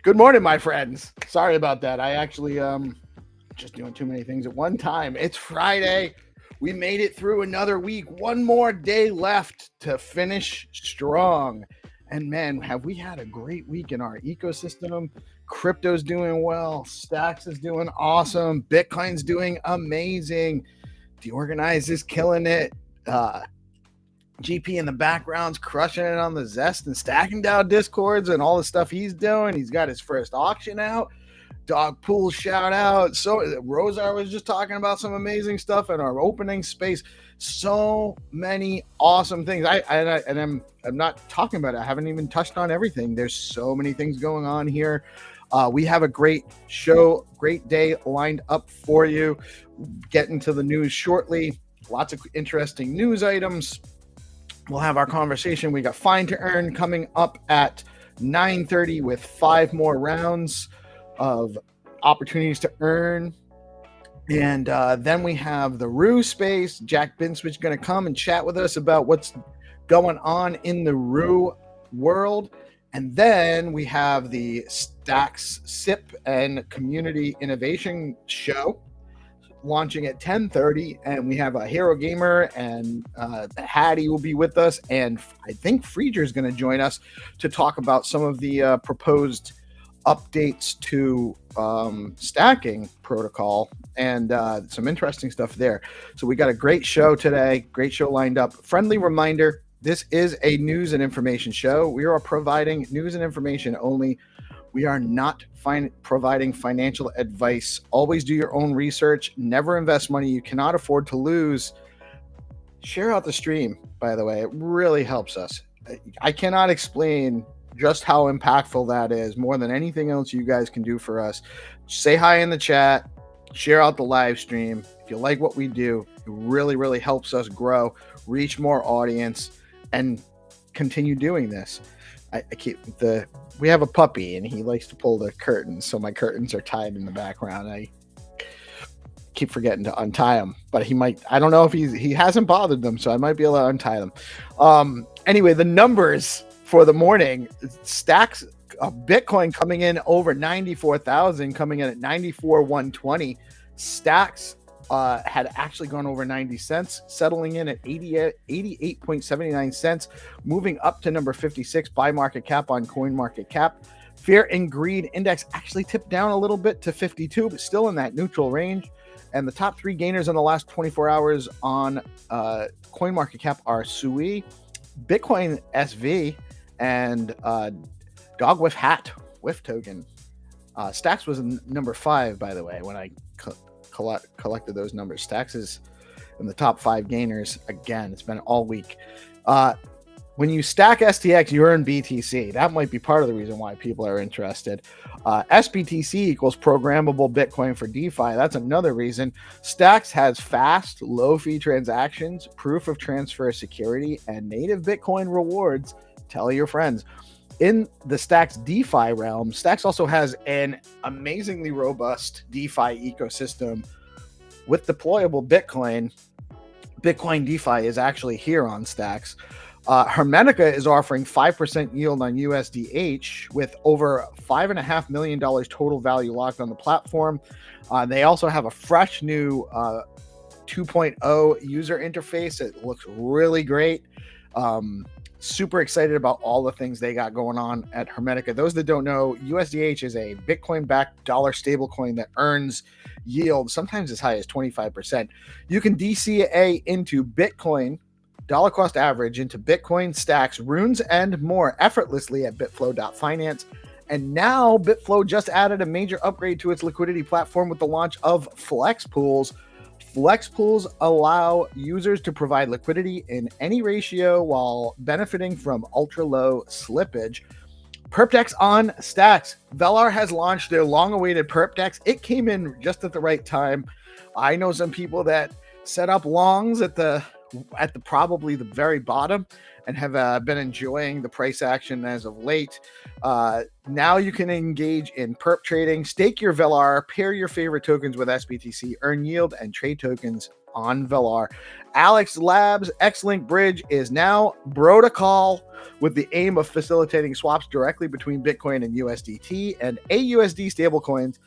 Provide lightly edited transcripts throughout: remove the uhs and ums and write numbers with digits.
Good morning, my friends. Sorry about that. I actually just doing too many things at one time. It's Friday. We made it through another week. One more day left to finish strong. And man, have we had a great week in our ecosystem? Crypto's doing well. Stacks is doing awesome. Bitcoin's doing amazing. DeOrganized is killing it. GP in the background's crushing it on the Zest and StackingDAO discords and all the stuff he's doing. He's got his first auction out. Dog pool shout out. So Rosar was just talking about some amazing stuff in our opening space. So many awesome things. I'm not talking about it. I haven't even touched on everything. There's so many things going on here. We have a great show, great day lined up for you. Get into the news shortly. Lots of interesting news items. We'll have our conversation. We got Find2Earn coming up at 9:30 with 5 more rounds of opportunities to earn. And then we have the ROO space. Jack Binswich is going to come and chat with us about what's going on in the ROO world. And then we have the Stacks SIP and Community Innovation Show launching at 10:30, and we have a Hero Gamer and Hattie will be with us, and I think Freeger is going to join us to talk about some of the proposed updates to stacking protocol and some interesting stuff there. So we got a great show today, great show lined up. Friendly reminder, this is a news and information show. We are providing news and information only. We are not providing financial advice. Always do your own research. Never invest money you cannot afford to lose. Share out the stream, by the way. It really helps us. I cannot explain just how impactful that is more than anything else you guys can do for us. Say hi in the chat. Share out the live stream. If you like what we do, it really, really helps us grow, reach more audience, and continue doing this. We have a puppy and he likes to pull the curtains, so my curtains are tied in the background. I keep forgetting to untie them, but I don't know if he hasn't bothered them, so I might be able to untie them. Anyway, the numbers for the morning: Stacks of Bitcoin coming in over 94,000, coming in at 94,120. Stacks had actually gone over 90 cents, settling in at 88.79 cents, moving up to number 56 by market cap on CoinMarketCap. Fear and Greed Index actually tipped down a little bit to 52, but still in that neutral range. And the top 3 gainers in the last 24 hours on CoinMarketCap are Sui, Bitcoin SV, and Dog with Hat Whiff Token. Stacks was number 5, by the way, when I collected those numbers. Stacks is in the top 5 gainers. Again, it's been all week. When you stack STX, you earn BTC. That might be part of the reason why people are interested. SBTC equals programmable Bitcoin for DeFi. That's another reason. Stacks has fast, low-fee transactions, proof of transfer security, and native Bitcoin rewards. Tell your friends. In the Stacks DeFi realm, Stacks also has an amazingly robust DeFi ecosystem with deployable Bitcoin. Bitcoin DeFi is actually here on Stacks. Hermetica is offering 5% yield on USDH with over $5.5 million total value locked on the platform. They also have a fresh new 2.0 user interface. It looks really great. Super excited about all the things they got going on at Hermetica. Those that don't know, USDH is a Bitcoin-backed dollar stablecoin that earns yield sometimes as high as 25%. You can DCA into Bitcoin, dollar cost average, into Bitcoin, Stacks, runes, and more effortlessly at bitflow.finance. And now Bitflow just added a major upgrade to its liquidity platform with the launch of Flex Pools. Flex Pools allow users to provide liquidity in any ratio while benefiting from ultra-low slippage. PerpDex on Stacks. Velar has launched their long-awaited PerpDex. It came in just at the right time. I know some people that set up longs at the probably the very bottom and have been enjoying the price action as of late. Now you can engage in perp trading, stake your Velar, pair your favorite tokens with SBTC, earn yield, and trade tokens on Velar. Alex Labs X-Link Bridge is now protocol. with the aim of facilitating swaps directly between Bitcoin and USDT and AUSD stablecoins.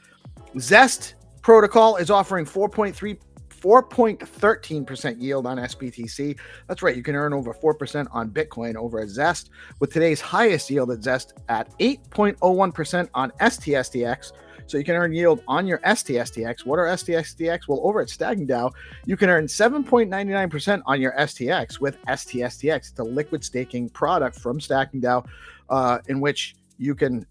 Zest protocol is offering 4.13% yield on SBTC. That's right, you can earn over 4% on Bitcoin over at Zest, with today's highest yield at Zest at 8.01% on STSTX. So you can earn yield on your STSTX. What are STSTX? Well, over at StackingDAO, you can earn 7.99% on your STX with STSTX. It's a liquid staking product from StackingDAO in which you can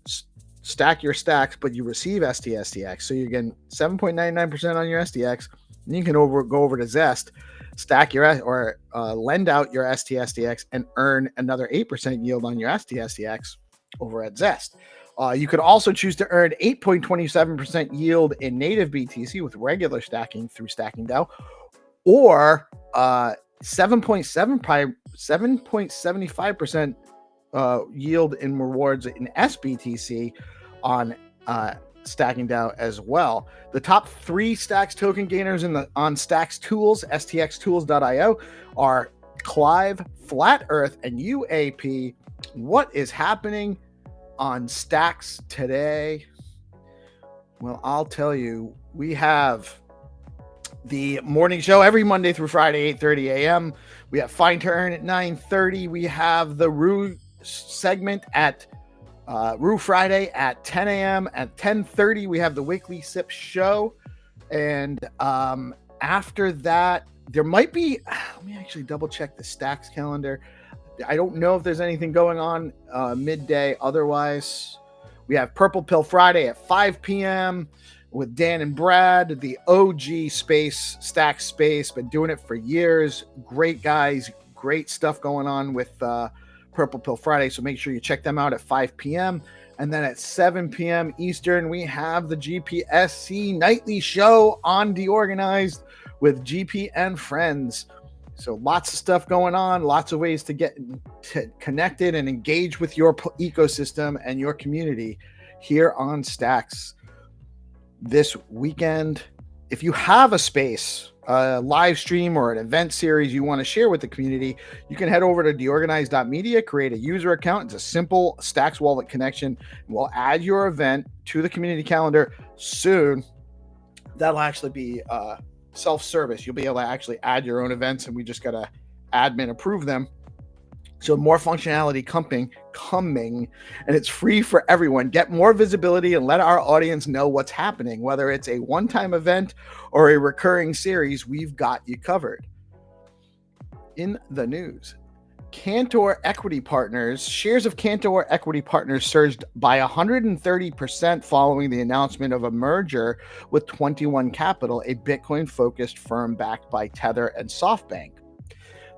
stack your stacks, but you receive STSTX. So you get 7.99% on your STX. And you can go over to Zest, stack your or lend out your STSTX and earn another 8% yield on your STSTX over at Zest. You could also choose to earn 8.27% yield in native BTC with regular stacking through StackingDAO, or 7.75% yield in rewards in SBTC on StackingDAO as well. The top 3 Stacks token gainers on Stacks Tools, stxtools.io, are Clive, Flat Earth, and UAP. What is happening on Stacks today? Well, I'll tell you, we have the morning show every Monday through Friday, 8:30 a.m. We have Find2Earn at 9:30. We have the ROO segment at ROO Friday at 10 a.m. At 10:30, we have the Weekly Sip show. And after that, there might be, let me actually double check the Stacks calendar. I don't know if there's anything going on midday. Otherwise, we have Purple Pill Friday at 5 p.m. with Dan and Brad, the OG space, Stack Space. Been doing it for years. Great guys, great stuff going on with Purple Pill Friday. So make sure you check them out at 5 p.m. And then at 7 p.m. Eastern, we have the GPSC nightly show on DeOrganized with GP and Friends. So lots of stuff going on, lots of ways to get connected and engage with your ecosystem and your community here on Stacks this weekend. If you have a space, a live stream or an event series you want to share with the community, you can head over to deorganized.media, create a user account. It's a simple Stacks wallet connection. We'll add your event to the community calendar soon. That'll actually be self-service. You'll be able to actually add your own events, and we just got to admin approve them. So more functionality coming, and it's free for everyone. Get more visibility and let our audience know what's happening. Whether it's a one-time event or a recurring series, we've got you covered. In the news, Cantor Equity Partners, shares of Cantor Equity Partners surged by 130% following the announcement of a merger with 21 Capital, a Bitcoin-focused firm backed by Tether and SoftBank.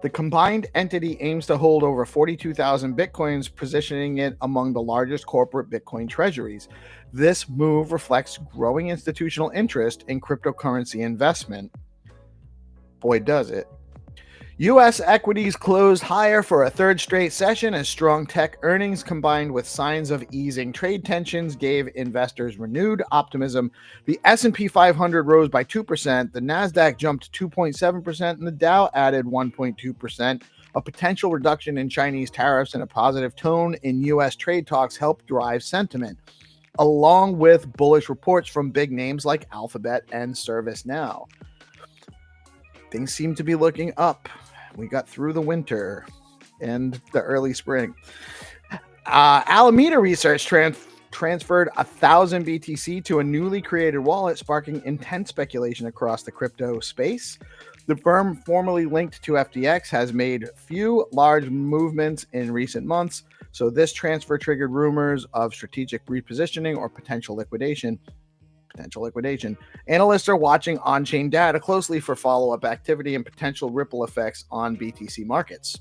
The combined entity aims to hold over 42,000 Bitcoins, positioning it among the largest corporate Bitcoin treasuries. This move reflects growing institutional interest in cryptocurrency investment. Boy, does it. U.S. equities closed higher for a third straight session as strong tech earnings combined with signs of easing trade tensions gave investors renewed optimism. The S&P 500 rose by 2%, the Nasdaq jumped 2.7%, and the Dow added 1.2%. A potential reduction in Chinese tariffs and a positive tone in U.S. trade talks helped drive sentiment, along with bullish reports from big names like Alphabet and ServiceNow. Things seem to be looking up. We got through the winter and the early spring. Alameda Research transferred 1,000 BTC to a newly created wallet, sparking intense speculation across the crypto space. The firm, formerly linked to FTX, has made few large movements in recent months, so this transfer triggered rumors of strategic repositioning or potential liquidation. Analysts are watching on-chain data closely for follow-up activity and potential ripple effects on BTC markets.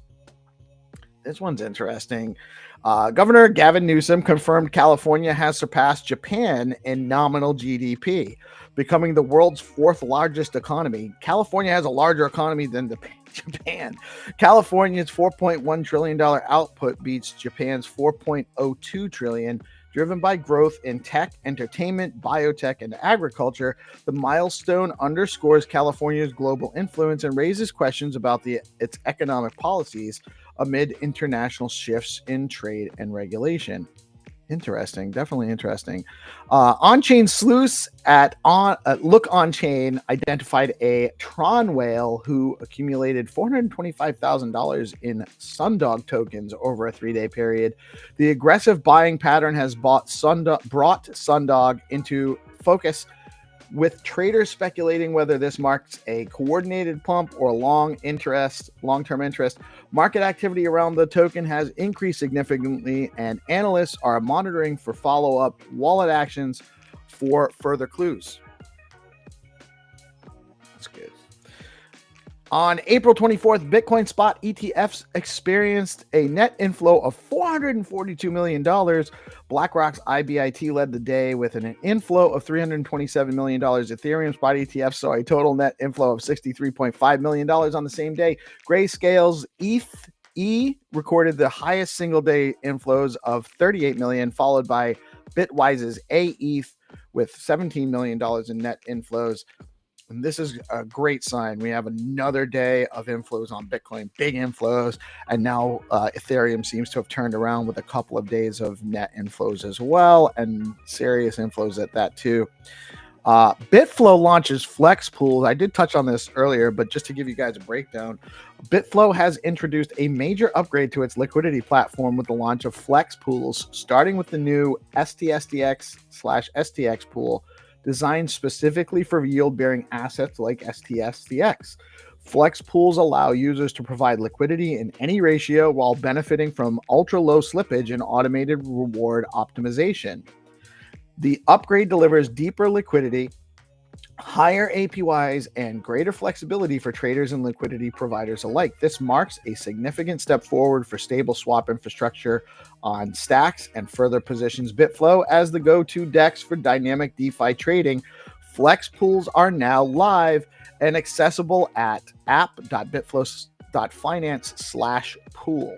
This one's interesting. Governor Gavin Newsom confirmed California has surpassed Japan in nominal GDP, becoming the world's 4th largest economy. California has a larger economy than Japan. California's $4.1 trillion output beats Japan's $4.02 trillion, driven by growth in tech, entertainment, biotech, and agriculture. The milestone underscores California's global influence and raises questions about its economic policies. amid international shifts in trade and regulation. Interesting, definitely interesting. On-chain sleuths at Look On-Chain identified a Tron whale who accumulated $425,000 in Sundog tokens over a 3-day period. The aggressive buying pattern has brought Sundog into focus, with traders speculating whether this marks a coordinated pump or long-term interest. Market activity around the token has increased significantly, and analysts are monitoring for follow-up wallet actions for further clues. That's good. On April 24th, Bitcoin spot ETFs experienced a net inflow of $442 million. BlackRock's IBIT led the day with an inflow of $327 million. Ethereum spot ETFs saw a total net inflow of $63.5 million on the same day. Grayscale's ETH recorded the highest single-day inflows of $38 million, followed by Bitwise's AETH with $17 million in net inflows. And this is a great sign. We have another day of inflows on Bitcoin, big inflows. And now Ethereum seems to have turned around with a couple of days of net inflows as well, and serious inflows at that too. Bitflow launches flex pools. I did touch on this earlier, but just to give you guys a breakdown, Bitflow has introduced a major upgrade to its liquidity platform with the launch of flex pools, starting with the new STSDX/STX pool, designed specifically for yield-bearing assets like STSDX. Flex pools allow users to provide liquidity in any ratio while benefiting from ultra-low slippage and automated reward optimization. The upgrade delivers deeper liquidity, higher APYs, and greater flexibility for traders and liquidity providers alike. This marks a significant step forward for stable swap infrastructure on Stacks and further positions Bitflow as the go-to DEX for dynamic DeFi trading. Flex pools are now live and accessible at app.bitflow.finance/pool.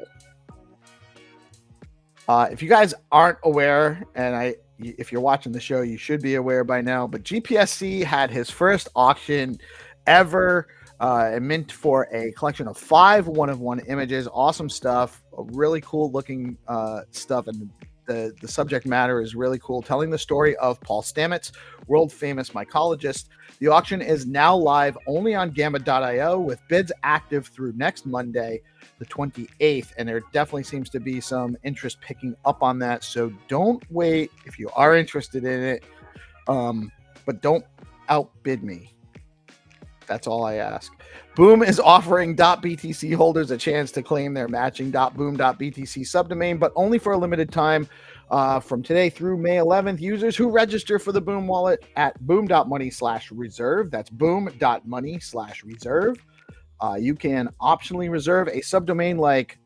If you guys aren't aware, and if you're watching the show, you should be aware by now, but GPSC had his first auction ever, mint for a collection of 5 one-of-one images. Awesome stuff, really cool looking stuff, and the subject matter is really cool, telling the story of Paul Stamets, world famous mycologist. The auction is now live only on Gamma.io, with bids active through next Monday, the 28th, and there definitely seems to be some interest picking up on that, so don't wait if you are interested in it, but don't outbid me. That's all I ask. Boom is offering .btc holders a chance to claim their matching .boom.btc subdomain, but only for a limited time. From today through May 11th, users who register for the Boom wallet at boom.money/reserve, that's boom.money/reserve, you can optionally reserve a subdomain like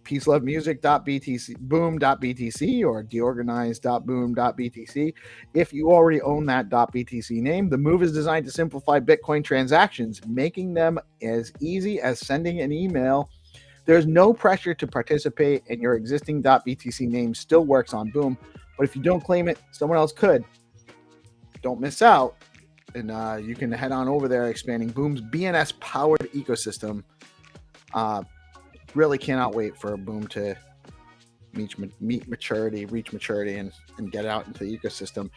PeaceLoveMusic.btc, boom.btc, or DeOrganized.boom.btc. If you already own that .btc name, the move is designed to simplify Bitcoin transactions, making them as easy as sending an email. There's no pressure to participate, and your existing .btc name still works on Boom. But if you don't claim it, someone else could. Don't miss out. And you can head on over there, expanding Boom's BNS-powered ecosystem. Really cannot wait for Boom to reach maturity, and get out into the ecosystem.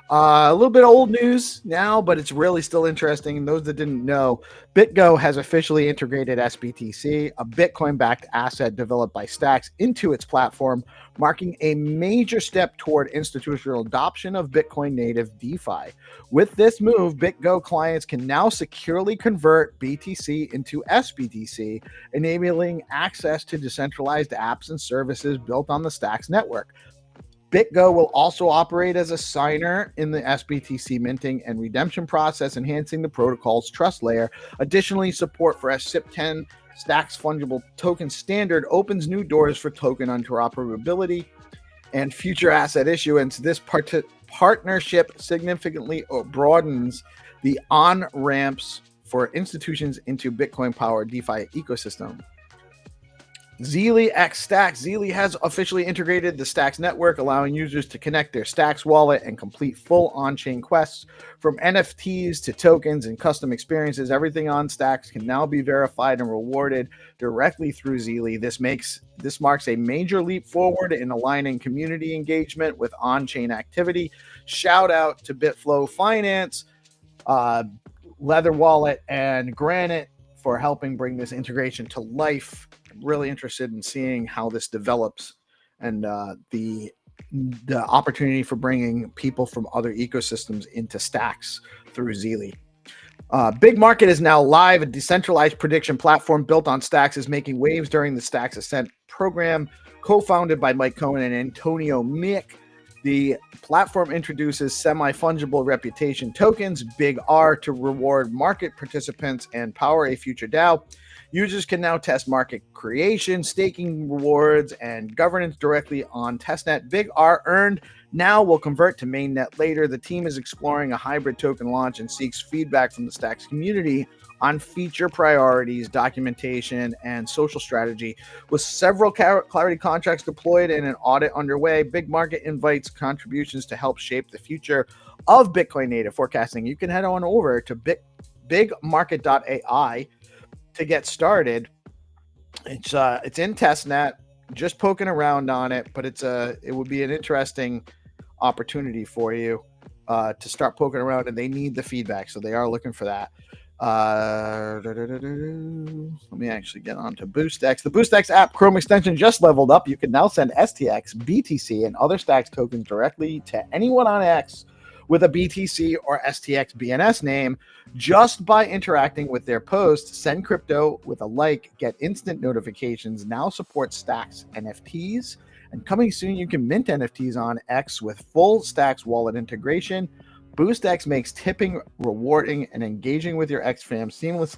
A little bit of old news now, but it's really still interesting. And those that didn't know, BitGo has officially integrated SBTC, a Bitcoin-backed asset developed by Stacks, into its platform, marking a major step toward institutional adoption of Bitcoin-native DeFi. With this move, BitGo clients can now securely convert BTC into SBTC, enabling access to decentralized apps and services built on the Stacks network. BitGo will also operate as a signer in the SBTC minting and redemption process, enhancing the protocol's trust layer. Additionally, support for SIP10 Stacks fungible token standard opens new doors for token interoperability and future asset issuance. This partnership significantly broadens the on-ramps for institutions into Bitcoin-powered DeFi ecosystem. Zeely X Stacks. Zeely has officially integrated the Stacks network, allowing users to connect their Stacks wallet and complete full on-chain quests. From NFTs to tokens and custom experiences, everything on Stacks can now be verified and rewarded directly through Zeely. This marks a major leap forward in aligning community engagement with on-chain activity. Shout out to Bitflow Finance, Leather Wallet, and Granite for helping bring this integration to life. Really interested in seeing how this develops and the opportunity for bringing people from other ecosystems into Stacks through Zeely. Big Market is now live. A decentralized prediction platform built on Stacks is making waves during the Stacks Ascent program, co-founded by Mike Cohen and Antonio Mick. The platform introduces semi-fungible reputation tokens, Big R, to reward market participants and power a future DAO. Users can now test market creation, staking rewards, and governance directly on testnet. Big R earned now will convert to mainnet later. The team is exploring a hybrid token launch and seeks feedback from the Stacks community on feature priorities, documentation, and social strategy. With several Clarity contracts deployed and an audit underway, Big Market invites contributions to help shape the future of Bitcoin native forecasting. You can head on over to bigmarket.ai to get started. It's in testnet, just poking around on it, but it would be an interesting opportunity for you to start poking around, and they need the feedback, so they are looking for that. Let me actually get on to BoostX. The BoostX app Chrome extension just leveled up. You can now send STX, BTC, and other Stacks tokens directly to anyone on X with a BTC or STX BNS name just by interacting with their posts. Send crypto with a like, get instant notifications. Now support Stacks NFTs. And coming soon, you can mint NFTs on X with full Stacks wallet integration. BoostX makes tipping, rewarding, and engaging with your X fam seamless,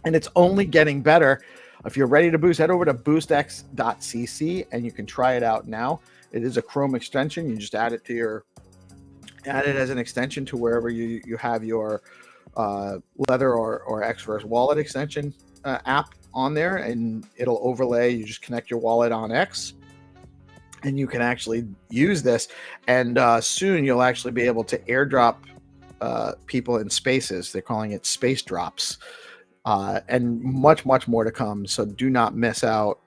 and it's only getting better. If you're ready to boost, head over to boostx.cc and you can try it out now. It is a Chrome extension. You just add it as an extension to wherever you have your Leather or Xverse wallet extension app on there, and it'll overlay. You just connect your wallet on X, and you can actually use this. And soon you'll actually be able to airdrop people in spaces. They're calling it space drops, and much more to come. So do not miss out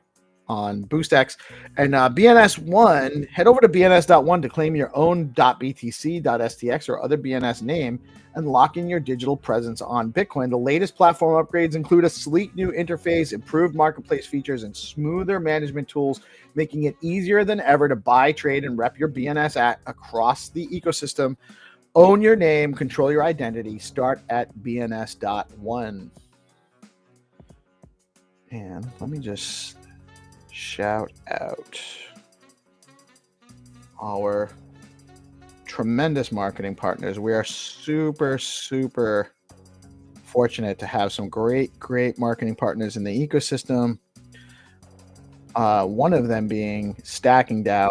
on BoostX. And BNS1, head over to BNS.1 to claim your own .btc, .stx, or other BNS name and lock in your digital presence on Bitcoin. The latest platform upgrades include a sleek new interface, improved marketplace features, and smoother management tools, making it easier than ever to buy, trade, and rep your BNS across the ecosystem. Own your name, control your identity. Start at BNS.1. And let me just shout out our tremendous marketing partners. We are super fortunate to have some great marketing partners in the ecosystem. One of them being StackingDAO.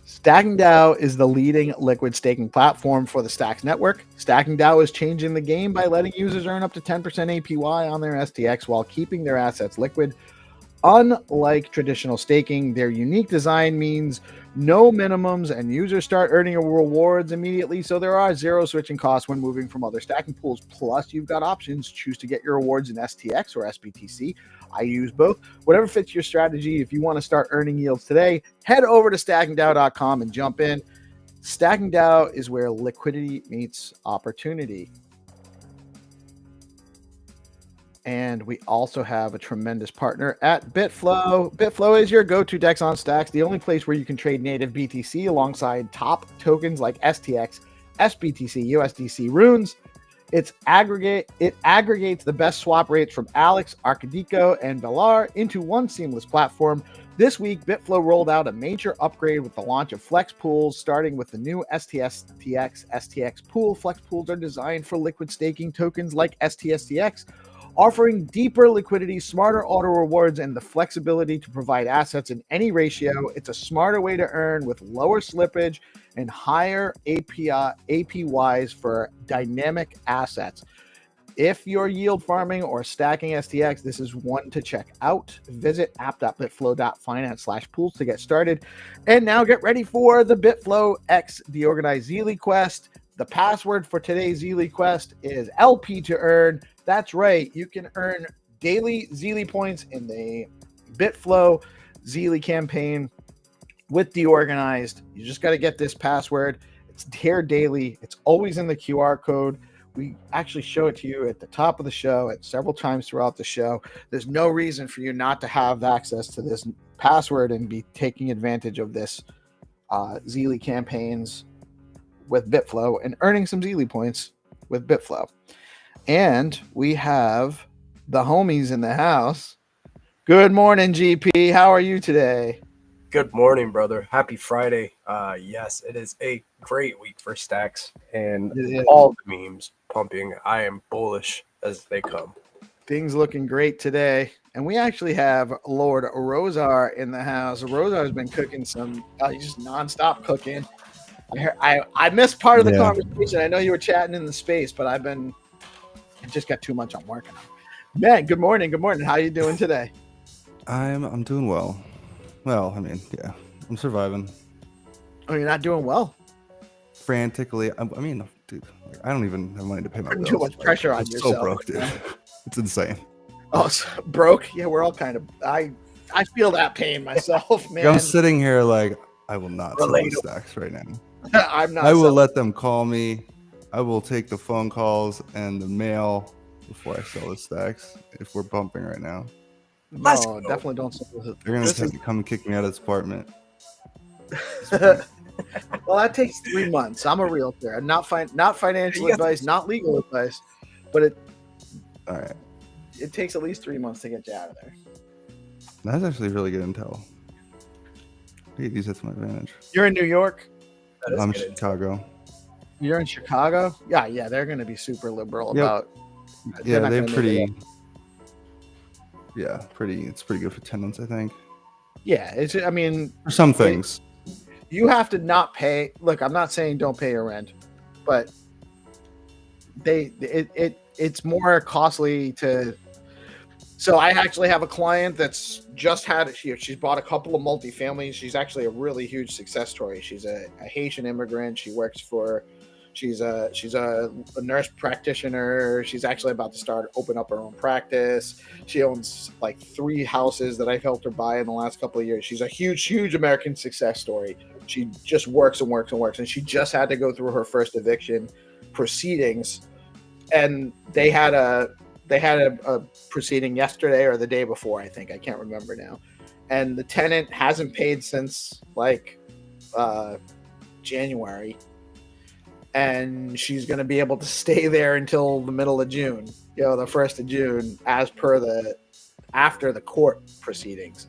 StackingDAO is the leading liquid staking platform for the Stacks network. StackingDAO is changing the game by letting users earn up to 10% APY on their STX while keeping their assets liquid. Unlike traditional staking, their unique design means no minimums and users start earning rewards immediately, so there are zero switching costs when moving from other stacking pools. Plus, you've got options. Choose to get your rewards in STX or SBTC. I use both. Whatever fits your strategy. If you want to start earning yields today, head over to StackingDAO.com and jump in. StackingDAO is where liquidity meets opportunity. And we also have a tremendous partner at Bitflow. Bitflow is your go-to DEX on Stacks, the only place where you can trade native BTC alongside top tokens like STX, SBTC, USDC, Runes. It aggregates the best swap rates from Alex, Arcadico, and Velar into one seamless platform. This week, Bitflow rolled out a major upgrade with the launch of Flex Pools, starting with the new STX Pool. Flex Pools are designed for liquid staking tokens like STSTX, offering deeper liquidity, smarter auto rewards, and the flexibility to provide assets in any ratio. It's a smarter way to earn with lower slippage and higher APYs for dynamic assets. If you're yield farming or stacking STX, this is one to check out. Visit app.bitflow.finance/pools to get started. And now get ready for the Bitflow X DeOrganized Zeely Quest. The password for today's Zeely Quest is LP2Earn. That's right. You can earn daily Zeely points in the Bitflow Zeely campaign with DeOrganized. You just got to get this password. It's here daily. It's always in the QR code. We actually show it to you at the top of the show at several times throughout the show. There's no reason for you not to have access to this password and be taking advantage of this Zeely campaigns with Bitflow and earning some Zeely points with Bitflow. And we have the homies in the house. Good morning, GP. How are you today? Good morning, brother. Happy Friday. Yes, it is a great week for stacks and all the memes pumping. I am bullish as they come. Things looking great today. And we actually have Lord Rosar in the house. Rosar's been cooking some, he's just nonstop cooking. I missed part of the conversation. I know you were chatting in the space, but I just got too much I'm working on. Man, good morning. Good morning. How you doing today? I'm doing well. Well, I mean, yeah, I'm surviving. Oh, you're not doing well? Frantically. I mean, dude, I don't even have money to pay my bills. Too much pressure on yourself. So broke, dude. It's insane. Oh, so broke? Yeah, we're all kind of. I feel that pain myself, man. I'm sitting here like I will not sell the stacks right now. I'm not. I will let them call me. I will take the phone calls and the mail before I sell the stacks. If we're bumping right now. No, definitely don't sell it. They're gonna come and kick me out of this apartment. Well, that takes 3 months. I'm a realtor. Not financial advice, not legal advice, but all right. It takes at least 3 months to get you out of there. That's actually really good intel. Use that to my advantage. You're in New York? I'm in Chicago. You're in Chicago? Yeah, they're going to be super liberal about. Yeah, they're pretty. Yeah, it's pretty good for tenants, I think. Yeah, I mean, for some things. You have to not pay. Look, I'm not saying don't pay your rent, but it's more costly to. So I actually have a client that's just had it here. She's bought a couple of multifamilies. She's actually a really huge success story. She's a Haitian immigrant. She's a nurse practitioner. She's actually about to open up her own practice. She owns like 3 houses that I've helped her buy in the last couple of years. She's a huge American success story. She just works and works and works. And she just had to go through her first eviction proceedings. And they had a proceeding yesterday or the day before, I think. I can't remember now. And the tenant hasn't paid since like January. And she's going to be able to stay there until the middle of June, the 1st of June, as per after the court proceedings.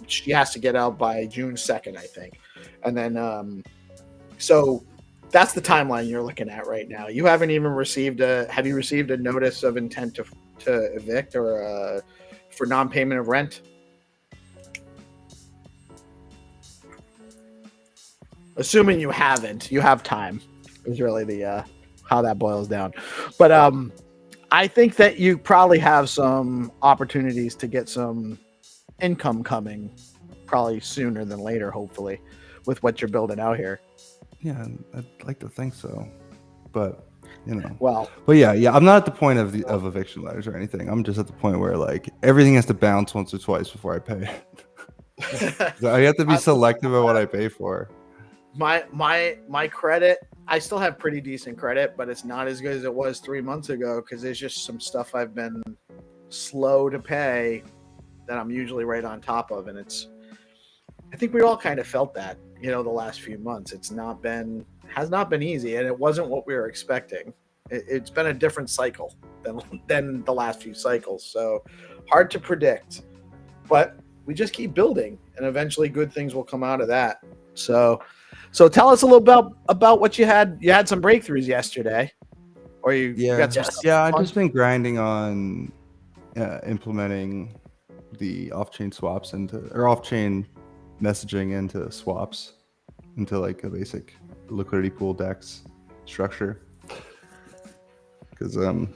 She has to get out by June 2nd, I think. And then, so that's the timeline you're looking at right now. You haven't even have you received a notice of intent to evict or for non-payment of rent? Assuming you haven't, you have time is really the how that boils down. But I think that you probably have some opportunities to get some income coming probably sooner than later, hopefully, with what you're building out here. Yeah, I'd like to think so. But Well, but yeah, I'm not at the point of eviction letters or anything. I'm just at the point where like everything has to bounce once or twice before I pay. So I have to be selective of what I pay for. My credit, I still have pretty decent credit, but it's not as good as it was 3 months ago because there's just some stuff I've been slow to pay that I'm usually right on top of. And I think we all kind of felt that, the last few months. Has not been easy, and it wasn't what we were expecting. It's been a different cycle than the last few cycles. So hard to predict, but we just keep building and eventually good things will come out of that. So tell us a little about what you had. You had some breakthroughs yesterday, or you got some stuff. Yeah, I've just been grinding on implementing the off-chain swaps or off-chain messaging into swaps into like a basic liquidity pool DEX structure. because I don't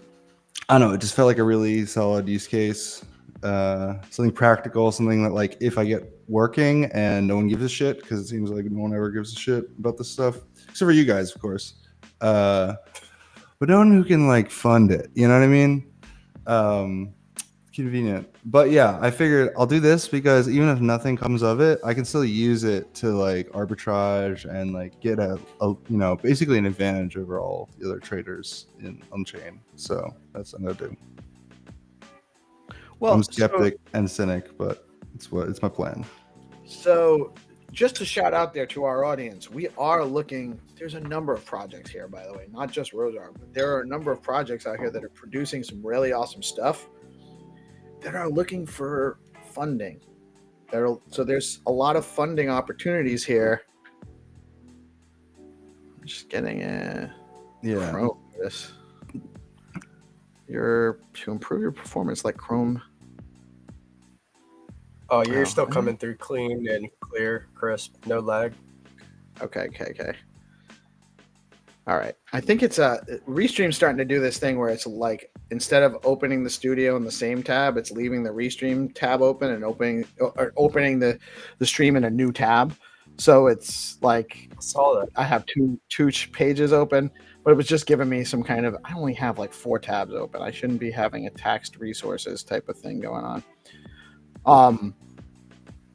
know, it just felt like a really solid use case, something practical, something that like if I get working and no one gives a shit, because it seems like no one ever gives a shit about this stuff, except for you guys, of course. But no one who can like fund it, you know what I mean? Convenient. But yeah, I figured I'll do this because even if nothing comes of it, I can still use it to like arbitrage and like get a basically an advantage over all the other traders on chain. So that's what I'm gonna do. Well, I'm skeptic and cynic, but it's my plan. So just to shout out there to our audience, we are looking, there's a number of projects here, by the way, not just Rosar, but there are a number of projects out here that are producing some really awesome stuff that are looking for funding. So there's a lot of funding opportunities here. I'm just getting Chrome this. To improve your performance like Chrome. Oh, you're still coming through clean and clear, crisp, no lag. Okay. All right. I think it's Restream's starting to do this thing where it's like instead of opening the studio in the same tab, it's leaving the Restream tab open and opening the stream in a new tab. So it's like I saw that. I have two pages open, but it was just giving me some kind of, I only have like 4 tabs open. I shouldn't be having a taxed resources type of thing going on.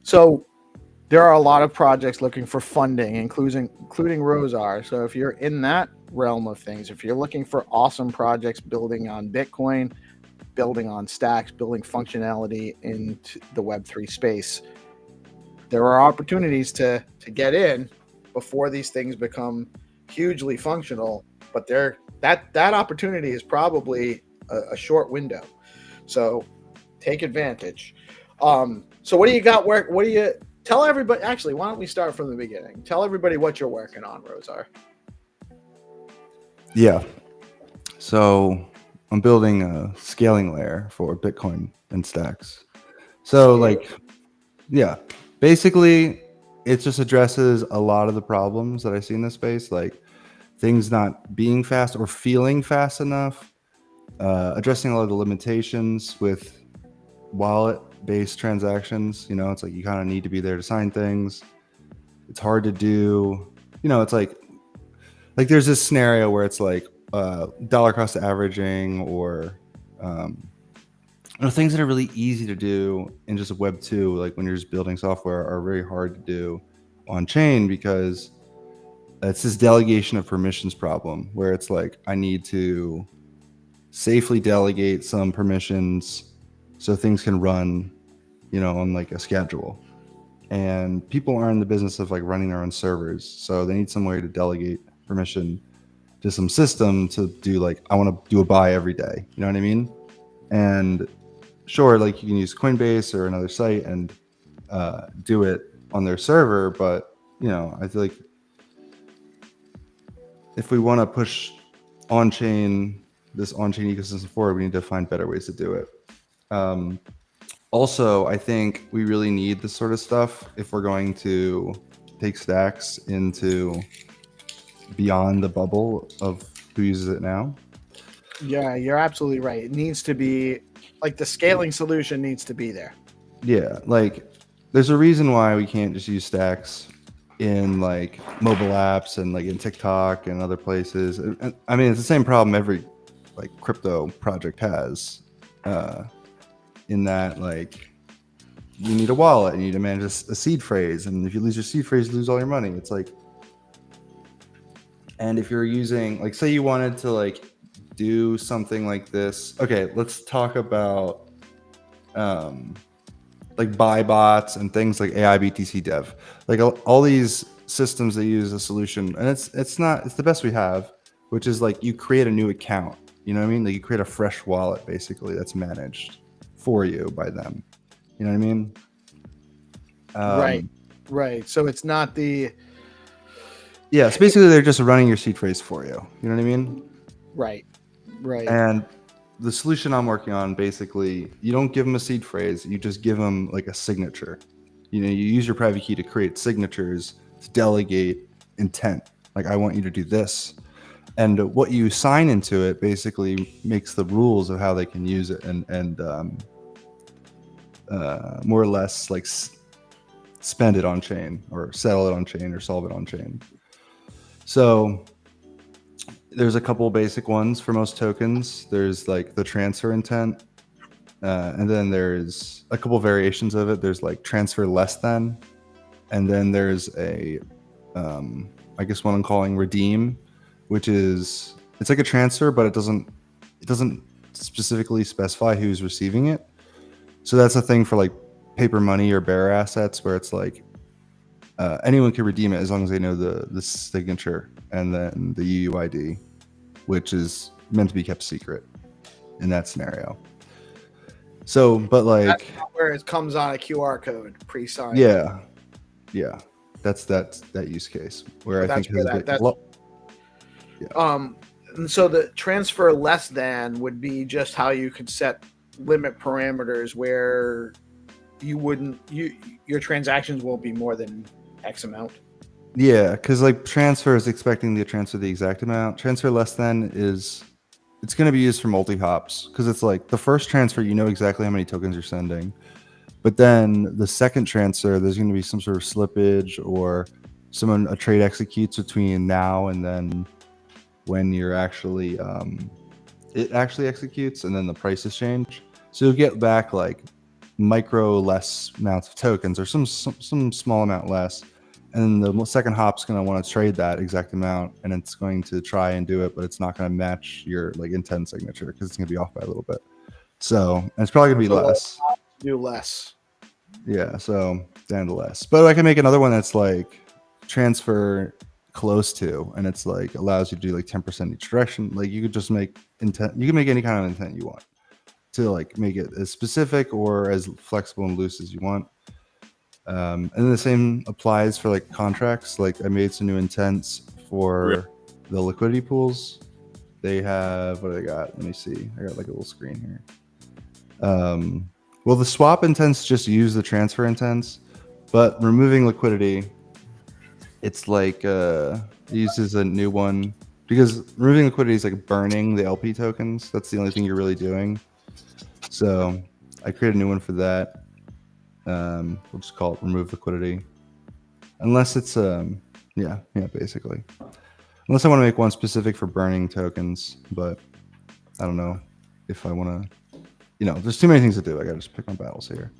So there are a lot of projects looking for funding, including Rosar. So if you're in that realm of things, if you're looking for awesome projects building on Bitcoin, building on stacks, building functionality into the Web3 space, there are opportunities to get in before these things become hugely functional. But that opportunity is probably a short window. So take advantage. So what do you got? What do you tell everybody? Actually, why don't we start from the beginning? Tell everybody what you're working on, Rosar. Yeah. So I'm building a scaling layer for Bitcoin and stacks. So basically it just addresses a lot of the problems that I see in this space, like things not being fast or feeling fast enough, addressing a lot of the limitations with wallet-based transactions. It's like you kind of need to be there to sign things. It's hard to do. It's like there's this scenario where it's like dollar cost averaging or things that are really easy to do in just Web 2, like when you're just building software, are very hard to do on chain because it's this delegation of permissions problem where it's like I need to safely delegate some permissions so things can run, on like a schedule. And people aren't in the business of like running their own servers, so they need some way to delegate permission to some system to do like, I want to do a buy every day. You know what I mean? And sure, like you can use Coinbase or another site and do it on their server, but I feel like if we want to push this on-chain ecosystem forward, we need to find better ways to do it. Also, I think we really need this sort of stuff if we're going to take stacks into beyond the bubble of who uses it now. Yeah, you're absolutely right. It needs to be like the scaling solution needs to be there. Yeah, like there's a reason why we can't just use stacks in like mobile apps and like in TikTok and other places. And I mean, it's the same problem every like crypto project has. In that, like, you need a wallet and you need to manage a seed phrase, and if you lose your seed phrase, you lose all your money. It's like, and if you're using, like, say you wanted to like do something like this. Okay, let's talk about like buy bots and things like AI BTC Dev, like all these systems that use a solution, and it's the best we have, which is like you create a new account. You know what I mean? Like you create a fresh wallet basically that's managed for you by them. You know what I mean? Right. So it's not the... Yeah, so basically they're just running your seed phrase for you. You know what I mean? Right. And the solution I'm working on, basically, you don't give them a seed phrase. You just give them like a signature. You use your private key to create signatures to delegate intent. Like, I want you to do this. And what you sign into it basically makes the rules of how they can use it and more or less like spend it on chain or settle it on chain or solve it on chain. So there's a couple basic ones for most tokens. There's like the transfer intent, and then there's a couple variations of it. There's like transfer less than, and then there's a I guess one I'm calling redeem, which is it's like a transfer, but it doesn't specifically specify who's receiving it. So that's a thing for like paper money or bearer assets, where it's like anyone can redeem it as long as they know the signature and then the UUID, which is meant to be kept secret in that scenario. So, but like that's where it comes on a QR code pre-signed. Yeah, that's that use case where I think and so the transfer less than would be just how you could set limit parameters where your transactions won't be more than X amount. Yeah, because like transfer is expecting to transfer the exact amount. Transfer less than it's going to be used for multi-hops because it's like the first transfer, you know exactly how many tokens you're sending. But then the second transfer, there's going to be some sort of slippage or a trade executes between now and then when you're actually, it actually executes and then the prices change. So you'll get back like micro less amounts of tokens or some small amount less. And the second hop's going to want to trade that exact amount, and it's going to try and do it, but it's not going to match your like intent signature because it's going to be off by a little bit. So and it's probably going to be less. Do less. Yeah, so down to less. But I can make another one that's like transfer close to, and it's like allows you to do like 10% each direction. Like you could just make intent. You can make any kind of intent you want to like make it as specific or as flexible and loose as you want. And the same applies for like contracts. Like I made some new intents for the liquidity pools. They have, what do they got? Let me see. I got like a little screen here. Well, the swap intents just use the transfer intents, but removing liquidity, it's like it uses a new one because removing liquidity is like burning the LP tokens. That's the only thing you're really doing. So I created a new one for that. We'll just call it remove liquidity, unless it's basically, unless I want to make one specific for burning tokens, but I don't know if I want to, there's too many things to do. I gotta just pick my battles here,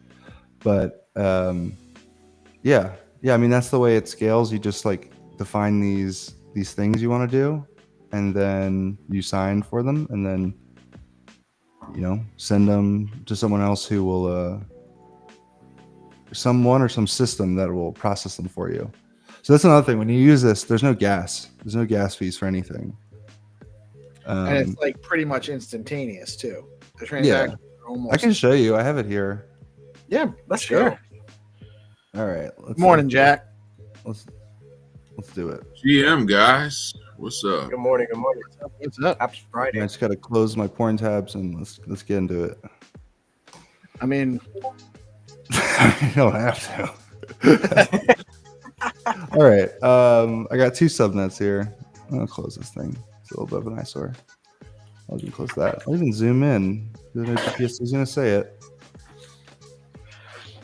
but I mean that's the way it scales. You just like define these things you want to do, and then you sign for them, and then send them to someone else who will someone or some system that will process them for you. So that's another thing. When you use this, there's no gas fees for anything. And it's like pretty much instantaneous too. The transactions are almost... I can show you. I have it here. Yeah, let's go. All right. Morning, Jack. Let's do it. GM guys, what's up? Good morning. What's up? Happy Friday. I just got to close my porn tabs and let's get into it. I mean, you don't have to. All right. I got two subnets here. I'm gonna close this thing. It's a little bit of an eyesore. I'll even close that. I'll even zoom in. The GPS is gonna say it.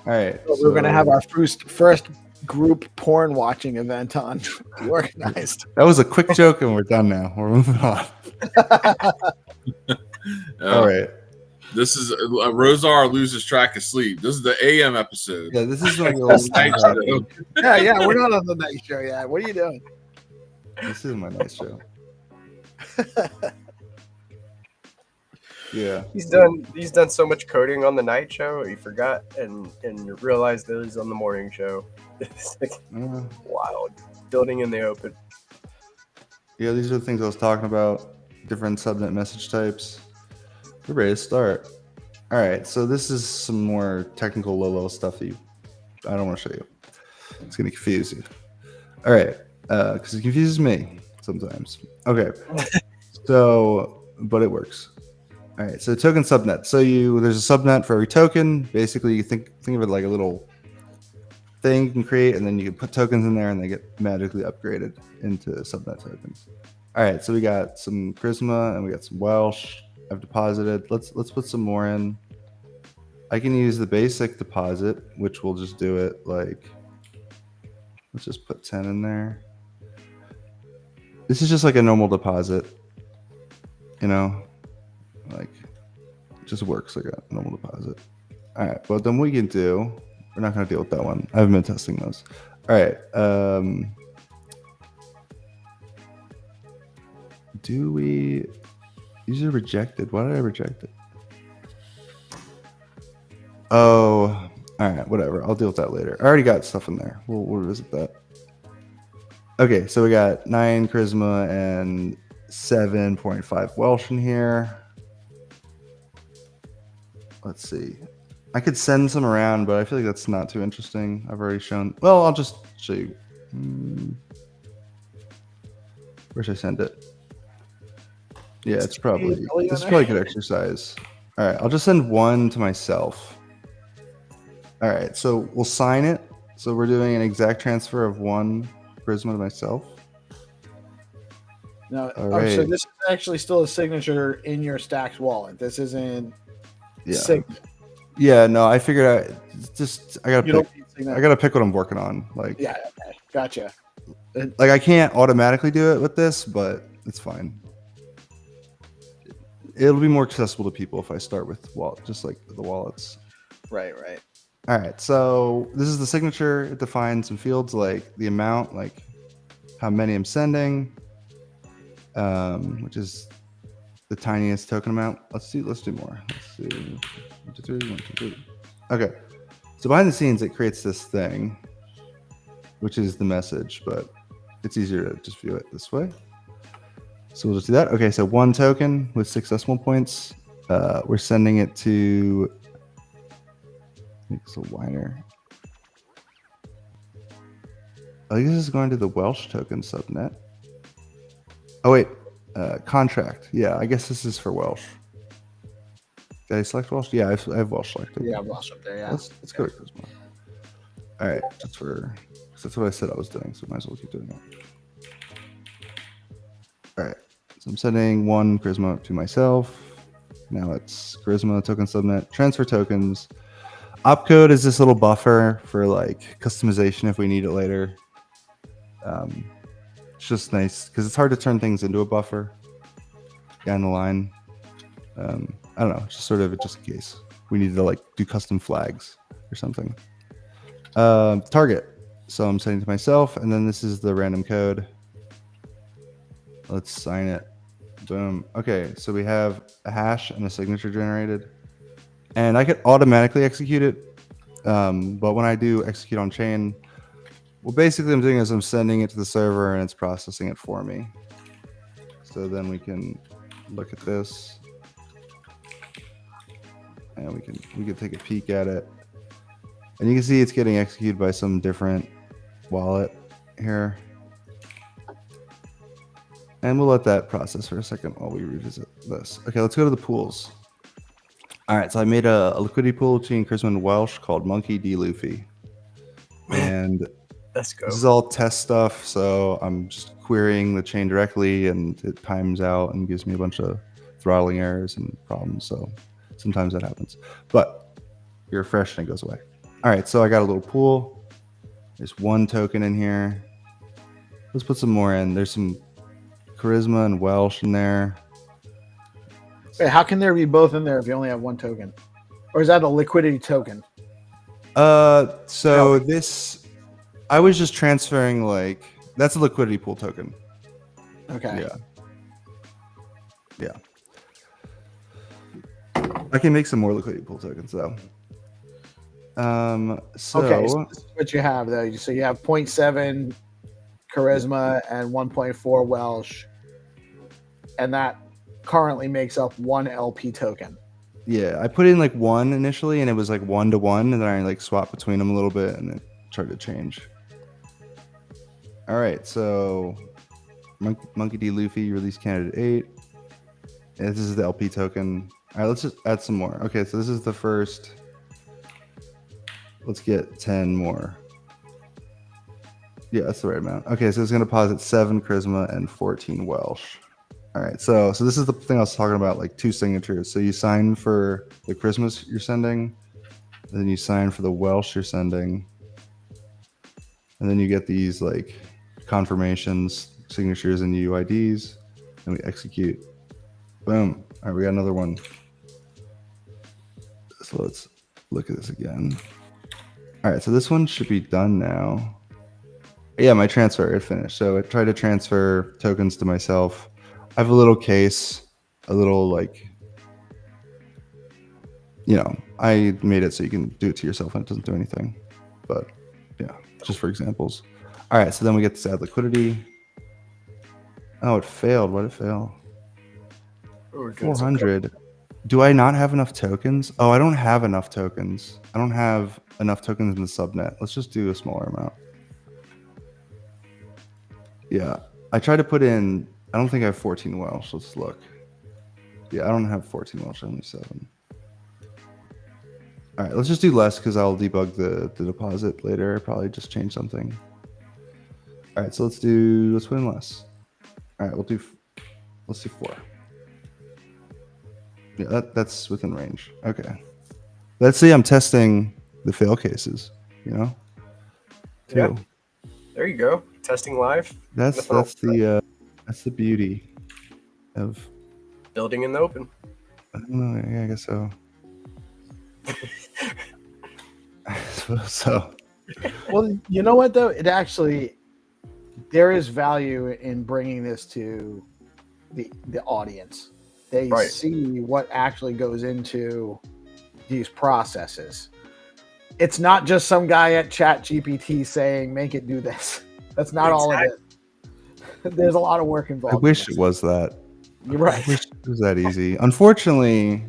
All right. So we're gonna have our first group porn watching event on DeOrganized. That was a quick joke, and we're done now. We're moving on. All right. This is Rosar loses track of sleep. This is the AM episode. Yeah, this is like the yeah. We're not on the night show yet. What are you doing? This is my night show. Yeah, he's done so much coding on the night show he forgot and realized that he's on the morning show. It's like wild, building in the open. Yeah, these are the things I was talking about. Different subnet message types. We're ready to start. All right, so this is some more technical low-level stuff that I don't want to show you. It's going to confuse you. All right, because it confuses me sometimes. Okay, so, but it works. All right, so token subnet. So there's a subnet for every token. Basically, you think of it like a little thing you can create, and then you can put tokens in there, and they get magically upgraded into subnet tokens. All right, so we got some Charisma and we got some Welsh. I've deposited. Let's put some more in. I can use the basic deposit, which will just do it like, let's just put 10 in there. This is just like a normal deposit, you know, like it just works like a normal deposit. All right, but then we can do, we're not going to deal with that one. I haven't been testing those. All right. Do we, user rejected? Why did I reject it? Oh, all right, whatever. I'll deal with that later. I already got stuff in there. We'll revisit that. Okay, so we got 9 Charisma and 7.5 Welsh in here. Let's see. I could send some around, but I feel like that's not too interesting. I've already shown. Well, I'll just show you. Where should I send it? Yeah, it's probably, this is probably a good exercise. All right, I'll just send one to myself. All right, so we'll sign it. So we're doing an exact transfer of 1 Charisma to myself. No, right. So this is actually still a signature in your Stacks wallet. This isn't. Yeah, no, I figured I gotta pick what I'm working on. Like, yeah, okay. Gotcha. Like I can't automatically do it with this, but it's fine. It'll be more accessible to people if I start with just like the wallets. Right. All right, so this is the signature. It defines some fields like the amount, like how many I'm sending, which is the tiniest token amount. Let's do more. Let's see. 1, 2, 3, 1, 2, 3. Okay, so behind the scenes, it creates this thing, which is the message, but it's easier to just view it this way. So we'll just do that. Okay, so 1 token with 6 decimal points. We're sending it to, I think it's a wider. I think this is going to the Welsh token subnet. Oh wait, contract. Yeah, I guess this is for Welsh. Did I select Welsh? Yeah, I have Welsh selected. Yeah, Welsh up there. Yeah. Let's go to Charisma. All right, that's what I said I was doing, so might as well keep doing it. All right, so I'm sending 1 Charisma to myself. Now it's Charisma token subnet, transfer tokens. Opcode is this little buffer for like customization if we need it later. It's just nice because it's hard to turn things into a buffer down the line. I don't know, just sort of just in case we need to like do custom flags or something. Target. So I'm sending to myself, and then this is the random code. Let's sign it. Boom. Okay, so we have a hash and a signature generated, and I could automatically execute it. But when I do execute on chain, well, basically I'm doing is I'm sending it to the server and it's processing it for me. So then we can look at this, and we can take a peek at it, and you can see it's getting executed by some different wallet here. And we'll let that process for a second while we revisit this. Okay, let's go to the pools. All right, so I made a liquidity pool between Charisma and Welsh called Monkey D. Luffy. And let's go. This is all test stuff, so I'm just querying the chain directly, and it times out and gives me a bunch of throttling errors and problems. So sometimes that happens. But you refresh and it goes away. All right, so I got a little pool. There's 1 token in here. Let's put some more in. There's some Charisma and Welsh in there. Wait, how can there be both in there if you only have 1 token? Or is that a liquidity token? So this, I was just transferring like, that's a liquidity pool token. Okay. Yeah. I can make some more liquidity pool tokens though. So this is what you have though. So you have 0.7 Charisma and 1.4 Welsh, and that currently makes up 1 LP token. Yeah, I put in like 1 initially, and it was like 1 to 1, and then I like swapped between them a little bit, and it started to change. All right, so Monkey D. Luffy, release candidate 8. And this is the LP token. All right, let's just add some more. Okay, so this is the first. Let's get 10 more. Yeah, that's the right amount. Okay, so it's going to deposit 7 Charisma and 14 Welsh. All right, so this is the thing I was talking about, like 2 signatures. So you sign for the Charisma you're sending, then you sign for the Welsh you're sending, and then you get these like confirmations, signatures, and UIDs, and we execute. Boom. All right, we got another one. So let's look at this again. All right, so this one should be done now. Yeah, my transfer, it finished. So I tried to transfer tokens to myself. I have a little case, a little like, I made it so you can do it to yourself and it doesn't do anything. But yeah, just for examples. All right, so then we get this add liquidity. Oh, it failed. Why did it fail? 400. Do I not have enough tokens? Oh, I don't have enough tokens. I don't have enough tokens in the subnet. Let's just do a smaller amount. Yeah, I tried to put in, I don't think I have 14 Welsh. Let's look. Yeah, I don't have 14 Welsh, only 7. All right, let's just do less because I'll debug the deposit later. Probably just change something. All right, so let's put in less. All right, let's do 4. Yeah, that's within range. Okay. Let's see, I'm testing the fail cases, Too. Yeah. There you go. Testing live. That's the beauty of building in the open. I don't know, yeah, I guess so. I suppose so. Well, you know what though? There is value in bringing this to the audience. They see what actually goes into these processes. It's not just some guy at ChatGPT saying, make it do this. That's not all it is. There's a lot of work involved. I wish it was that. You're right. I wish it was that easy. Unfortunately,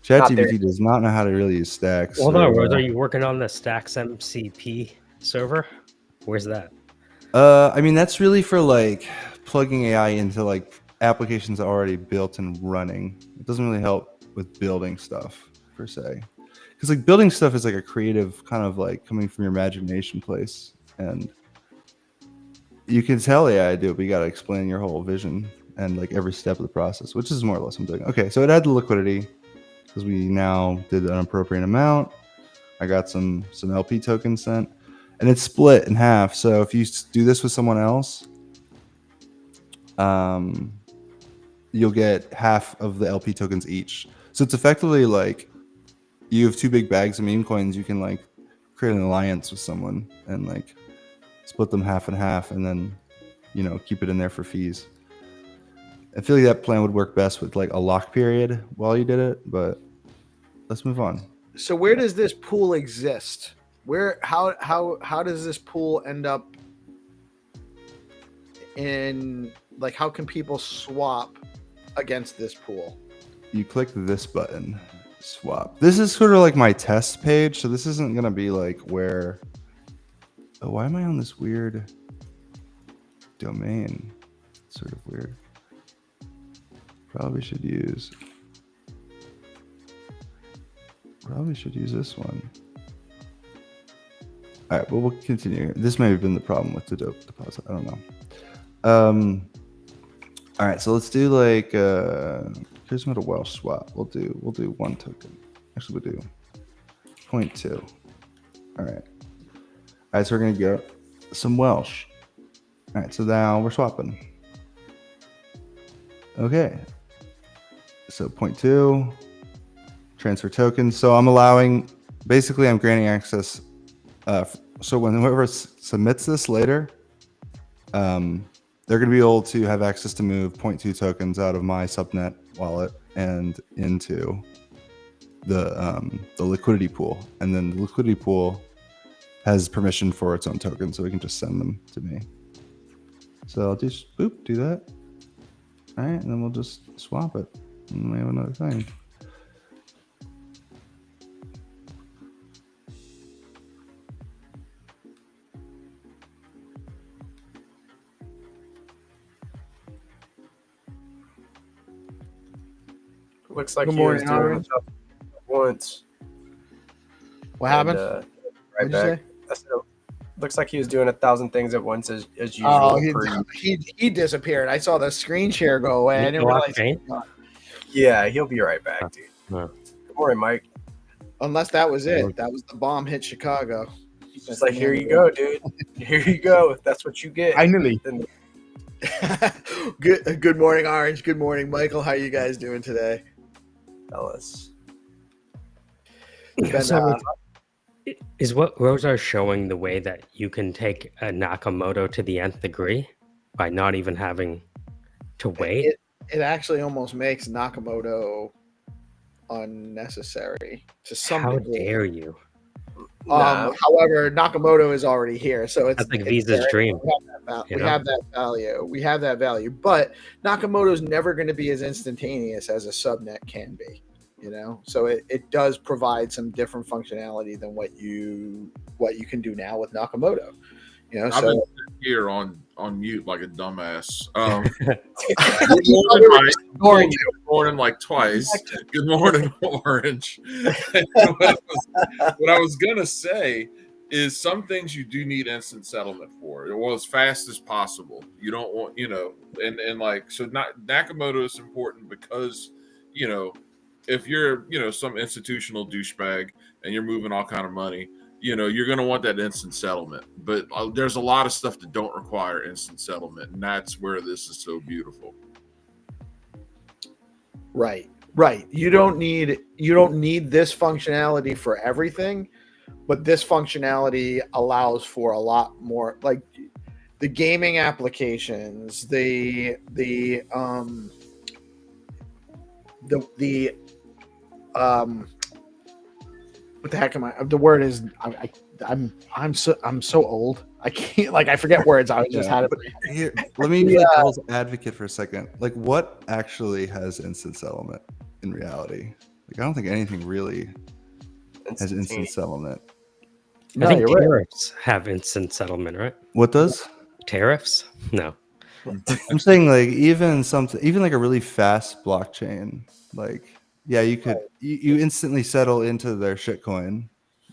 ChatGPT does not know how to really use stacks. Well, no, Rose, are you working on the Stacks MCP server? Where's that? I mean, that's really for like plugging AI into like applications already built and running. It doesn't really help with building stuff per se. Because like building stuff is like a creative kind of like coming from your imagination place. And you can tell AI to do it, but you got to explain your whole vision and like every step of the process, which is more or less what I'm doing. Okay, so it had the liquidity because we now did an appropriate amount. I got some LP tokens sent, and it's split in half. So if you do this with someone else, you'll get half of the LP tokens each. So it's effectively like you have 2 big bags of meme coins. You can like create an alliance with someone and like split them half and half, and then keep it in there for fees. I feel like that plan would work best with like a lock period while you did it, but let's move on. So where does this pool exist? How does this pool end up in, like, how can people swap against this pool? You click this button, swap. This is sort of like my test page, so this isn't going to be like where... Oh, why am I on this weird domain? It's sort of weird. Probably should use this one. All right, well, we'll continue. This may have been the problem with the deposit. I don't know. All right, so let's do like here's not a Welsh swap. We'll do 1 token. Actually, we'll do 0.2. All right. All right, so we're gonna go some Welsh. All right, so now we're swapping. Okay. So 0.2 transfer tokens. So I'm granting access. So when whoever submits this later, they're going to be able to have access to move 0.2 tokens out of my subnet wallet and into the liquidity pool. And then the liquidity pool has permission for its own token, so we can just send them to me. So I'll just do that. All right, and then we'll just swap it. And we have another thing. Looks like he was doing it once. What happened? Right back. Looks like he was doing 1,000 things at once as usual. Oh, he disappeared. I saw the screen share go away. I didn't realize. Yeah, he'll be right back, dude. No. Good morning, Mike. Unless that was it. That was the bomb hit Chicago. Just like, here you go, dude. Here you go. That's what you get. Finally. Good morning, Orange. Good morning, Michael. How are you guys doing today? Fellas. So is what Rosa showing the way that you can take a Nakamoto to the nth degree by not even having to wait? It actually almost makes Nakamoto unnecessary to some degree. How dare you? However, Nakamoto is already here, so it's like Visa's dream. We have that value. We have that value, but Nakamoto is never going to be as instantaneous as a subnet can be. You know, so it does provide some different functionality than what you can do now with Nakamoto. You know, I've been here on mute like a dumbass. Good morning, like twice. Good morning, Orange. What I was gonna say is some things you do need instant settlement for. Well, as fast as possible. You don't want, and like so. Nakamoto is important because if you're some institutional douchebag and you're moving all kind of money. You're going to want that instant settlement, but there's a lot of stuff that don't require instant settlement, and that's where this is so beautiful. Right. You don't need this functionality for everything, but this functionality allows for a lot more, like the gaming applications, what the heck am I? The word is I'm so old. I can't I forget words. I just had it. Here, let me be devil's advocate for a second. Like, what actually has instant settlement in reality? Like, I don't think anything really has instant settlement. I think tariffs have instant settlement, right? What does? Tariffs? No. I'm saying like even like a really fast blockchain, like. Yeah, you could you instantly settle into their shitcoin,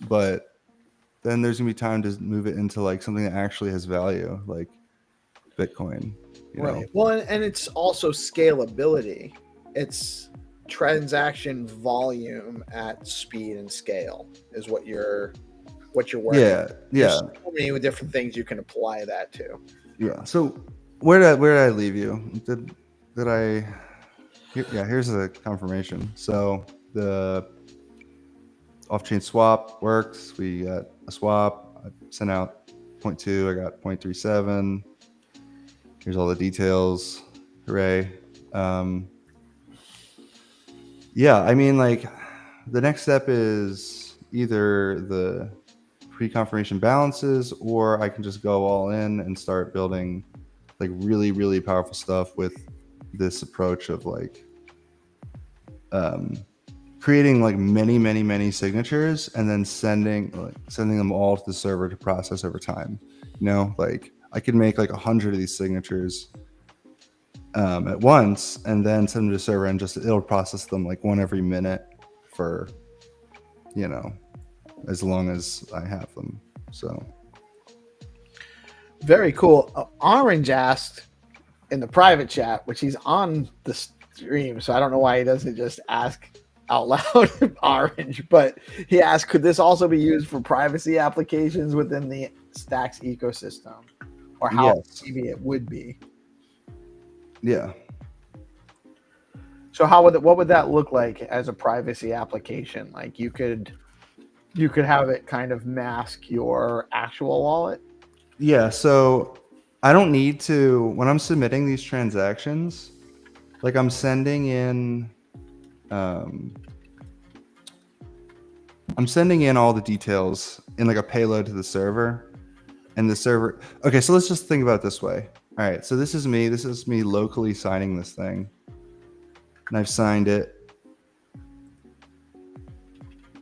but then there's gonna be time to move it into like something that actually has value, like Bitcoin. You know? Well, and it's also scalability. It's transaction volume at speed and scale is what you're working. Yeah. There's so many different things you can apply that to. Yeah. So where did I leave you? Did I? Here's the confirmation. So the off-chain swap works. We got a swap. I sent out 0.2. I got 0.37. Here's all the details. Hooray. I mean, like the next step is either the pre-confirmation balances, or I can just go all in and start building like really, really powerful stuff with this approach of like creating like many signatures and then sending them all to the server to process over time. Like I could make like 100 of these signatures at once and then send them to the server, and it'll process them like one every minute for as long as I have them. So very cool. Orange asked in the private chat, which he's on the stream, so I don't know why he doesn't just ask out loud Orange, but he asked, could this also be used for privacy applications within the Stacks ecosystem, or how maybe it would be? Yeah. So what would that look like as a privacy application? Like you could have it kind of mask your actual wallet? Yeah, so I don't need to, when I'm submitting these transactions, like I'm sending in all the details in like a payload to the server, and the server. Okay, so let's just think about it this way. All right, so this is me locally signing this thing, and I've signed it.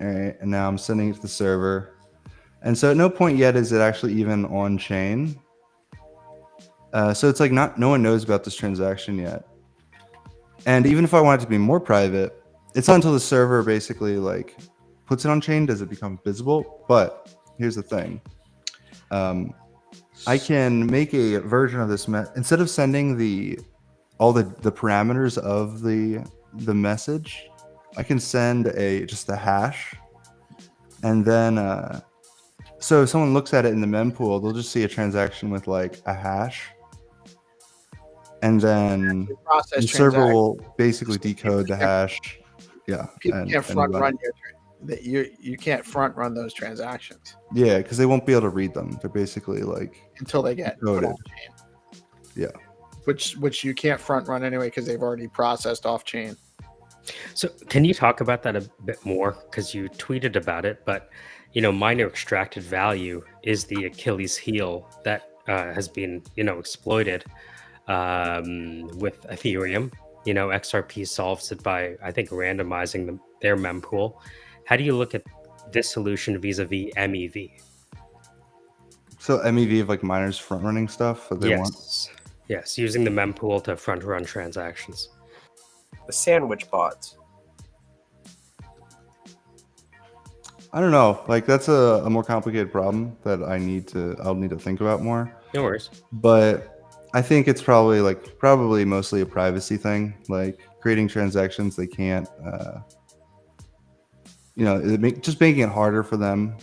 All right, and now I'm sending it to the server, and so at no point yet is it actually even on chain. So it's like no one knows about this transaction yet. And even if I want it to be more private, it's not until the server basically like puts it on chain does it become visible. But here's the thing. I can make a version of this instead of sending all the parameters of the message. I can send just a hash, and then so if someone looks at it in the mempool, they'll just see a transaction with like a hash, and then the server will basically decode the hash. Yeah, people can't front run you can't front run those transactions. Yeah, because they won't be able to read them. They're basically like until they get put off chain. Yeah, which you can't front run anyway because they've already processed off chain. So can you talk about that a bit more? Because you tweeted about it, but miner extracted value is the Achilles heel that has been exploited with Ethereum. XRP solves it by, I think, randomizing their mempool. How do you look at this solution vis-a-vis MEV? So MEV of like miners front running stuff that they want? Yes, using the mempool to front run transactions. The sandwich bots. I don't know. Like that's a more complicated problem that I'll need to think about more. No worries. But I think it's probably mostly a privacy thing, like creating transactions they can't, just making it harder for them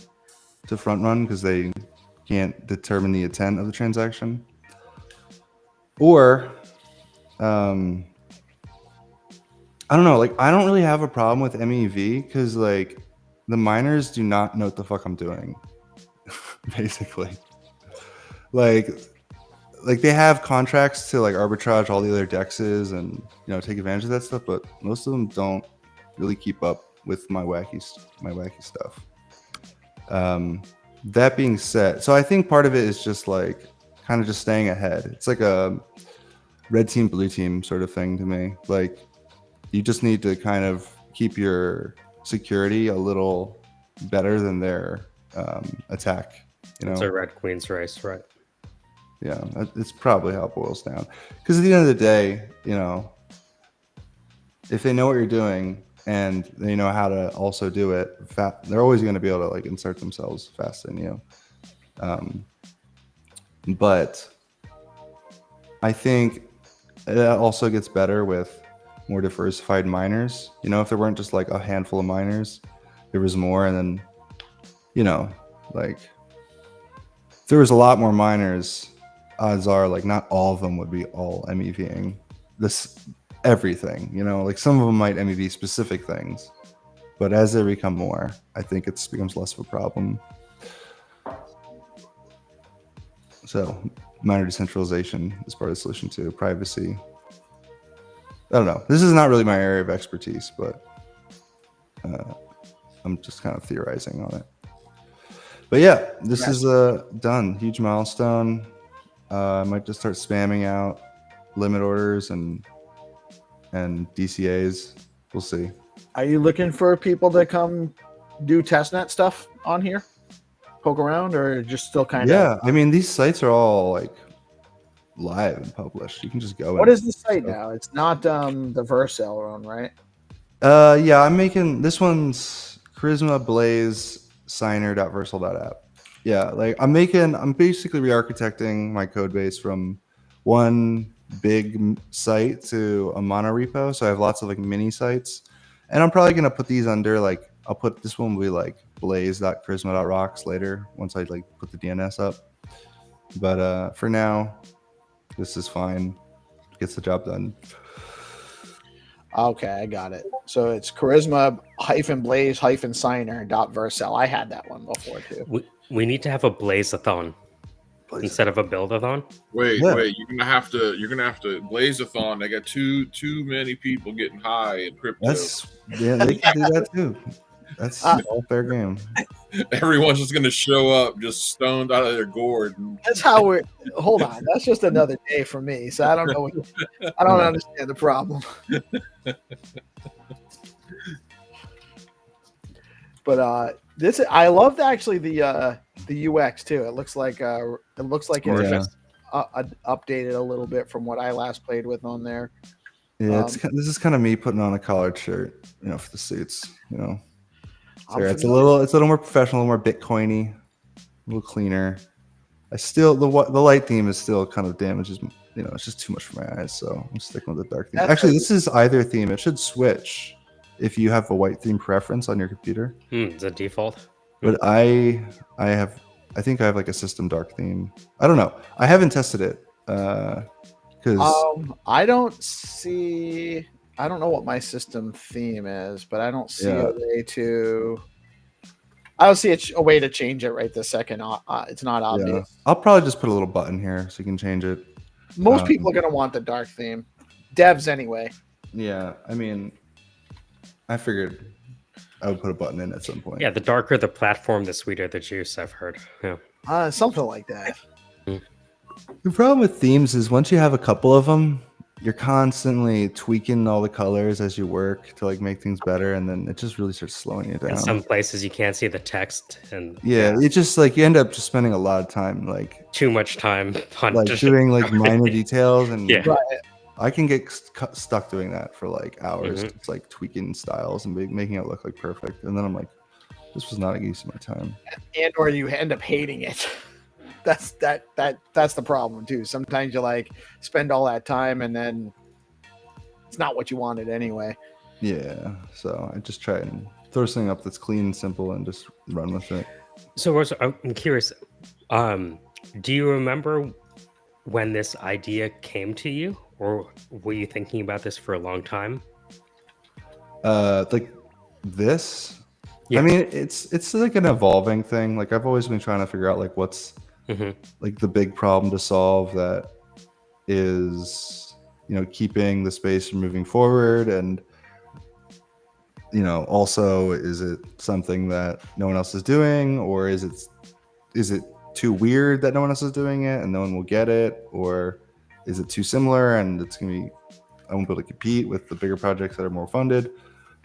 to front run because they can't determine the intent of the transaction. Or, I don't know, like I don't really have a problem with MEV because like the miners do not know what the fuck I'm doing, basically. Like they have contracts to like arbitrage all the other dexes and take advantage of that stuff, but most of them don't really keep up with my wacky stuff. That being said, so I think part of it is just like kind of just staying ahead. It's like a red team, blue team sort of thing to me. Like you just need to kind of keep your security a little better than their attack. It's a red queen's race, right? Yeah, it's probably how it boils down. Because at the end of the day, if they know what you're doing and they know how to also do it, they're always going to be able to like insert themselves faster than you. But I think it also gets better with more diversified miners. If there weren't just like a handful of miners, there was more, and then like if there was a lot more miners, odds are like not all of them would be all MEVing this everything. Like some of them might MEV specific things, but as they become more, I think it becomes less of a problem. So miner decentralization is part of the solution too. Privacy. I don't know. This is not really my area of expertise, but I'm just kind of theorizing on it. But yeah, this is done. Huge milestone. I might just start spamming out limit orders and DCAs. We'll see. Are you looking for people to come do testnet stuff on here? Poke around, or just still kind of? Yeah, I mean, these sites are all like live and published. You can just go. What is the site now? It's not the Vercel one, right? Yeah, I'm making this one's Charisma Blaze Signer.Vercel.app. Yeah, like I'm basically re-architecting my code base from one big site to a mono repo. So I have lots of like mini sites, and I'm probably gonna put these under like I'll put this one will be like blaze.charisma.rocks later once I like put the DNS up. But for now, this is fine. Gets the job done. Okay, I got it. So it's charisma-blaze-signer.Vercel. I had that one before too. We need to have a blaze-a-thon instead of a build-a-thon. Wait, you're gonna have to blaze-a-thon. They got too many people getting high in crypto. They can do that too. That's all fair game. Everyone's just gonna show up just stoned out of their gourd. That's how we're. Hold on, that's just another day for me. So I don't know. I don't understand the problem. But I loved actually the UX too. It looks like it's just updated a little bit from what I last played with on there. Yeah, this is kind of me putting on a collared shirt, for the suits, So it's a little more professional, a little more Bitcoiny, a little cleaner. I still the light theme is still kind of damages. It's just too much for my eyes, so I'm sticking with the dark theme. Actually, this is either theme. It should switch if you have a white theme preference on your computer. It's a default. But I think I have like a system dark theme. I don't know. I haven't tested it because I don't know what my system theme is, but I don't see a way to. I don't see a way to change it right this second. It's not obvious. Yeah. I'll probably just put a little button here so you can change it. Most people are going to want the dark theme. Devs anyway. Yeah. I mean, I figured I would put a button in at some point. Yeah, the darker the platform, the sweeter the juice, I've heard. Yeah. Something like that. The problem with themes is once you have a couple of them, you're constantly tweaking all the colors as you work to like make things better, and then it just really starts slowing you down. In some places you can't see the text, and it's just like you end up just spending a lot of time, like too much time on like doing like minor details, and yeah. I can get stuck doing that for like hours. It's like tweaking styles and making it look like perfect, and then I'm like, this was not a use of my time. And or you end up hating it. That's the problem too. Sometimes you like spend all that time and then it's not what you wanted anyway. Yeah. So I just try and throw something up that's clean and simple and just run with it. So Rosa, I'm curious. Do you remember when this idea came to you, or were you thinking about this for a long time? Like this. Yeah. I mean, it's like an evolving thing. Like I've always been trying to figure out like what's like the big problem to solve that is, keeping the space from moving forward. And, also, is it something that no one else is doing, or is it too weird that no one else is doing it and no one will get it? Or is it too similar and I won't be able to compete with the bigger projects that are more funded?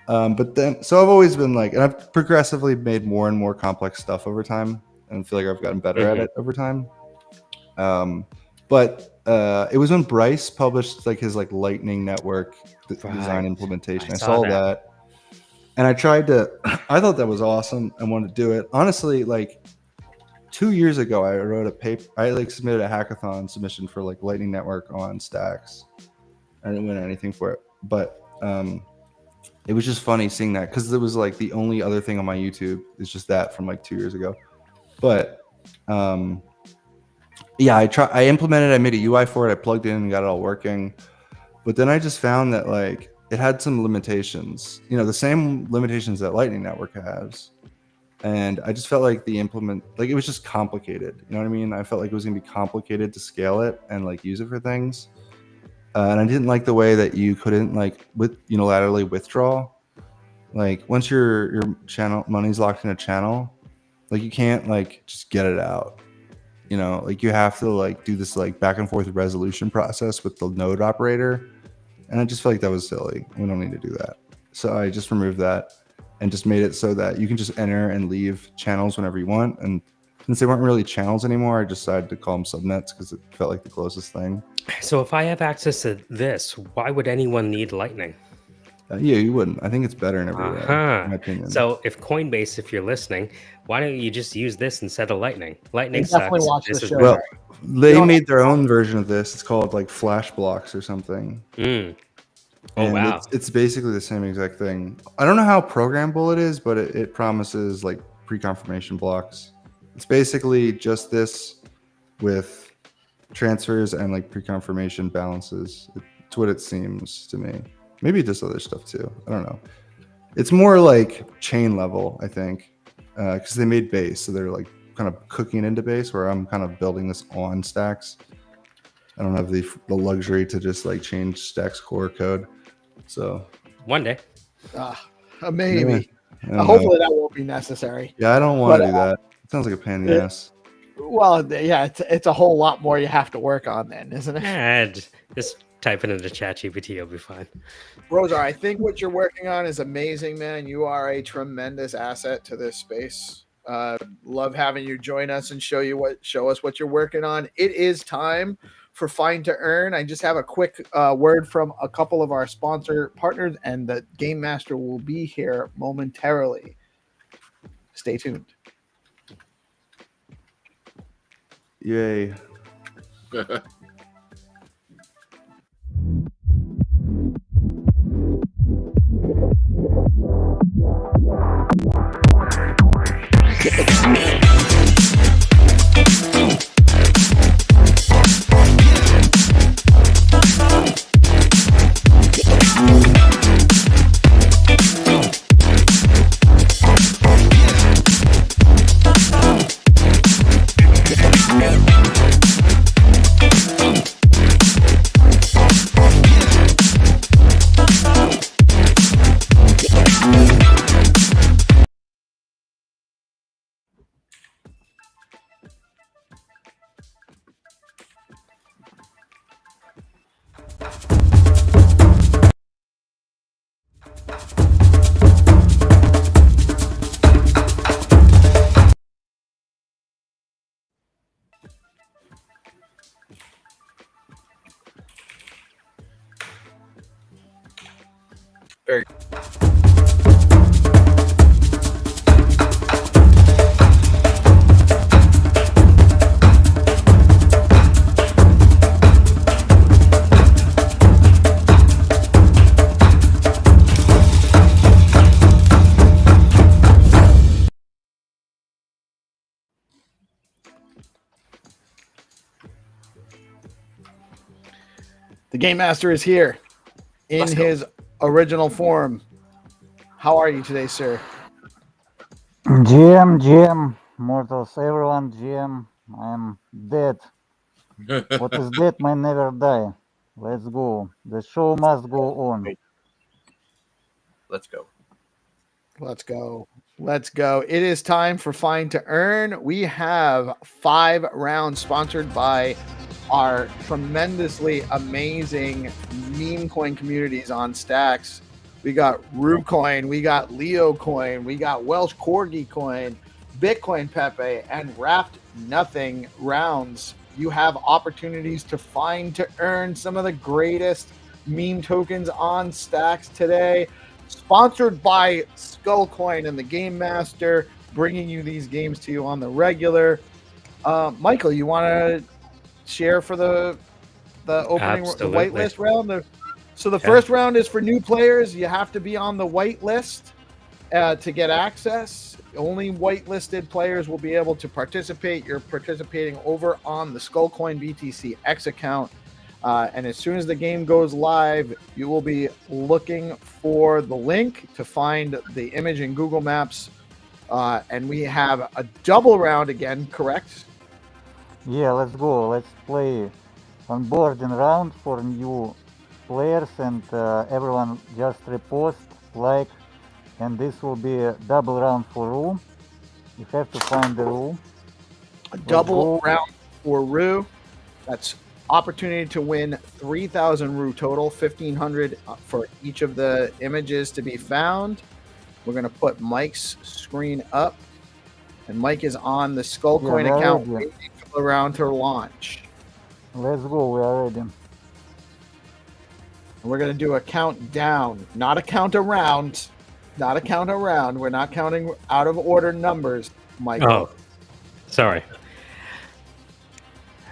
But then, so I've always been like, and I've progressively made more and more complex stuff over time, and feel like I've gotten better at it over time. But it was when Bryce published like his like Lightning Network design implementation. I saw that, and I thought that was awesome. I wanted to do it. Honestly, like 2 years ago, I wrote a paper. I like submitted a hackathon submission for like Lightning Network on Stacks. I didn't win anything for it, but it was just funny seeing that because it was like the only other thing on my YouTube is just that from like 2 years ago. But I implemented, I made a UI for it, I plugged in and got it all working. But then I just found that like it had some limitations, the same limitations that Lightning Network has. And I just felt like it was just complicated. You know what I mean? I felt like it was gonna be complicated to scale it and like use it for things. And I didn't like the way that you couldn't like unilaterally withdraw. Like once your channel money's locked in a channel, like you can't like just get it out. Like you have to like do this like back and forth resolution process with the node operator. And I just felt like that was silly. We don't need to do that. So I just removed that and just made it so that you can just enter and leave channels whenever you want. And since they weren't really channels anymore, I decided to call them subnets because it felt like the closest thing. So if I have access to this, why would anyone need Lightning? Yeah, you wouldn't. I think it's better in every way, in my opinion. So if Coinbase, if you're listening, why don't you just use this instead of Lightning? Lightning definitely sucks. watch the show. Well, they made their own version of this. It's called like Flash Blocks or something. Oh, and wow. It's basically the same exact thing. I don't know how programmable it is, but it promises like pre-confirmation blocks. It's basically just this with transfers and like pre-confirmation balances. It's what it seems to me. Maybe it does other stuff too. I don't know. It's more like chain level, I think, because they made base, so they're like kind of cooking into base. Where I'm kind of building this on Stacks. I don't have the luxury to just like change Stacks core code. So one day, maybe. Hopefully that won't be necessary. Yeah, I don't want to do that. It sounds like a pain in the ass. Well, yeah, it's a whole lot more you have to work on then, isn't it? And just type it into ChatGPT, you'll be fine. Rosa, I think what you're working on is amazing, man. You are a tremendous asset to this space. Love having you join us and show us what you're working on. It is time for Find2Earn. I just have a quick word from a couple of our sponsor partners, and the Game Master will be here momentarily. Stay tuned. Yay. Very The Game Master is here in Let's go. his original form. How are you today, sir? GM, mortals, everyone, GM, I'm dead. What is dead may never die. Let's go. The show must go on. Let's go. Let's go. Let's go. It is time for Find2Earn. We have 5 rounds sponsored by our tremendously amazing meme coin communities on Stacks. We got ROO coin, we got Leo coin, we got Welsh Corgi coin, Bitcoin Pepe, and Wrapped Nothing rounds. You have opportunities to Find2Earn some of the greatest meme tokens on Stacks today. Sponsored by Skullcoin and the Game Master, bringing you these games to you on the regular. Michael, you want to share for the opening the whitelist round? So the first round is for new players. You have to be on the whitelist to get access. Only whitelisted players will be able to participate. You're participating over on the Skullcoin BTC X account. And as soon as the game goes live, you will be looking for the link to find the image in Google Maps. And we have a double round again, correct? Yeah, let's go. Let's play onboarding round for new players, and everyone just repost, like, and this will be a double round for ROO. You have to find the ROO. A double round for ROO. That's opportunity to win 3,000 ROO total, 1,500 for each of the images to be found. We're going to put Mike's screen up, and Mike is on the Skullcoin account waiting for the round to launch. Let's go, we are ready. We're going to do a countdown, not a count around. Not a count around. We're not counting out of order numbers, Michael. Oh, sorry.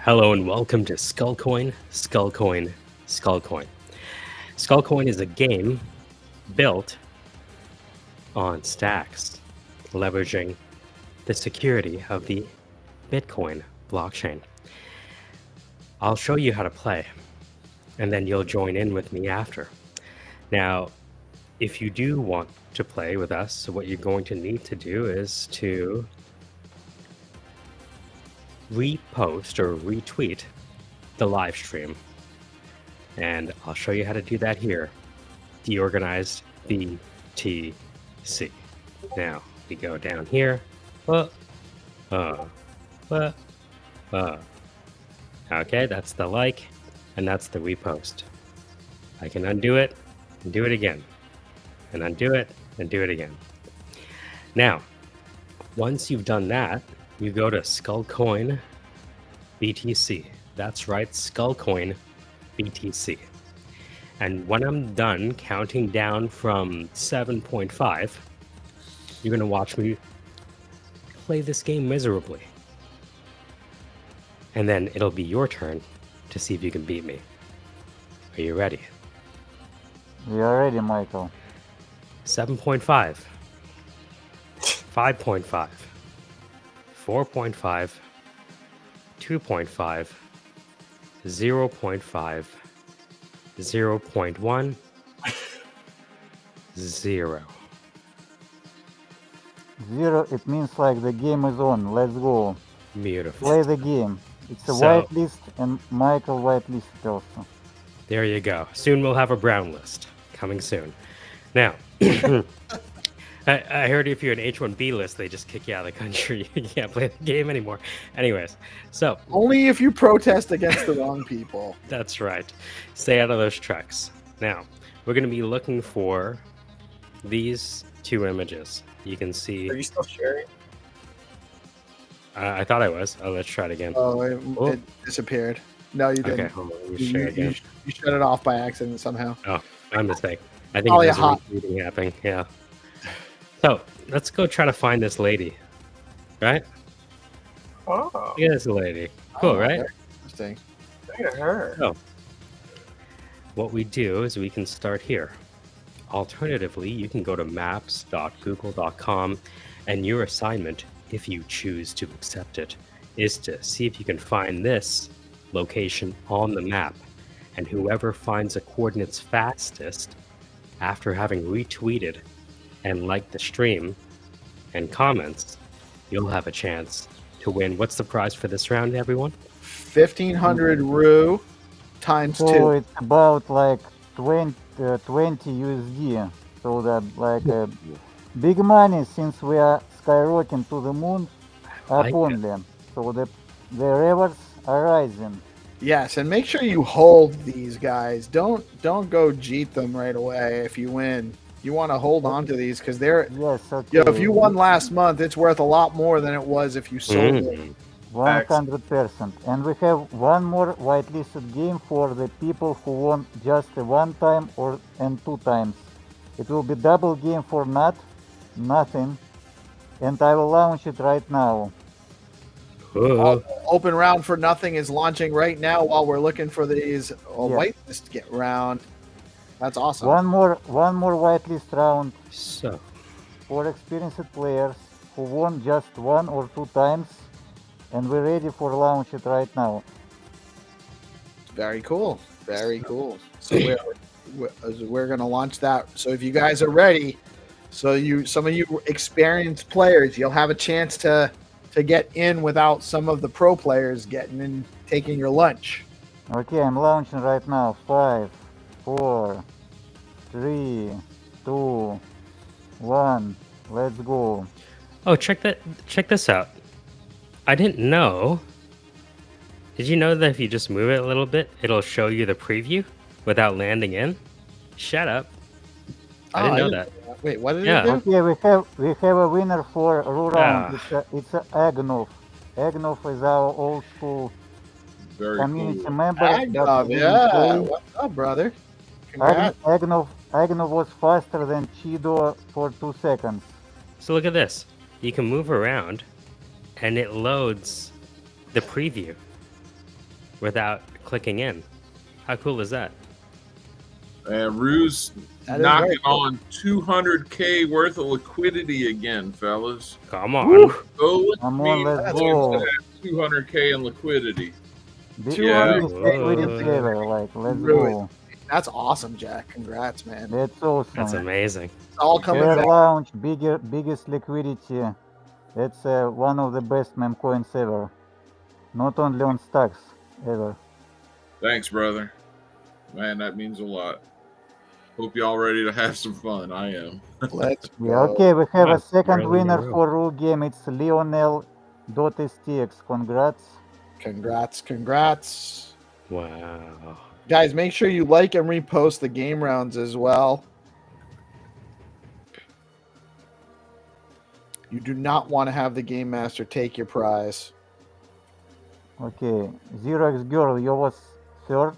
Hello and welcome to Skullcoin, Skullcoin, Skullcoin. Skullcoin is a game built on Stacks, leveraging the security of the Bitcoin blockchain. I'll show you how to play, and then you'll join in with me after. Now, if you do want to play with us, so what you're going to need to do is to repost or retweet the live stream. And I'll show you how to do that here. DeOrganized BTC. Now, we go down here. Okay, that's the like, and that's the repost. I can undo it and do it again, and undo it and do it again. Now, once you've done that, you go to Skullcoin BTC. That's right, Skullcoin BTC. And when I'm done counting down from 7.5, you're going to watch me play this game miserably. and then it'll be your turn to see if you can beat me. Are you ready? We are ready, Michael. 7.5, 5.5, 4.5, 2.5, 0.5, 0.1, 0. 0, it means like the game is on. Let's go. Beautiful. Play the game. It's a So- whitelist, and Michael whitelisted also. There you go. Soon we'll have a brown list coming soon. Now, I heard if you're an H1B list, they just kick you out of the country. You can't play the game anymore. Anyways, so Only if you protest against the wrong people. that's right. Stay out of those trucks. Now, we're going to be looking for these two images. You can see. Are you still sharing? I thought I was. Oh, let's try it again. Oh, it Oh. disappeared. No, you didn't. Okay, hold on. Let me You, share you, again. you shut it off by accident somehow. Oh, my mistake. I think Probably it was a hot- a retweeting happening. Yeah. So let's go try to find this lady. Right? Oh, Look at this lady. Cool, Oh, right? very Interesting. look at her. What we do is we can start here. Alternatively, you can go to maps.google.com, and your assignment, if you choose to accept it, is to see if you can find this location on the map. And whoever finds the coordinates fastest after having retweeted and liked the stream and comments, you'll have a chance to win. What's the prize for this round, everyone? 1,500 ROO times So 2. it's about like 20 USD. So that like big money since we are skyrocketing to the moon up Like it. only. So the rewards are rising. Yes, and make sure you hold these guys. Don't go jeet them right away if you win. You want to hold on to these because they're Yes, okay. you know, if you won last month, it's worth a lot more than it was if you sold it. Mm. 100%. And we have one more whitelisted game for the people who won just one time and 2 times. It will be double game for nothing. And I will launch it right now. Oh, Open round for nothing is launching right now while we're looking for these whitelist get round. That's awesome. One more whitelist round so for experienced players who won just 1 or 2 times, and we're ready for launch it right now. Very cool. Very cool. So we're gonna launch that. So if you guys are ready, some of you experienced players, you'll have a chance to get in without some of the pro players getting in, taking your lunch. Okay, I'm launching right now. 5, 4, 3, 2, 1. Let's go. Oh, check this out. I didn't know. Did you know that if you just move it a little bit, it'll show you the preview without landing in? Shut up. I didn't know that. Wait, what did Yeah. it do? Okay, we have a winner for ROO round. Ah. It's Agnov. Agnov is our old school Very community cool. member. Agnov, that yeah. play. What's up, brother? Congrats. Agnov was faster than Chido for 2 seconds. So look at this. You can move around, and it loads the preview without clicking in. How cool is that? And Roo's That is knocking very cool. on 200K worth of liquidity again, fellas. Come on. Go with Come me. on, let's That's go. gonna have 200K in liquidity. Biggest Yeah. liquidity ever. Like, let's Really? go. That's awesome, Jack. Congrats, man. That's awesome. That's amazing. It's all coming Fair back. launch, biggest liquidity. That's one of the best meme coins ever. Not only on stacks, ever. Thanks, brother. Man, that means a lot. Hope y'all ready to have some fun. I am. Let's Yeah, go. okay, we have Ah, a second early in winner the row. for ROO game. It's Lionel.stx. Congrats. Congrats. Wow. Guys, make sure you like and repost the game rounds as well. You do not want to have the game master take your prize. Okay, 0x girl, you was third.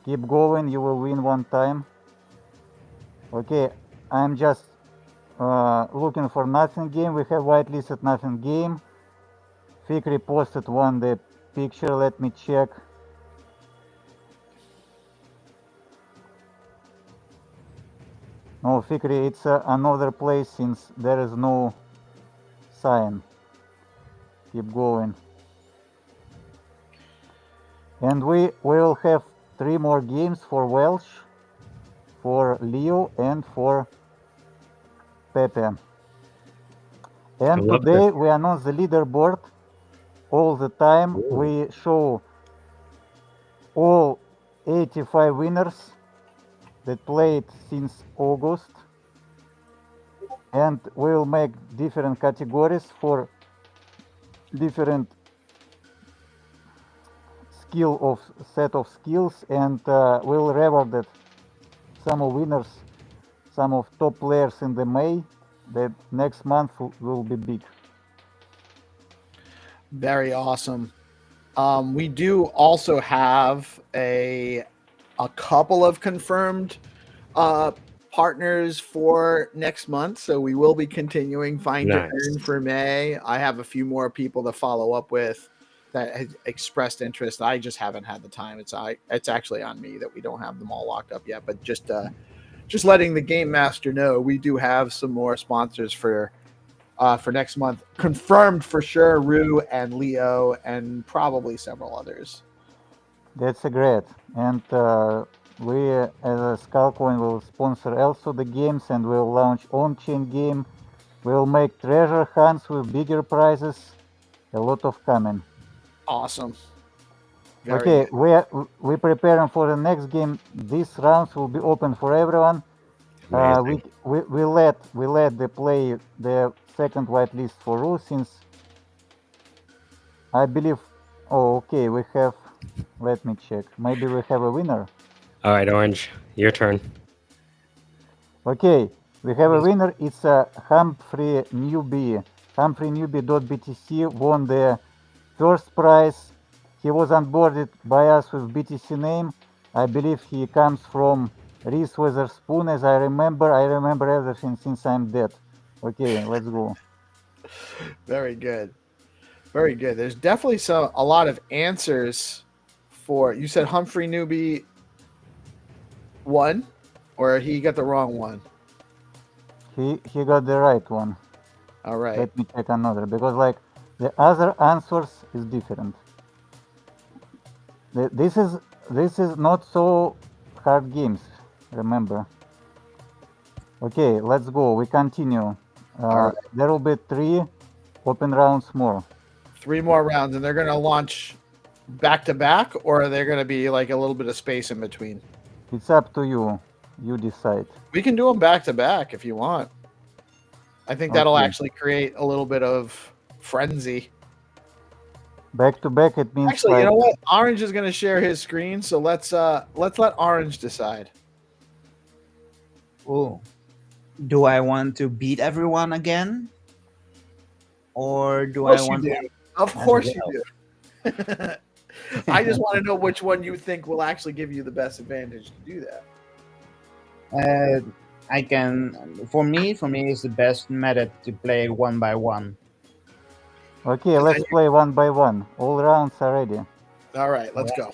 Keep going, you will win 1 time. Okay, I'm just looking for nothing game. We have whitelisted nothing game. Fig reposted won the picture. Let me check. No, Fikri, it's another place since there is no sign. Keep going. And we will have 3 more games for Welsh, for Leo, and for Pepe. And today we announce the leaderboard all the time. Ooh. We show all 85 winners that played since August. And we'll make different categories for different set of skills, and we'll reward some of winners, some of top players in the May. The next month will be big. Very awesome. We do also have a couple of confirmed partners for next month, so we will be continuing Find2Earn for May. I have a few more people to follow up with that has expressed interest. I just haven't had the time. It's actually on me that we don't have them all locked up yet, but just letting the game master know we do have some more sponsors for next month confirmed for sure. ROO and Leo and probably several others. That's great. And we as a Skullcoin will sponsor also the games, and we'll launch on-chain game. We'll make treasure hunts with bigger prizes. A lot of coming. Awesome. Okay, we're preparing for the next game. These rounds will be open for everyone. We let the play the second whitelist for ROO, since I believe. Oh, okay. We have. Let me check. Maybe we have a winner. All right, Orange, your turn. Okay, we have a winner. It's a Humphrey Newbie. Humphrey Newbie.btc won the first prize. He was onboarded by us with BTC name. I believe he comes from Reese Witherspoon, as I remember. I remember everything since I'm dead. Okay, let's go. Very good. Very good. There's definitely a lot of answers for. You said Humphrey Newbie won, or he got the wrong one? He got the right one. All right. Let me check another, because like the other answers is different. This is not so hard games, remember. Okay, let's go. We continue. Right. There will be 3 open rounds more. 3 more rounds, and they're going to launch back to back, or are there going to be like a little bit of space in between? It's up to you. You decide. We can do them back to back if you want. I think that'll actually create a little bit of frenzy. Back to back, it means. Actually, you know what? Orange is going to share his screen, so let's let Orange decide. Oh, do I want to beat everyone again, or do I want to? Of course you do. I just want to know which one you think will actually give you the best advantage to do that. I can. For me, it's the best method to play 1 by 1. Okay, let's play 1 by 1. All rounds are ready. All right, let's go.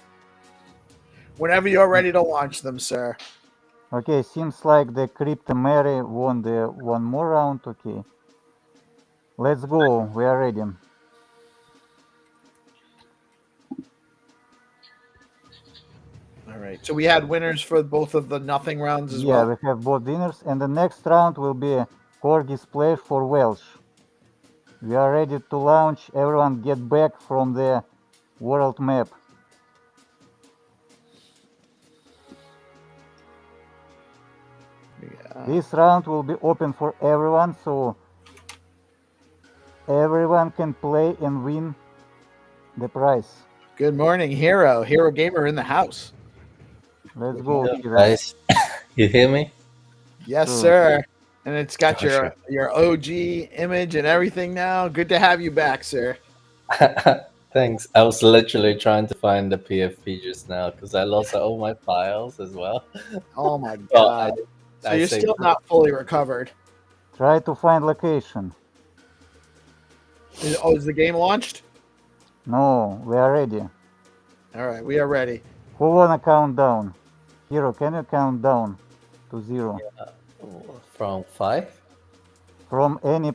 Whenever you're ready to launch them, sir. Okay, seems like the Crypto Mary won the 1 more round. Okay, let's go. We are ready. All right. So we had winners for both of the nothing rounds as well. Yeah, we have both winners, and the next round will be Corgi's Play for Welsh. We are ready to launch. Everyone get back from the world map. Yeah. This round will be open for everyone, so everyone can play and win the prize. Good morning, Hero. Hero Gamer in the house. Let's go, Hero. Guys, you hear me? Yes, sir. And it's got your OG image and everything now. Good to have you back, sir. Thanks. I was literally trying to find the PFP just now because I lost all my files as well. Oh my god. So you're still not fully recovered. Try to find location. Is the game launched? No, we are ready. All right, we are ready. Who wanna count down? Hero, can you count down to 0? From 5? From any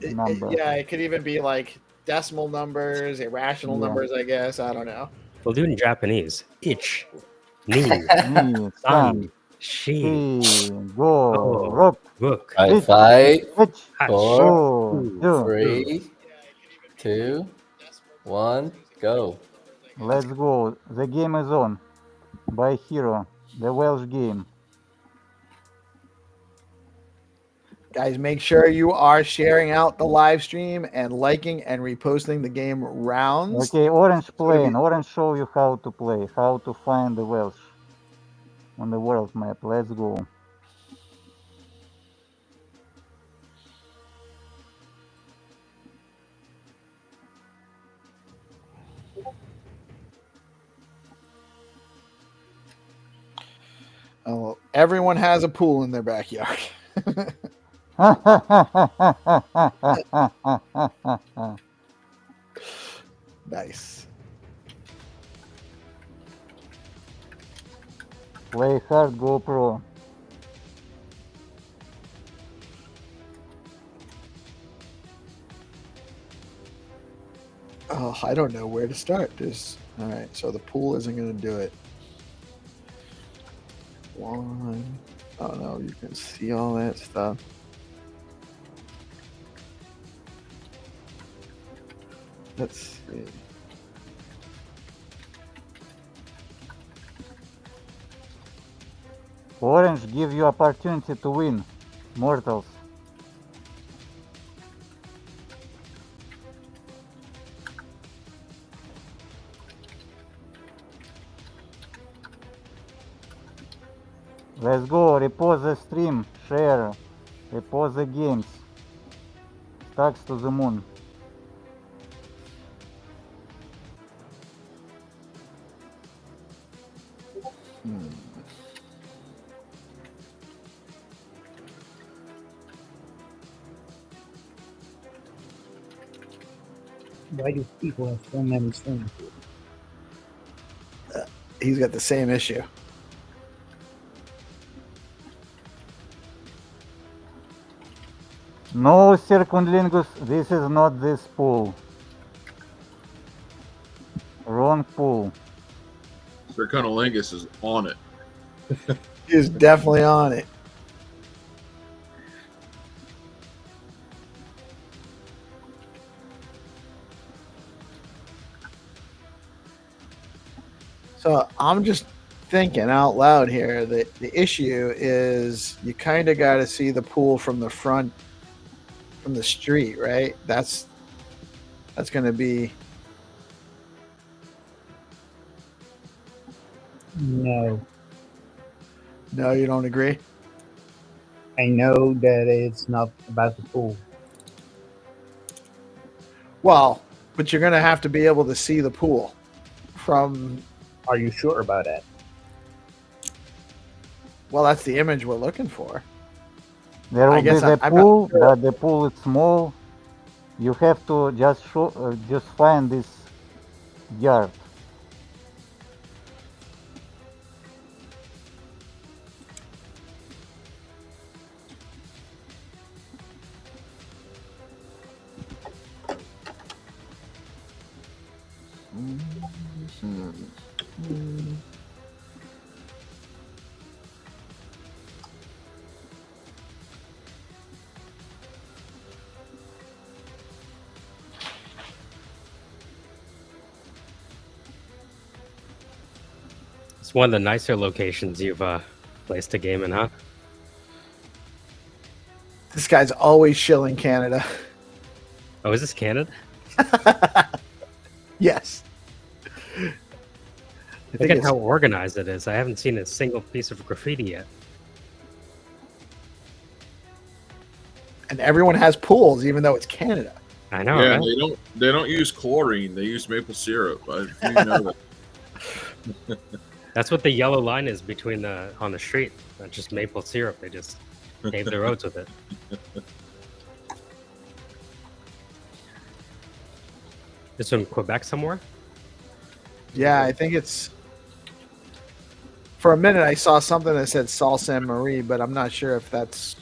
number. Yeah, it could even be like decimal numbers, irrational Yeah. numbers, I guess. I don't know. We'll do it in Japanese. Ich, ni, Me, san, San, shi, Shi, Go, go, Rook, book, 5, Pitch, 4, 2, 3, 2, 1, go. Let's go. The game is on. By Hero, the Welsh game. Guys, make sure you are sharing out the live stream and liking and reposting the game rounds. Okay, Orange playing. Orange show you how to play, how to find the Welsh on the world map. Let's go. Oh, everyone has a pool in their backyard. Nice. Play hard, go pro. Oh, I don't know where to start. All right, so the pool isn't going to do it. One. Oh no, you can see all that stuff. Let's see. Orange give you opportunity to win, mortals. Let's go, repose the stream, share, repose the games. Stacks to the moon. Why do people have so many things? He's got the same issue. No, Circunlingus, this is not this pool. Wrong pool. Circunlingus is on it. He's definitely on it. So I'm just thinking out loud here that the issue is you kind of got to see the pool from the front, from the street, right? That's going to be. No, No, you don't agree? I know that it's not about the pool. Well, but you're going to have to be able to see the pool from. Are you sure about that? Well, that's the image we're looking for. There I will be guess the I'm not pool, sure. but the pool is small. You have to just just find this yard. It's one of the nicer locations you've placed a game in, huh? This guy's always shilling Canada. Oh, is this Canada? Yes. Look at how organized it is. I haven't seen a single piece of graffiti yet. And everyone has pools, even though it's Canada. I know. Yeah, right? they don't use chlorine. They use maple syrup. You know that. That's what the yellow line is between on the street. Not just maple syrup. They just pave the roads with it. It's in Quebec somewhere. Yeah, I think it's. For a minute, I saw something that said Sault Ste. Marie, but I'm not sure if that's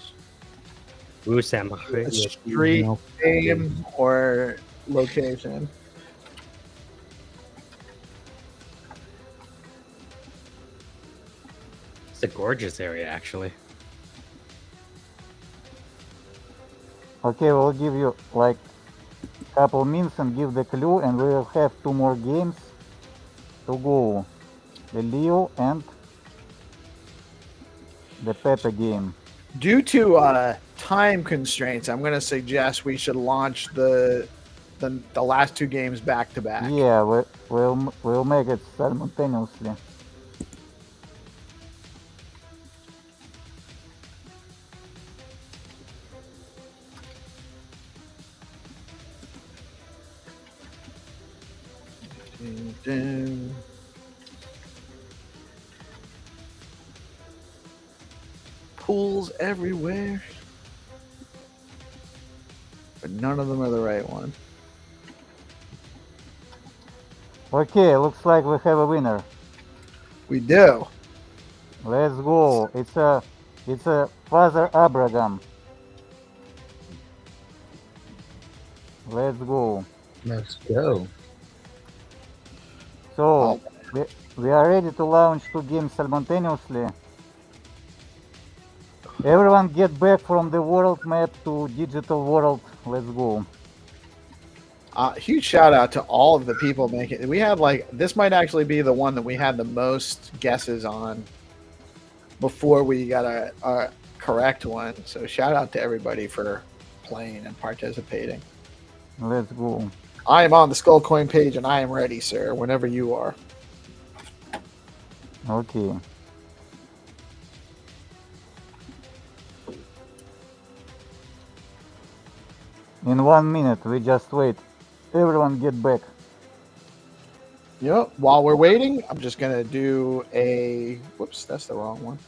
Rue Saint a Marie. street name or location. It's a gorgeous area, actually. Okay, we'll give you like a couple minutes and give the clue, and we will have 2 more games to go. The Leo and the Pepe game. Due to time constraints, I'm going to suggest we should launch the last 2 games back to back. Yeah, we'll make it simultaneously. Pools everywhere, but none of them are the right one. Okay, looks like we have a winner. We do. Let's go. It's a Father Abraham. Let's go. Let's go. So we are ready to launch 2 games simultaneously. Everyone get back from the world map to digital world. Let's go. Huge shout out to all of the people making it. We had this might actually be the one that we had the most guesses on before we got a correct one. So shout out to everybody for playing and participating. Let's go. I am on the Skullcoin page and I am ready, sir, whenever you are. Okay. In 1 minute, we just wait. Everyone get back. Yep. While we're waiting, I'm just going to do a... Whoops, that's the wrong one.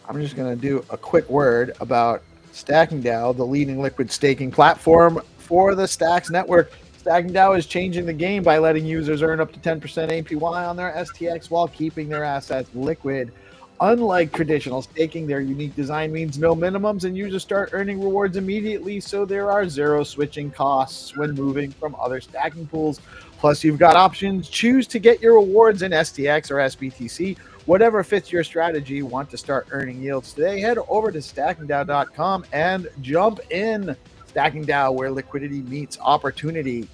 I'm just going to do a quick word about StackingDAO, the leading liquid staking platform for the Stacks network. StackingDAO is changing the game by letting users earn up to 10% APY on their STX while keeping their assets liquid. Unlike traditional staking, their unique design means no minimums and users start earning rewards immediately, so there are 0 switching costs when moving from other stacking pools. Plus, you've got options. Choose to get your rewards in STX or SBTC. Whatever fits your strategy. Want to start earning yields today? Head over to StackingDAO.com and jump in. StackingDAO, where liquidity meets opportunity.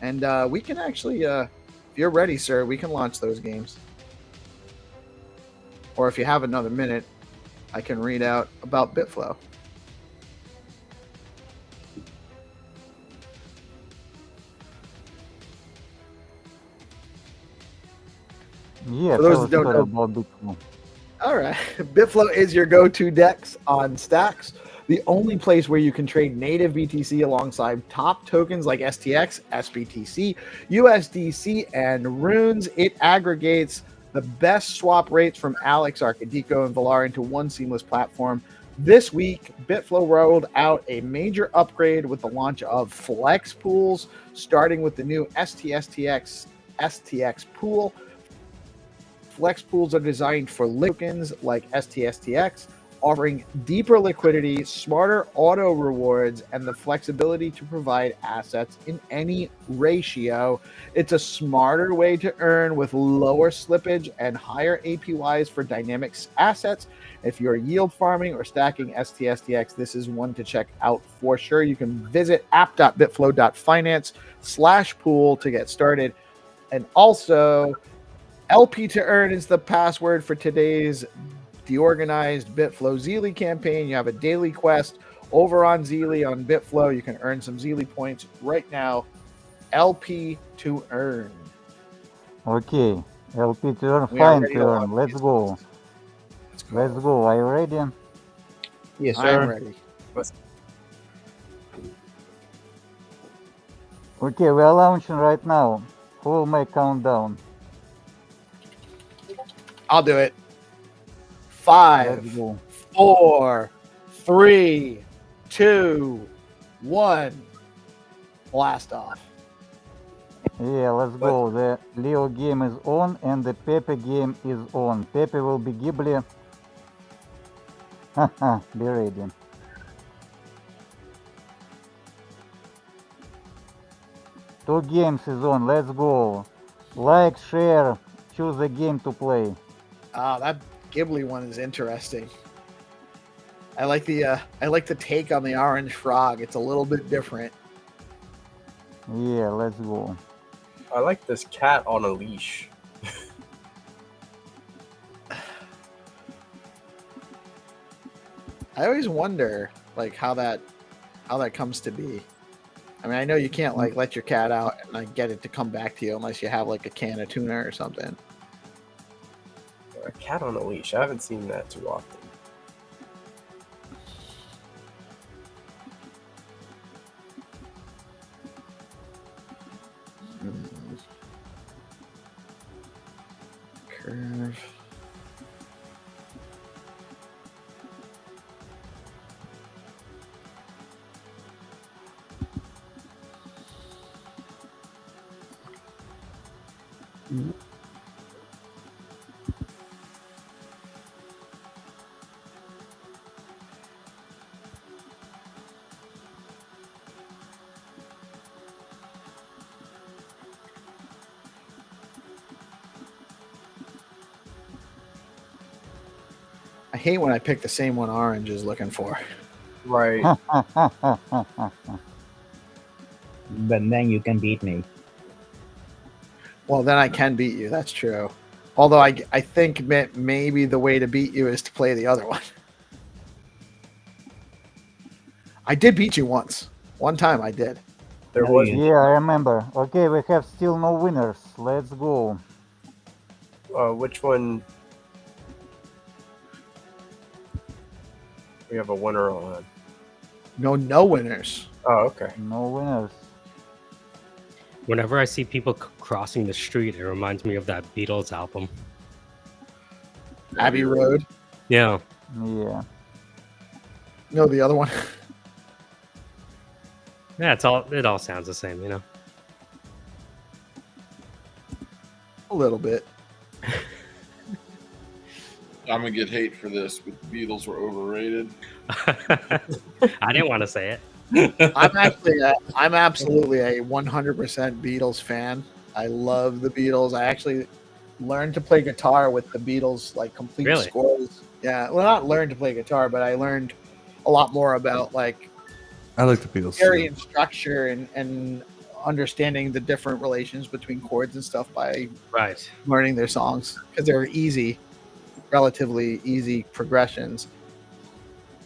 And we can actually, if you're ready, sir, we can launch those games. Or if you have another minute, I can read out about Bitflow. Yeah, For those tell that us don't know, about Bitcoin. all right. Bitflow is your go-to DEX on Stacks, the only place where you can trade native BTC alongside top tokens like STX, SBTC, USDC, and Runes. It aggregates the best swap rates from Alex, Arcadico, and Valar into one seamless platform. This week, Bitflow rolled out a major upgrade with the launch of Flex Pools, starting with the new STX pool. Flex pools are designed for tokens like STSTX, offering deeper liquidity, smarter auto rewards, and the flexibility to provide assets in any ratio. It's a smarter way to earn with lower slippage and higher APYs for dynamic assets. If you're yield farming or stacking STSTX, this is one to check out for sure. You can visit app.bitflow.finance/pool to get started. And also, LP2Earn is the password for today's DeOrganized Bitflow Zeely campaign. You have a daily quest over on Zeely on Bitflow. You can earn some Zeely points right now. LP2Earn. Okay, LP2Earn, Find2Earn. Let's go. Let's go. Are you ready? Yes, sir. I'm ready. Okay, we are launching right now. Who will make countdown? I'll do it. Let's 5, go. 4, 3, 2, 1. Blast off. Yeah, let's go. The Leo game is on and the Pepe game is on. Pepe will be Ghibli. Haha, be ready. Two games is on. Let's go. Like, share, choose a game to play. Ah, that Ghibli one is interesting. I like the take on the orange frog. It's a little bit different. Yeah, let's go. I like this cat on a leash. I always wonder like how that comes to be. I mean, I know you can't like let your cat out and like get it to come back to you unless you have like a can of tuna or something. A cat on a leash. I haven't seen that too often. Curve. I hate when I pick the same one Orange is looking for. Right. But then you can beat me. Well, then I can beat you. That's true. Although I think maybe the way to beat you is to play the other one. I did beat you once. One time I did. There was. Yeah, I remember. Okay, we have still no winners. Let's go. Which one? We have a winner on. No winners. Oh, okay. No winners. Whenever I see people crossing the street, it reminds me of that Beatles album. Abbey Road. Yeah. Yeah. No, the other one. Yeah, it all sounds the same, you know. A little bit. I'm gonna get hate for this, but the Beatles were overrated. I didn't want to say it. I'm absolutely a 100% Beatles fan. I love the Beatles. I actually learned to play guitar with the Beatles, like complete Really? scores. Yeah, well, not learned to play guitar, but I learned a lot more about like I like the Beatles. theory and structure and understanding the different relations between chords and stuff by learning their songs because they're relatively easy progressions.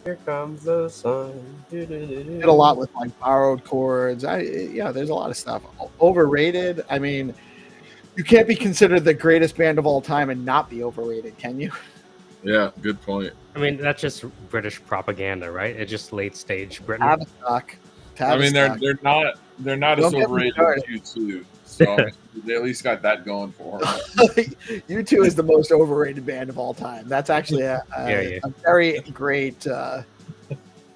Here comes the sun. Did a lot with like borrowed chords. There's a lot of stuff. Overrated. I mean, you can't be considered the greatest band of all time and not be overrated, can you? Yeah, good point. I mean, that's just British propaganda, right? It's just late stage Britain. Tavistock. I mean, they're not as Don't get me overrated started. as U2, so they at least got that going for them. U2 is the most overrated band of all time. That's actually a very great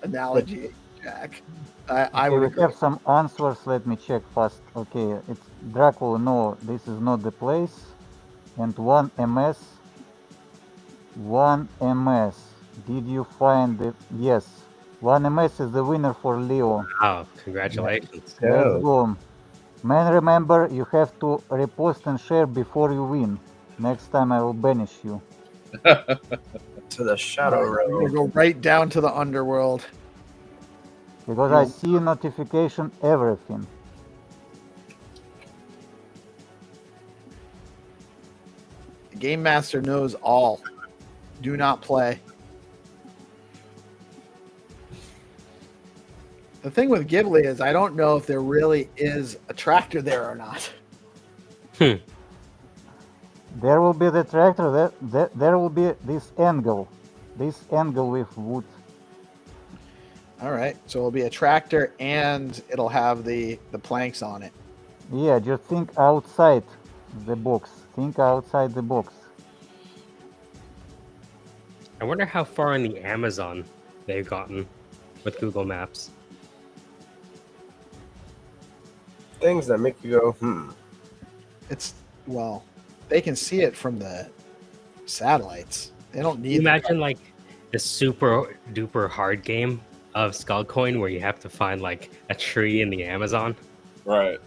analogy, Jack. I would We agree. have some answers. Let me check fast. Okay, it's Dracula. No, this is not the place. And 1MS. 1MS. Did you find it? Yes. 1MS is the winner for Leo. Oh, congratulations. Let's go. Man, remember, you have to repost and share before you win. Next time I will banish you. To the shadow We're realm. gonna go right down to the underworld. Because I see notification everything. The Game Master knows all. Do not play. The thing with Ghibli is I don't know if there really is a tractor there or not. There will be the tractor. There will be this angle with wood. All right, so it'll be a tractor and it'll have the planks on it. Yeah, just think outside the box. Think outside the box. I wonder how far in the Amazon they've gotten with Google Maps. things that make you go, It's well, they can see it from the satellites. They don't Can you need. imagine like the super duper hard game of Skullcoin where you have to find like a tree in the Amazon? Right.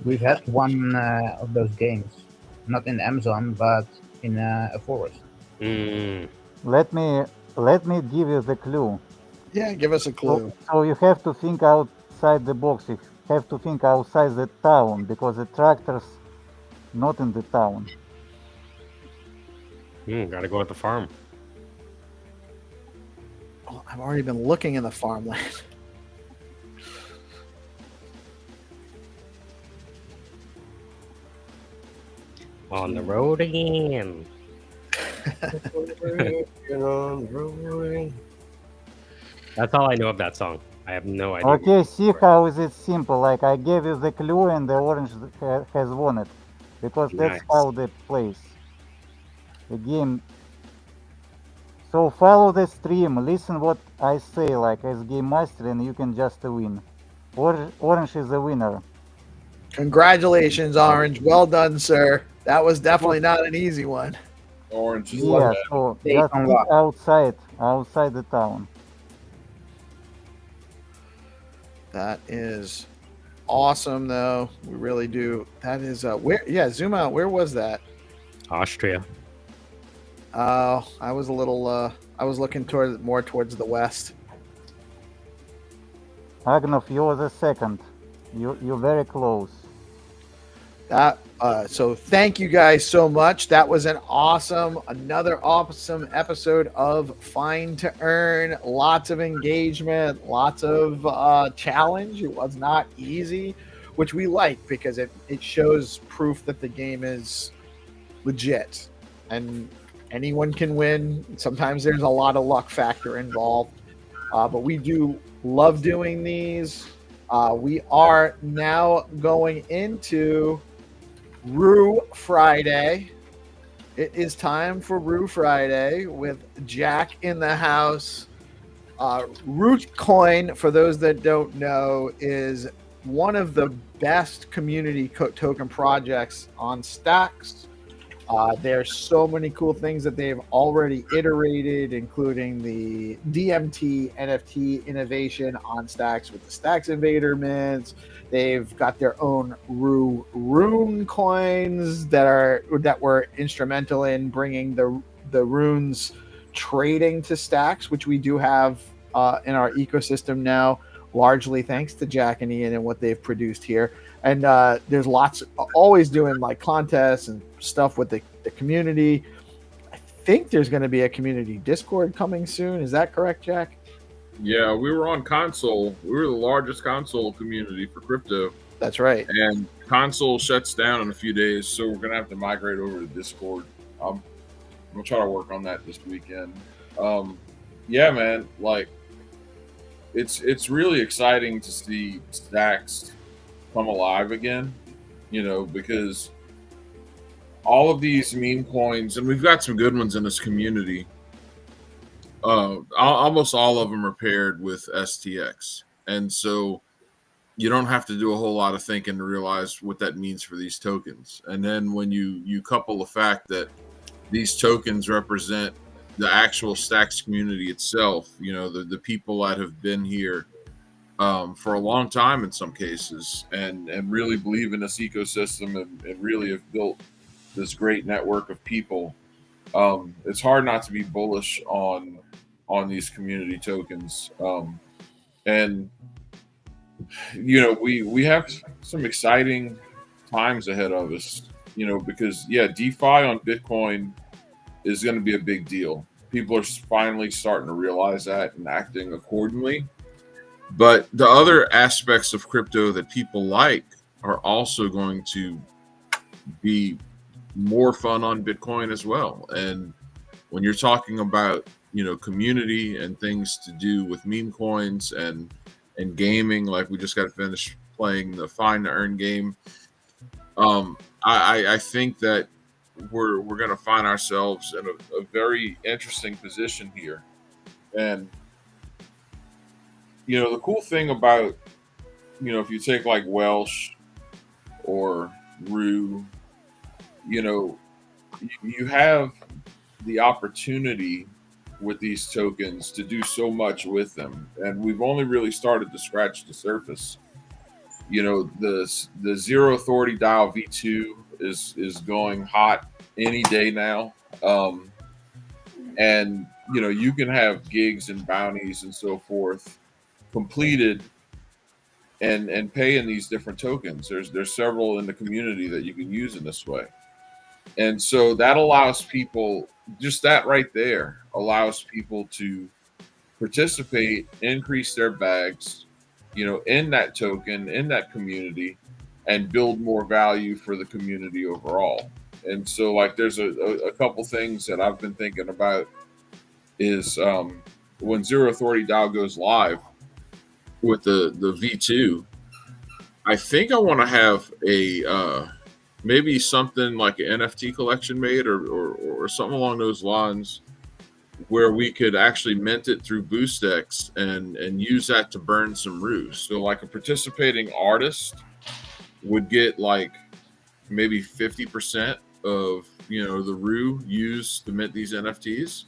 We've had one of those games, not in Amazon, but in a forest. Mm. Let me give you the clue. Yeah, give us a clue. So you have to think outside the box. You have to think outside the town because the tractor's not in the town. Gotta go at the farm. Oh, I've already been looking in the farmland. On the road again. That's all I know of that song. I have no idea. Okay, see how is it simple? Like I gave you the clue and the orange has won it. Because that's Nice. how they plays. The game. So follow the stream, listen what I say like as game master and you can just win. Orange is the winner. Congratulations, Orange. Well done, sir. That was definitely not an easy one. Orange is Yeah, so They just unlock. keep outside the town. That is awesome, though. We really do. That is where? Yeah, zoom out. Where was that? Austria. I was a little. I was looking more towards the west. Agnov, you're the second. You're very close. That so thank you guys so much. That was another awesome episode of Find2Earn. Lots of engagement, lots of challenge. It was not easy, which we like because it shows proof that the game is legit and anyone can win. Sometimes there's a lot of luck factor involved, but we do love doing these. We are now going into ROO Friday. It is time for ROO Friday with Jack in the house. Root Coin, for those that don't know, is one of the best community token projects on Stacks. There's so many cool things that they've already iterated, including the DMT NFT innovation on Stacks with the Stacks Invader mints. They've got their own rune coins that were instrumental in bringing the runes trading to Stacks, which we do have in our ecosystem now, largely thanks to Jack and Ian and what they've produced here. And there's always doing like contests and stuff with the community. I think there's going to be a community Discord coming soon. Is that correct, Jack? Yeah, we were on console. We were the largest console community for crypto. That's right. And console shuts down in a few days, so we're going to have to migrate over to Discord. I'm going to try to work on that this weekend. Yeah, man, like it's really exciting to see Stacks come alive again, because all of these meme coins, and we've got some good ones in this community. Almost all of them are paired with STX, and so you don't have to do a whole lot of thinking to realize what that means for these tokens. And then when you couple the fact that these tokens represent the actual Stacks community itself, the people that have been here for a long time in some cases, and really believe in this ecosystem and really have built this great network of people. It's hard not to be bullish on these community tokens. And we have some exciting times ahead of us, because DeFi on Bitcoin is going to be a big deal. People are finally starting to realize that and acting accordingly. But the other aspects of crypto that people like are also going to be more fun on Bitcoin as well. And when you're talking about, community and things to do with meme coins and gaming, like we just got to finish playing the Find2Earn game. I think that we're going to find ourselves in a very interesting position here. And the cool thing about, if you take like Welsh or ROO, you know, you have the opportunity with these tokens to do so much with them, and we've only really started to scratch the surface. You know, the Zero Authority DAO V2 is going hot any day now, and you know, you can have gigs and bounties and so forth completed and pay in these different tokens. There's several in the community that you can use in this way. And so that allows people, just that right there allows people to participate, increase their bags, you know, in that token, in that community, and build more value for the community overall. And so like there's a couple things that I've been thinking about is when Zero Authority DAO goes live with the V2, I think I want to have a maybe something like an NFT collection made or something along those lines where we could actually mint it through BoostX and use that to burn some ROO. So like a participating artist would get like maybe 50% of, you know, the ROO used to mint these NFTs,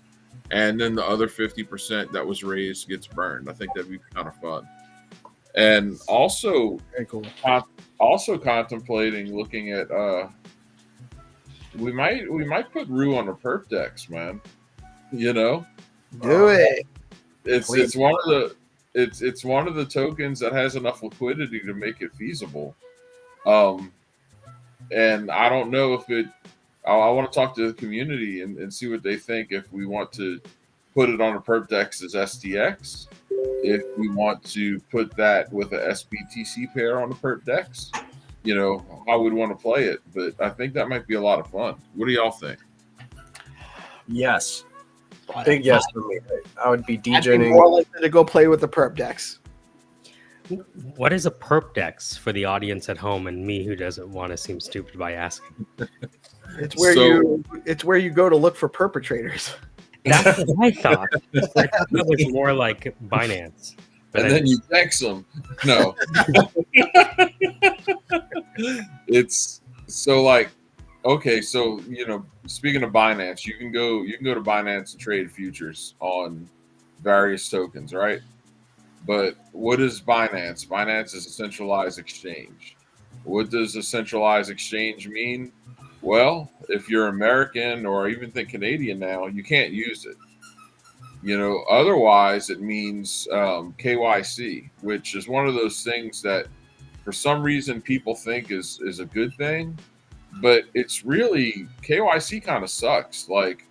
and then the other 50% that was raised gets burned. I think that'd be kind of fun. And also, very cool. Also contemplating looking at we might put ROO on a perp dex, man. You know, do it. It's one of the it's one of the tokens that has enough liquidity to make it feasible. And I don't know if it. I want to talk to the community and see what they think if we want to put it on a perp dex as STX. If we want to put that with a SBTC pair on the perp dex, you know, how we'd want to play it. But I think that might be a lot of fun. What do y'all think? Yes. Big yes for me. I would be I'd be DJing. more likely to go play with the perp dex. What is a perp dex for the audience at home and me who doesn't want to seem stupid by asking? It's where you go to look for perpetrators. That's what I thought. That was more like Binance. And then you text them. No. It's so like, okay, so you know, speaking of Binance, you can go to Binance and trade futures on various tokens, right? But what is Binance? Binance is a centralized exchange. What does a centralized exchange mean? Well, if you're American or I even think Canadian now, you can't use it. You know, otherwise it means KYC, which is one of those things that for some reason people think is a good thing, but it's really, KYC kind of sucks. Like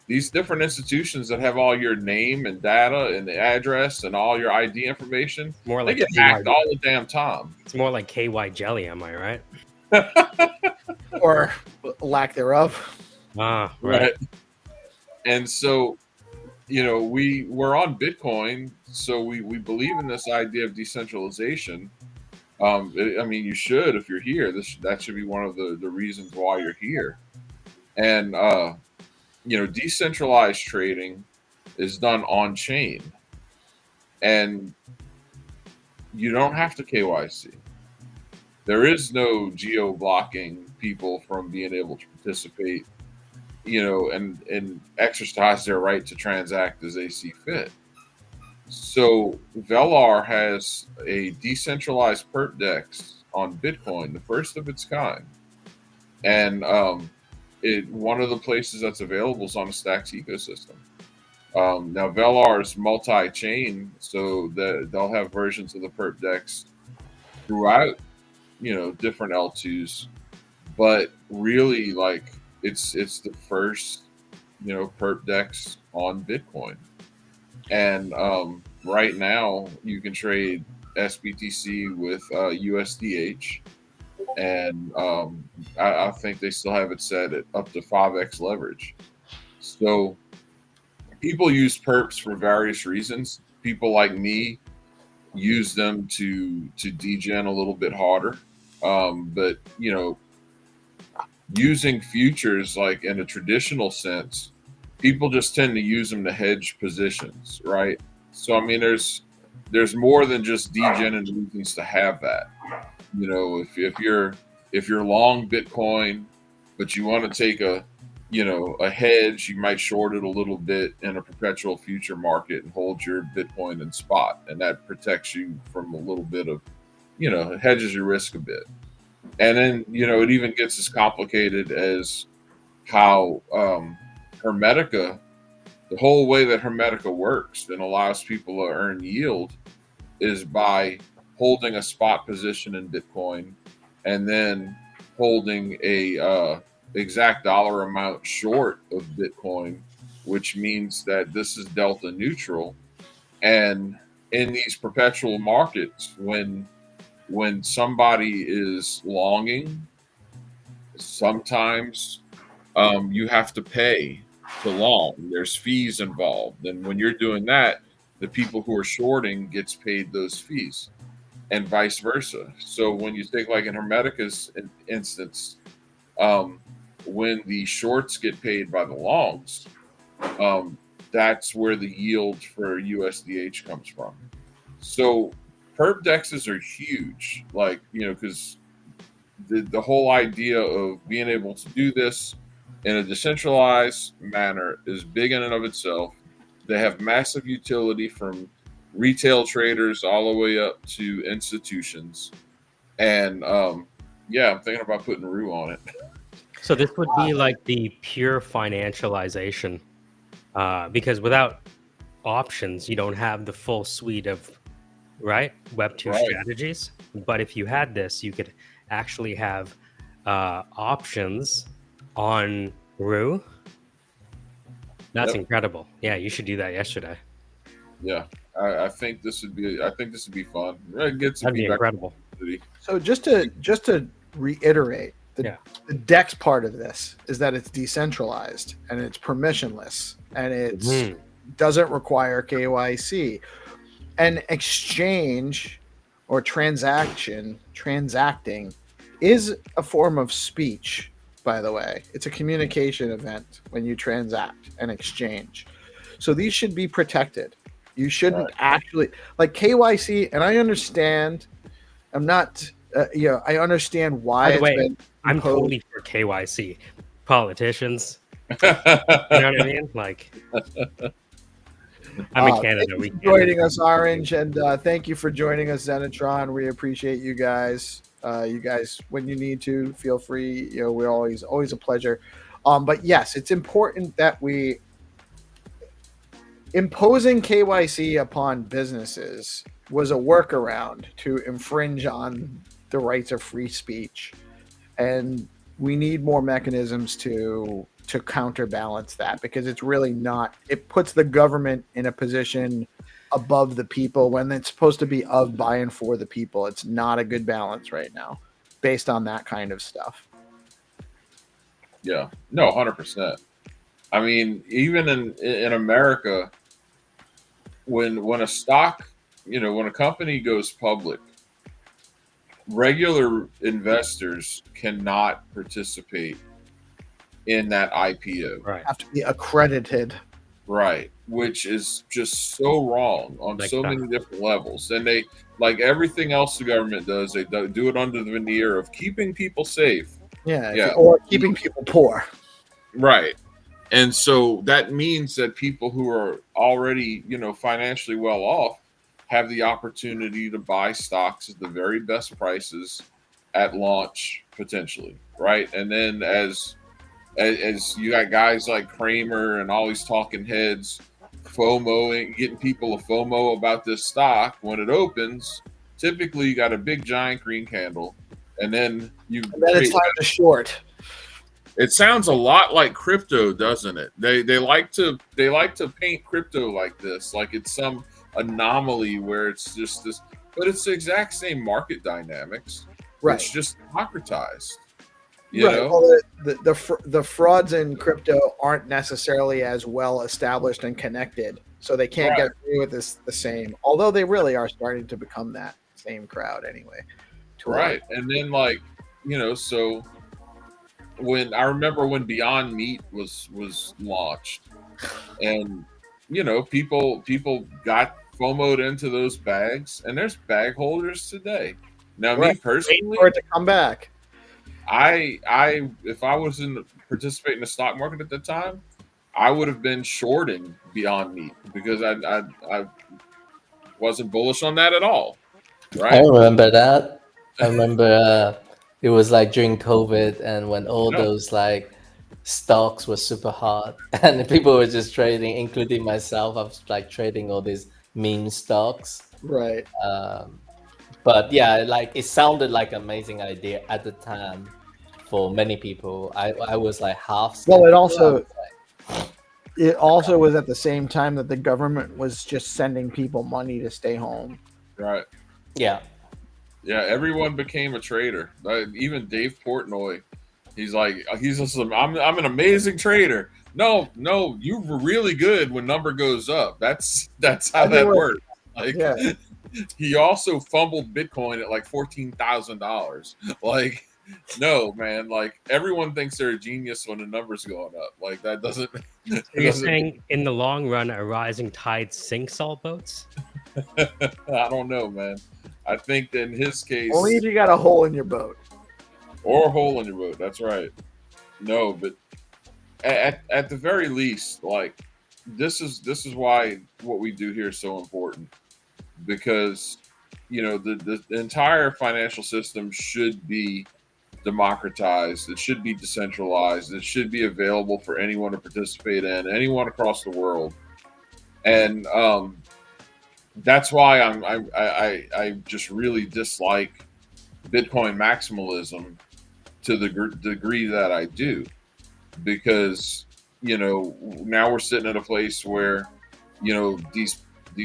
these different institutions that have all your name and data and the address and all your ID information, more like they get hacked all the damn time. It's more like KY jelly, am I right? Or lack thereof. Ah, right. And so, you know, we're on Bitcoin, so we believe in this idea of decentralization. I mean, you should if you're here. That should be one of the reasons why you're here. And you know, decentralized trading is done on chain, and you don't have to KYC. There is no geo blocking people from being able to participate, you know, and exercise their right to transact as they see fit. So Velar has a decentralized perp dex on Bitcoin, the first of its kind, and one of the places that's available is on the Stacks ecosystem. Now Velar is multi-chain, so they'll have versions of the perp dex throughout, you know, different L2s, but really, like, it's the first, you know, perp dex on Bitcoin. And right now you can trade SBTC with USDH, and I think they still have it set at up to 5x leverage. So people use perps for various reasons. People like me use them to degen a little bit harder, but you know, using futures, like in a traditional sense, people just tend to use them to hedge positions, right? So I mean, there's more than just degening reasons to have that. You know, if you're if you're long Bitcoin, but you want to take a hedge, you might short it a little bit in a perpetual future market and hold your Bitcoin in spot, and that protects you from a little bit of, it hedges your risk a bit. And then it even gets as complicated as how Hermetica, the whole way that Hermetica works and allows people to earn yield is by holding a spot position in Bitcoin and then holding a exact dollar amount short of Bitcoin, which means that this is delta neutral. And in these perpetual markets, when somebody is longing, sometimes you have to pay to long. There's fees involved, and when you're doing that, the people who are shorting gets paid those fees, and vice versa. So when you think like in Hermetica's instance, when the shorts get paid by the longs, that's where the yield for USDH comes from. So perp dexes are huge, like, because the whole idea of being able to do this in a decentralized manner is big in and of itself. They have massive utility from retail traders all the way up to institutions. And I'm thinking about putting ROO on it. So this would be like the pure financialization, because without options, you don't have the full suite of Web2 strategies. But if you had this, you could actually have options on ROO. That's incredible. Yeah, you should do that yesterday. Yeah, I think this would be fun. That'd be incredible. So just to reiterate, the DEX part of this is that it's decentralized and it's permissionless and it doesn't require KYC. And exchange or transacting is a form of speech, by the way. It's a communication event when you transact and exchange. So these should be protected. You shouldn't actually, like KYC, and I understand, I'm not, I understand why it's been imposed. I'm totally for KYC. Politicians. You know what I mean? Like, I'm in Canada. Thank you for joining us, Orange, and thank you for joining us, Xenitron. We appreciate you guys. You guys, when you need to, feel free. We're always a pleasure. But yes, it's important that we imposing KYC upon businesses was a workaround to infringe on the rights of free speech, and we need more mechanisms to counterbalance that, because it's really not, it puts the government in a position above the people when it's supposed to be of, by, and for the people. It's not a good balance right now based on that kind of stuff. Yeah, no, 100%. I mean, even in America, when a stock, when a company goes public, regular investors cannot participate in that IPO. Right. Have to be accredited. Right. Which is just so wrong on so many different levels. And they, like everything else the government does, they do it under the veneer of keeping people safe. Yeah. Or keeping people poor. Right. And so that means that people who are already, financially well off have the opportunity to buy stocks at the very best prices at launch, potentially. Right. And then as you got guys like Kramer and all these talking heads FOMOing, getting people a FOMO about this stock when it opens, typically you got a big giant green candle, and then it's time to short. It sounds a lot like crypto, doesn't it? They like to paint crypto like this, like it's some anomaly where it's just this, but it's the exact same market dynamics. Right. It's just democratized. Well, the frauds in crypto aren't necessarily as well established and connected, so they can't get away with this the same. Although they really are starting to become that same crowd anyway. Right, and then so when I remember when Beyond Meat was launched, and people got FOMO'd into those bags, and there's bag holders today. Now, me personally, wait for it to come back. if I was participating in the stock market at the time, I would have been shorting Beyond Meat because I wasn't bullish on that at all. Right? I remember that. I remember it was like during COVID, and when all those like stocks were super hot, and people were just trading, including myself. I was like trading all these meme stocks. Right. But yeah, like it sounded like an amazing idea at the time for many people. I was like half. Well, it also was at the same time that the government was just sending people money to stay home. Right. Yeah. Yeah. Everyone became a trader. Even Dave Portnoy, he's just I'm an amazing trader. No, you were really good when number goes up. That's how that works. Like, yeah. He also fumbled Bitcoin at like $14,000. Like, no, man. Like, everyone thinks they're a genius when the number's going up. Like, that doesn't. So you're saying in the long run, a rising tide sinks all boats? I don't know, man. I think that in his case, only if you got a hole in your boat, or a hole in your boat. That's right. No, but at the very least, like, this is why what we do here is so important. Because, you know, the entire financial system should be democratized. It should be decentralized. It should be available for anyone to participate in, anyone across the world. And that's why I just really dislike Bitcoin maximalism to the degree that I do, because, you know, now we're sitting at a place where, you know, these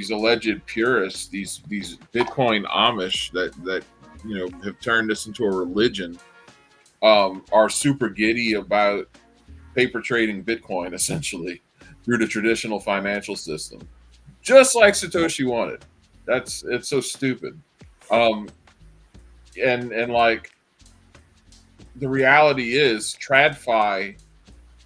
alleged purists, these Bitcoin Amish that you know have turned this into a religion, are super giddy about paper trading Bitcoin essentially through the traditional financial system, just like Satoshi wanted. It's so stupid. And like, the reality is TradFi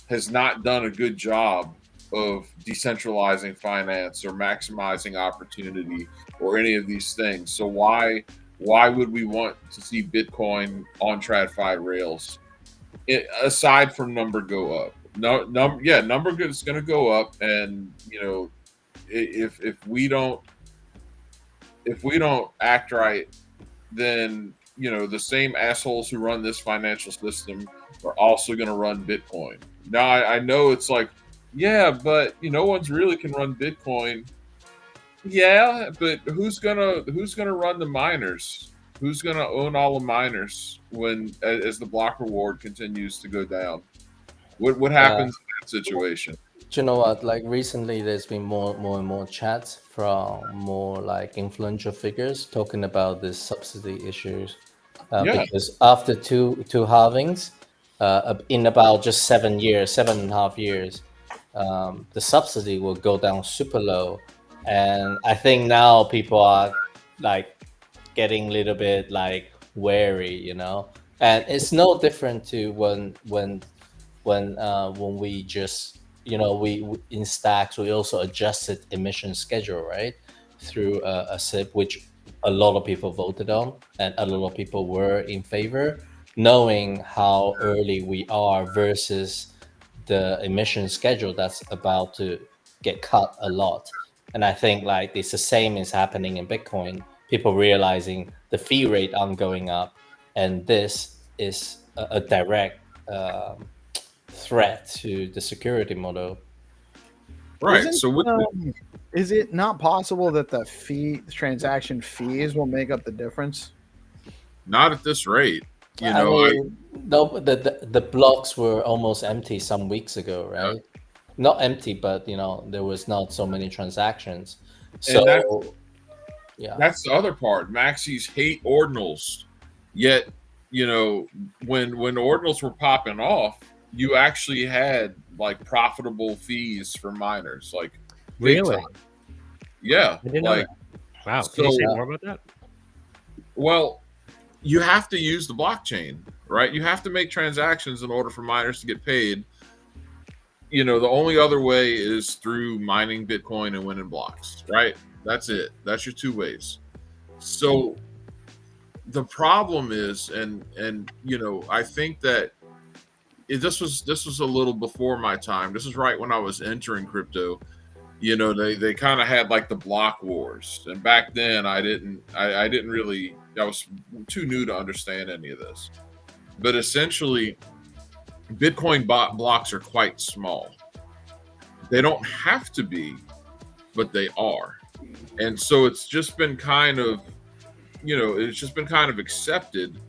has not done a good job of decentralizing finance or maximizing opportunity or any of these things. So why would we want to see Bitcoin on TradFi rails, aside from number go up? Number is going to go up, and, you know, if we don't act right, then, you know, the same assholes who run this financial system are also going to run Bitcoin. Now I know it's like, yeah, but no one's really can run Bitcoin. Yeah, but who's gonna run the miners? Who's gonna own all the miners when as the block reward continues to go down? What happens in that situation? Do you know what? Like, recently, there's been more and more chats from more like influential figures talking about this subsidy issues, because after two halvings, in about just 7.5 years. The subsidy will go down super low, and I think now people are like getting a little bit like wary, you know. And it's no different to when we just, you know, we in Stacks we also adjusted emission schedule, right, through a SIP, which a lot of people voted on and a lot of people were in favor, knowing how early we are versus the emission schedule that's about to get cut a lot. And I think like it's the same is happening in Bitcoin. People realizing the fee rate aren't going up, and this is a direct threat to the security model. Right. Is it not possible that the transaction fees will make up the difference? Not at this rate. You I know, mean, no, the blocks were almost empty some weeks ago, right? Yeah. Not empty, but, you know, there was not so many transactions. So that's the other part. Maxis hate ordinals, yet, you know, when ordinals were popping off, you actually had like profitable fees for miners, like really. Yeah, I didn't know that. Wow. Can you say more about that? Well, you have to use the blockchain, right? You have to make transactions in order for miners to get paid. You know, the only other way is through mining Bitcoin and winning blocks, right? That's it. That's your two ways. So the problem is, and you know, I think that this was a little before my time. This is right when I was entering crypto. You know, they kind of had like the block wars, and back then I didn't really, I was too new to understand any of this. But essentially, Bitcoin blocks are quite small. They don't have to be, but they are. And so it's just been kind of, you know, it's just been kind of accepted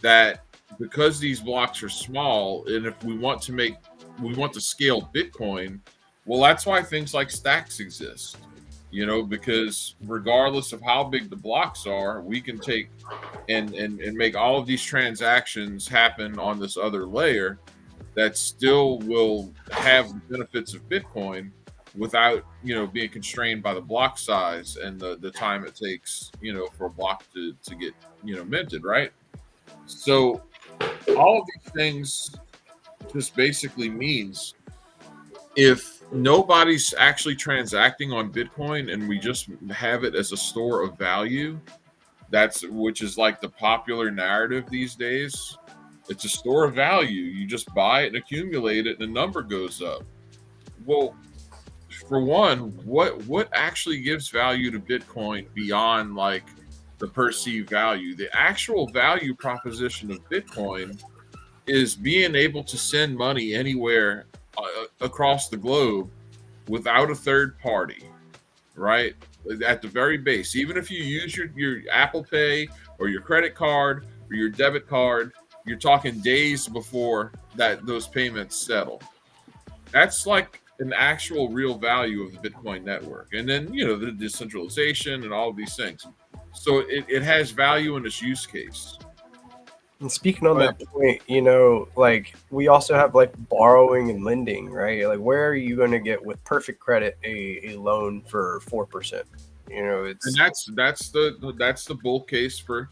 that because these blocks are small, and if we want to scale Bitcoin, well, that's why things like stacks exist, you know, because regardless of how big the blocks are, we can take and make all of these transactions happen on this other layer that still will have the benefits of Bitcoin without, you know, being constrained by the block size and the time it takes, you know, for a block to get, you know, minted, right? So all of these things just basically means if nobody's actually transacting on Bitcoin and we just have it as a store of value, which is like the popular narrative these days. It's a store of value. You just buy it and accumulate it, and the number goes up. Well, for one, what actually gives value to Bitcoin beyond like the perceived value? The actual value proposition of Bitcoin is being able to send money anywhere across the globe without a third party, right? At the very base, even if you use your Apple Pay or your credit card or your debit card, you're talking days before those payments settle. That's like an actual real value of the Bitcoin network. And then, you know, the decentralization and all of these things. So it has value in its use case. And speaking on that point, you know, like we also have like borrowing and lending, right? Like where are you going to get with perfect credit a loan for 4%? You know, it's and that's the bull case for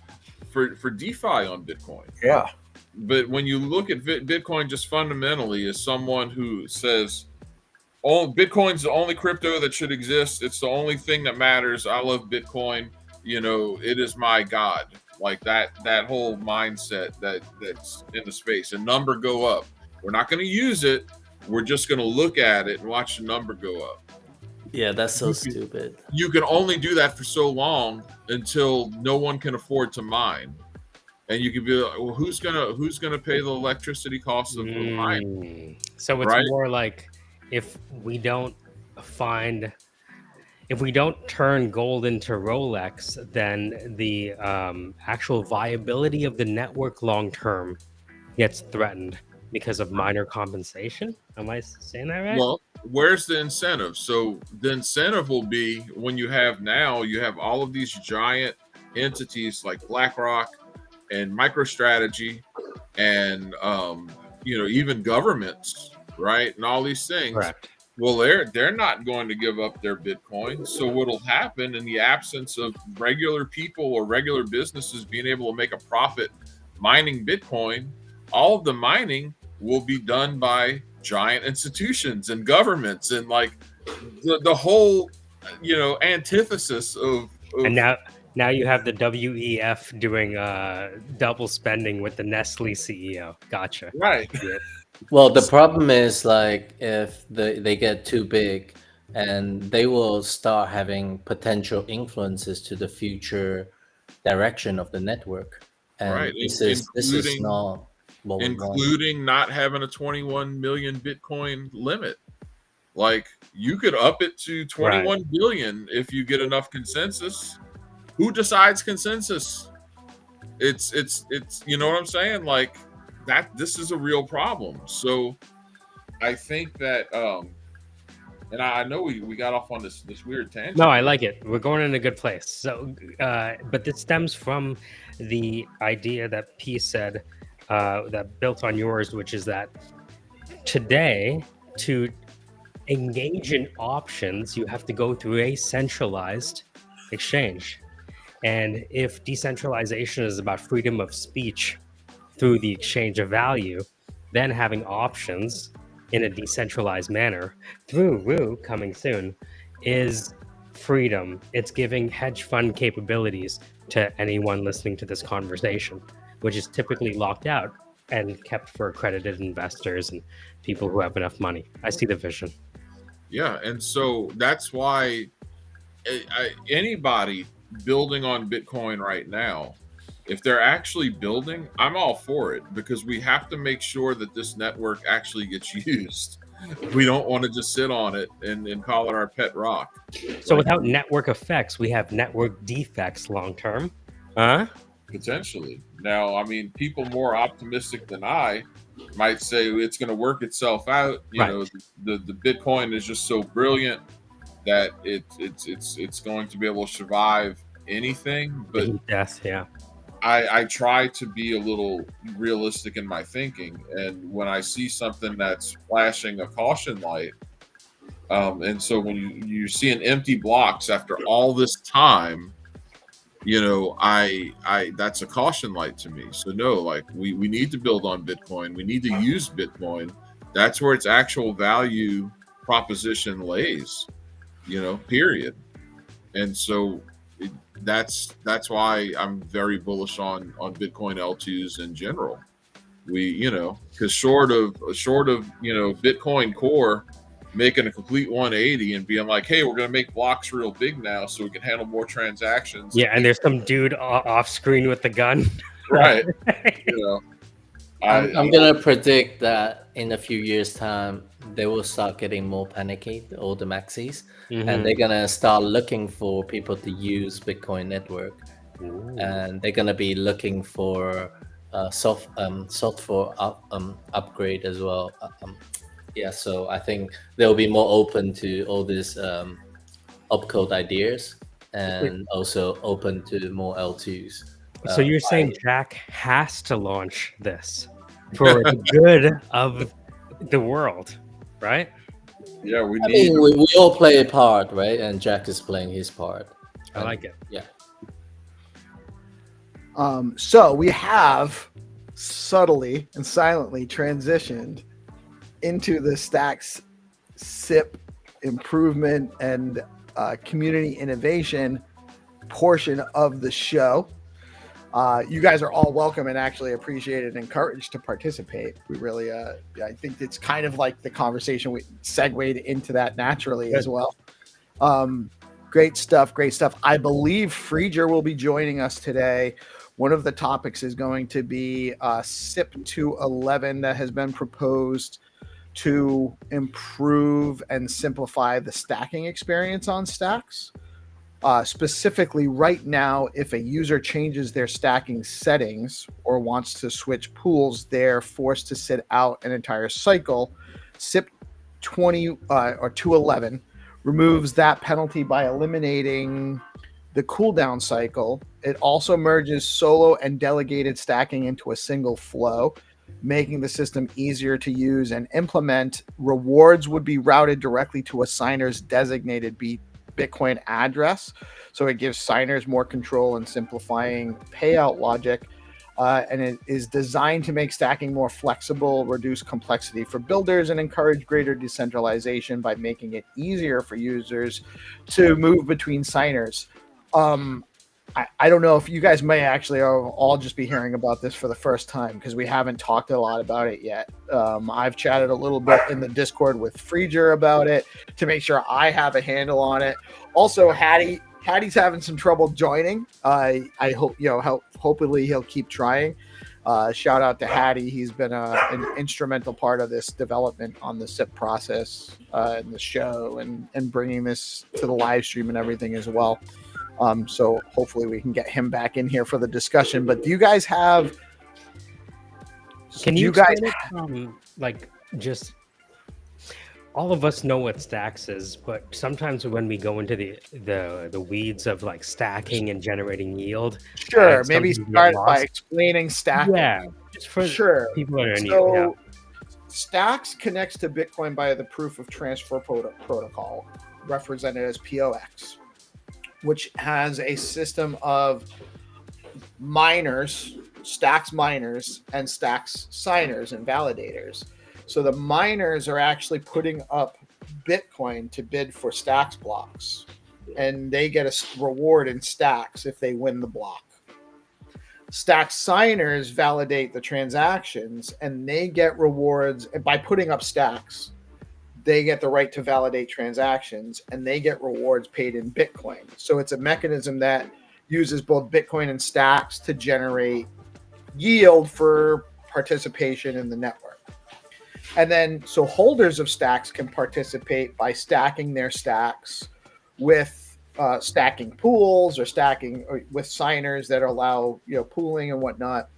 DeFi on Bitcoin. Yeah. But when you look at Bitcoin just fundamentally as someone who says, "Oh, Bitcoin's the only crypto that should exist. It's the only thing that matters. I love Bitcoin. You know, it is my God." Like that whole mindset that's in the space. A number go up. We're not going to use it. We're just going to look at it and watch the number go up. Yeah, that's so stupid. You can only do that for so long until no one can afford to mine. And you can be like, well, who's gonna pay the electricity costs of mining? So it's more like if we don't turn gold into Rolex, then the actual viability of the network long term gets threatened because of miner compensation. Am I saying that right? Well, where's the incentive? So the incentive will be when you have all of these giant entities like BlackRock and MicroStrategy and you know, even governments, right? And all these things. Correct. Well, they're not going to give up their Bitcoin. So what'll happen in the absence of regular people or regular businesses being able to make a profit mining Bitcoin, all of the mining will be done by giant institutions and governments and like the whole, you know, antithesis of and now you have the WEF doing double spending with the Nestle CEO. Gotcha. Right. Well, the problem is like if they get too big, and they will start having potential influences to the future direction of the network. And right. This is not what we want. Including not having a 21 million Bitcoin limit. Like you could up it to 21 billion if you get enough consensus. Who decides consensus? It's you know what I'm saying? Like that this is a real problem. So I think that and I know we got off on this weird tangent. No, I like it. We're going in a good place. So but this stems from the idea that P said that built on yours, which is that today to engage in options, you have to go through a centralized exchange. And if decentralization is about freedom of speech through the exchange of value, then having options in a decentralized manner through ROO coming soon is freedom. It's giving hedge fund capabilities to anyone listening to this conversation, which is typically locked out and kept for accredited investors and people who have enough money. I see the vision. Yeah, and so that's why anybody building on Bitcoin right now, if they're actually building, I'm all for it, because we have to make sure that this network actually gets used. We don't want to just sit on it and call it our pet rock. So without network effects, we have network defects long term. Huh? Potentially. Now, I mean, people more optimistic than I might say it's going to work itself out. You know, the Bitcoin is just so brilliant that it's going to be able to survive anything. But death, yeah. I try to be a little realistic in my thinking, and when I see something that's flashing a caution light, and so when you see an empty blocks after all this time, you know, I that's a caution light to me. So no, like we need to build on Bitcoin. We need to use Bitcoin. That's where its actual value proposition lays, you know, period. And so that's why I'm very bullish on Bitcoin L2s in general. We, you know, because short of you know, Bitcoin Core making a complete 180 and being like, hey, we're going to make blocks real big now so we can handle more transactions. Yeah, and there's some dude off screen with the gun. Right. You know, I'm going to predict that in a few years' time, they will start getting more panicky, all the maxis, and they're going to start looking for people to use Bitcoin network. Ooh. And they're going to be looking for software upgrade as well. Yeah, so I think they'll be more open to all these opcode ideas, and also open to more L2s. So you're saying Jack has to launch this for the good of the world, right? Yeah, we all play a part, right? And Jack is playing his part. I like it. Yeah. So we have subtly and silently transitioned into the Stacks SIP improvement and community innovation portion of the show. You guys are all welcome and actually appreciated and encouraged to participate. We really, I think it's kind of like the conversation we segued into that naturally as well. Great stuff. I believe Frieger will be joining us today. One of the topics is going to be SIP 211 that has been proposed to improve and simplify the stacking experience on Stacks. Specifically, right now, if a user changes their stacking settings or wants to switch pools, they're forced to sit out an entire cycle. SIP 20 or 211 removes that penalty by eliminating the cooldown cycle. It also merges solo and delegated stacking into a single flow, making the system easier to use and implement. Rewards would be routed directly to a signer's designated Bitcoin address. So it gives signers more control and simplifying payout logic. And it is designed to make stacking more flexible, reduce complexity for builders, and encourage greater decentralization by making it easier for users to move between signers. I don't know if you guys may actually all just be hearing about this for the first time, because we haven't talked a lot about it yet. I've chatted a little bit in the Discord with Frieger about it to make sure I have a handle on it. Also, Hattie's having some trouble joining. I hope, hopefully he'll keep trying. Shout out to Hattie. He's been an instrumental part of this development on the SIP process and the show and bringing this to the live stream and everything as well. So hopefully we can get him back in here for the discussion. But do you guys have? Can you guys like just? All of us know what Stacks is, but sometimes when we go into the weeds of like stacking and generating yield, sure, maybe start by explaining stacking. Yeah, just for people that are new. So Stacks connects to Bitcoin by the proof of transfer protocol, represented as POX, which has a system of miners, Stacks miners, and Stacks signers and validators. So the miners are actually putting up Bitcoin to bid for Stacks blocks. and they get a reward in stacks if they win the block. Stack signers validate the transactions, and they get rewards by putting up stacks. They get the right to validate transactions, and they get rewards paid in Bitcoin. So it's a mechanism that uses both Bitcoin and stacks to generate yield for participation in the network. And then, so holders of stacks can participate by stacking their stacks with stacking pools or stacking with signers that allow, pooling and whatnot.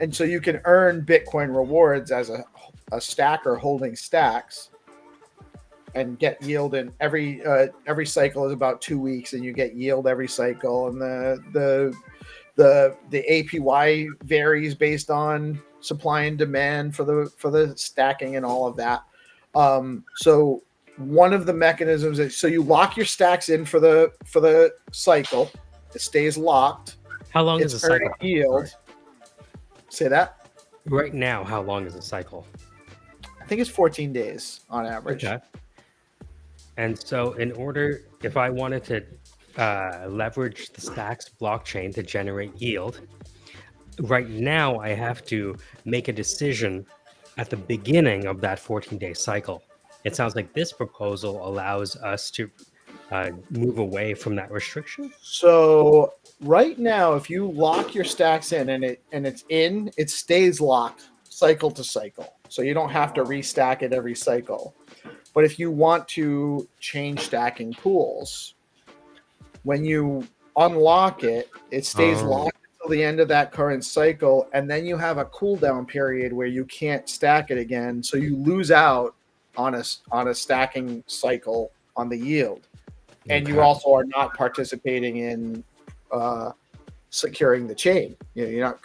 And so you can earn Bitcoin rewards as a stacker holding stacks and get yield in every cycle is about 2 weeks, and you get yield every cycle. And the APY varies based on supply and demand for the stacking and all of that. So one of the mechanisms is, so you lock your stacks in for the cycle. It stays locked. How long is the cycle? Yield. Say that. Right now, how long is the cycle? I think it's 14 days on average. Okay. And so if I wanted to leverage the stacks blockchain to generate yield, right now I have to make a decision at the beginning of that 14-day cycle. It sounds like this proposal allows us to move away from that restriction. So right now, if you lock your stacks in and it stays locked cycle to cycle. So you don't have to restack it every cycle. But if you want to change stacking pools, when you unlock it, it stays locked until the end of that current cycle, and then you have a cooldown period where you can't stack it again. So you lose out on a stacking cycle on the yield, and you also are not participating in securing the chain. You're not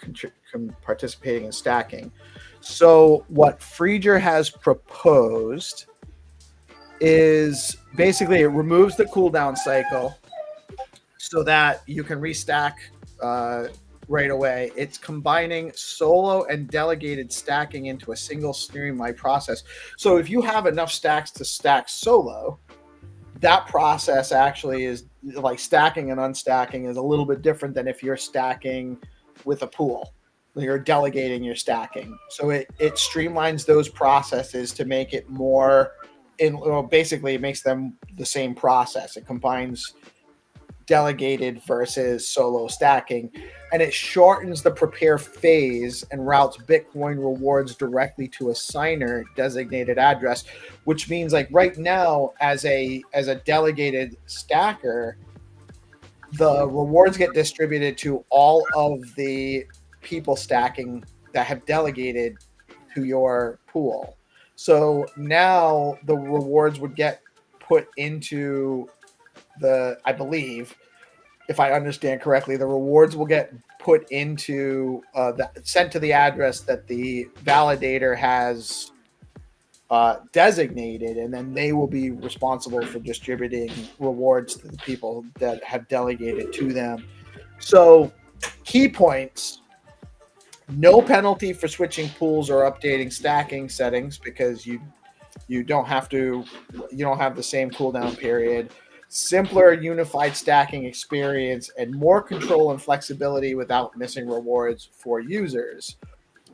participating in stacking. So what Freeger has proposed is basically it removes the cooldown cycle so that you can restack right away. It's combining solo and delegated stacking into a single streamlined process. So if you have enough stacks to stack solo, that process actually is like stacking and unstacking is a little bit different than if you're stacking with a pool. You're delegating your stacking. So it streamlines those processes to make it more basically it makes them the same process. It combines delegated versus solo stacking, and it shortens the prepare phase and routes Bitcoin rewards directly to a signer designated address, which means like right now as a delegated stacker, the rewards get distributed to all of the people stacking that have delegated to your pool. So now the rewards would get put into I believe, if I understand correctly, the rewards will get put into sent to the address that the validator has designated, and then they will be responsible for distributing rewards to the people that have delegated to them. So key points: no penalty for switching pools or updating stacking settings because you don't have the same cooldown period. Simpler unified stacking experience and more control and flexibility without missing rewards for users.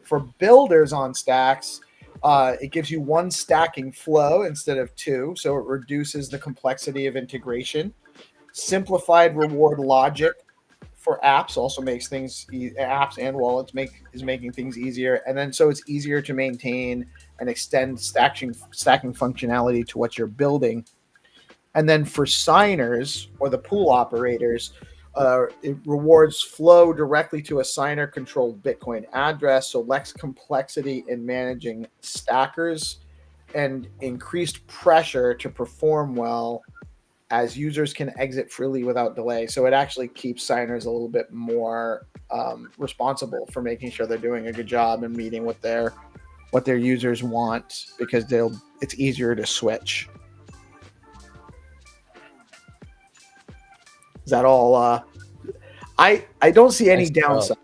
For builders on stacks, it gives you one stacking flow instead of two, so it reduces the complexity of integration. Simplified reward logic for apps also makes things apps and wallets is making things easier, and then so it's easier to maintain and extend stacking functionality to what you're building. And then for signers or the pool operators, it rewards flow directly to a signer controlled Bitcoin address, so less complexity in managing stackers and increased pressure to perform well as users can exit freely without delay. So it actually keeps signers a little bit more responsible for making sure they're doing a good job and meeting what their users want, because it's easier to switch. Is that all? I don't see any downside.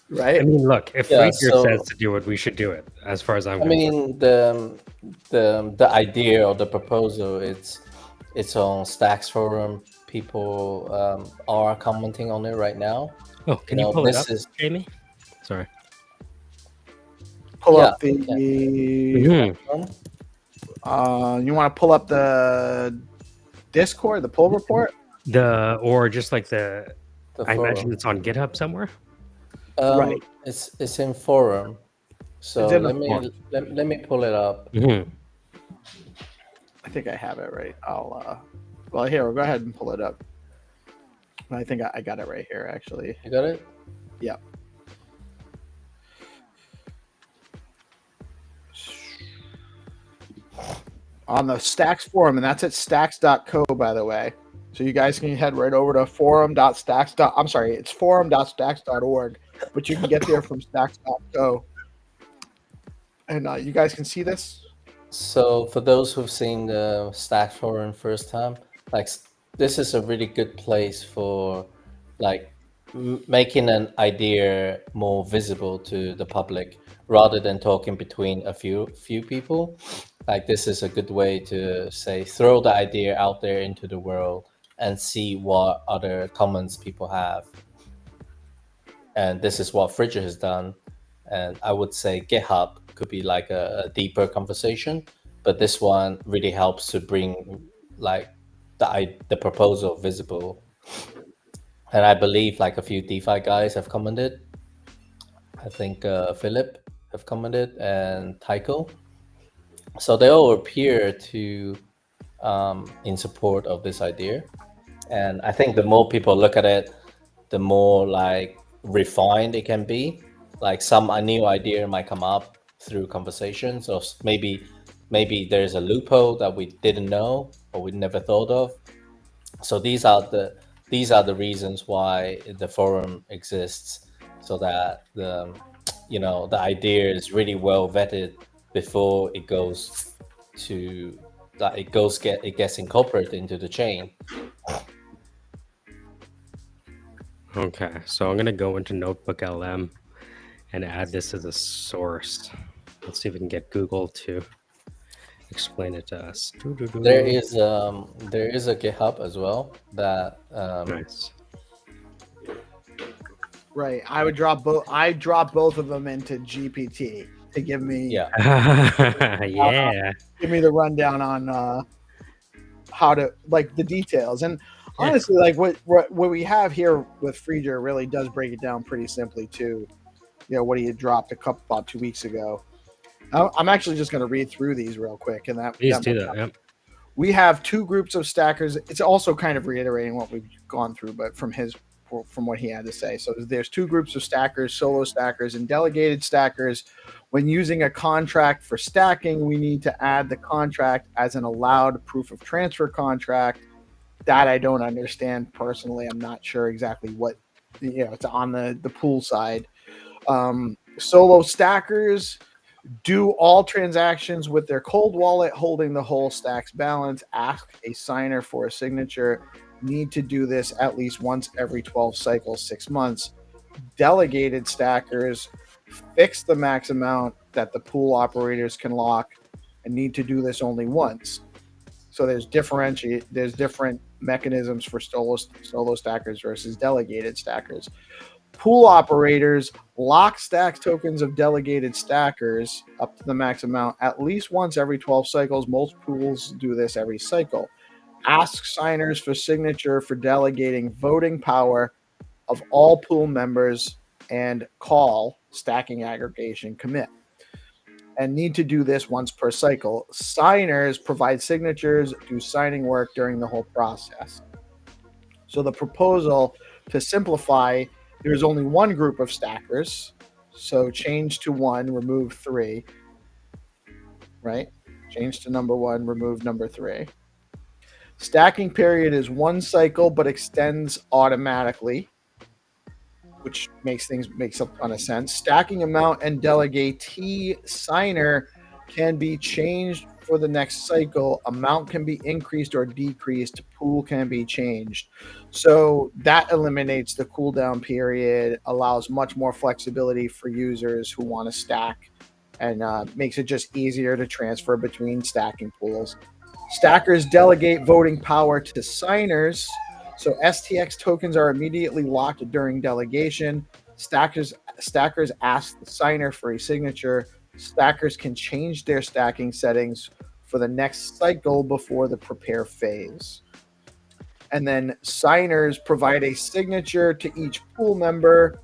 Right? I mean, look, if Freezer says to do it, we should do it. As far as I'm concerned. I mean, the idea or the proposal, It's on Stacks forum. People are commenting on it right now. Oh, can you pull it up, Jamie? Sorry. Pull Yeah, up the. Mhm. You want to pull up the Discord, the pull report? Or just like the I forum. imagine it's on GitHub somewhere. Right. It's in forum. So It's in the let me pull it up. Mhm. I think I have it right. Well, here, go ahead and pull it up. I think I got it right here, actually. You got it? Yep. On the Stacks forum, and that's at stacks.co, by the way. So you guys can head right over to forum.stacks. I'm sorry, it's forum.stacks.org, but you can get there from stacks.co. And you guys can see this. So for those who've seen the Stacks forum first time, like this is a really good place for like making an idea more visible to the public rather than talking between a few people. Like this is a good way to say throw the idea out there into the world and see what other comments people have. And this is what Fridger has done. And I would say GitHub could be like a deeper conversation, but this one really helps to bring like the proposal visible. And I believe like a few DeFi guys have commented. I think Philip have commented and Tycho. So they all appear to in support of this idea. And I think the more people look at it, the more like refined it can be. Like some a new idea might come up through conversations, or maybe there's a loophole that we didn't know or we never thought of. So these are the reasons why the forum exists, so that the idea is really well vetted before it goes to that it gets incorporated into the chain. Okay, so I'm gonna go into Notebook LM and add this as a source. Let's see if we can get Google to explain it to us. There is a GitHub as well that nice. Right. I would drop both. I drop both of them into GPT to give me yeah. Give me the rundown on how to like the details. And honestly, like what we have here with Friedger really does break it down pretty simply too. You know what he had dropped about 2 weeks ago. I'm actually just going to read through these real quick, and Please do that. Yep. We have two groups of stackers. It's also kind of reiterating what we've gone through, but from what he had to say. So there's two groups of stackers: solo stackers and delegated stackers. When using a contract for stacking, we need to add the contract as an allowed proof of transfer contract. That I don't understand personally. I'm not sure exactly what it's on the pool side. Solo stackers do all transactions with their cold wallet holding the whole stack's balance. Ask a signer for a signature. Need to do this at least once every 12 cycles, 6 months. Delegated stackers fix the max amount that the pool operators can lock and need to do this only once. So there's different mechanisms for solo stackers versus delegated stackers. Pool operators lock stacks tokens of delegated stackers up to the max amount at least once every 12 cycles. Most pools do this every cycle. Ask signers for signature for delegating voting power of all pool members and call stacking aggregation commit. And need to do this once per cycle. Signers provide signatures, do signing work during the whole process. So the proposal to simplify, there's only one group of stackers. So change to 1, remove 3. Right? Change to number 1, remove number 3. Stacking period is 1 cycle but extends automatically, which makes a ton of sense. Stacking amount and delegatee signer can be changed for the next cycle. Amount can be increased or decreased. Pool can be changed. So that eliminates the cooldown period, allows much more flexibility for users who want to stack, and makes it just easier to transfer between stacking pools. Stackers delegate voting power to signers. So STX tokens are immediately locked during delegation. Stackers ask the signer for a signature. Stackers can change their stacking settings for the next cycle before the prepare phase. And then signers provide a signature to each pool member,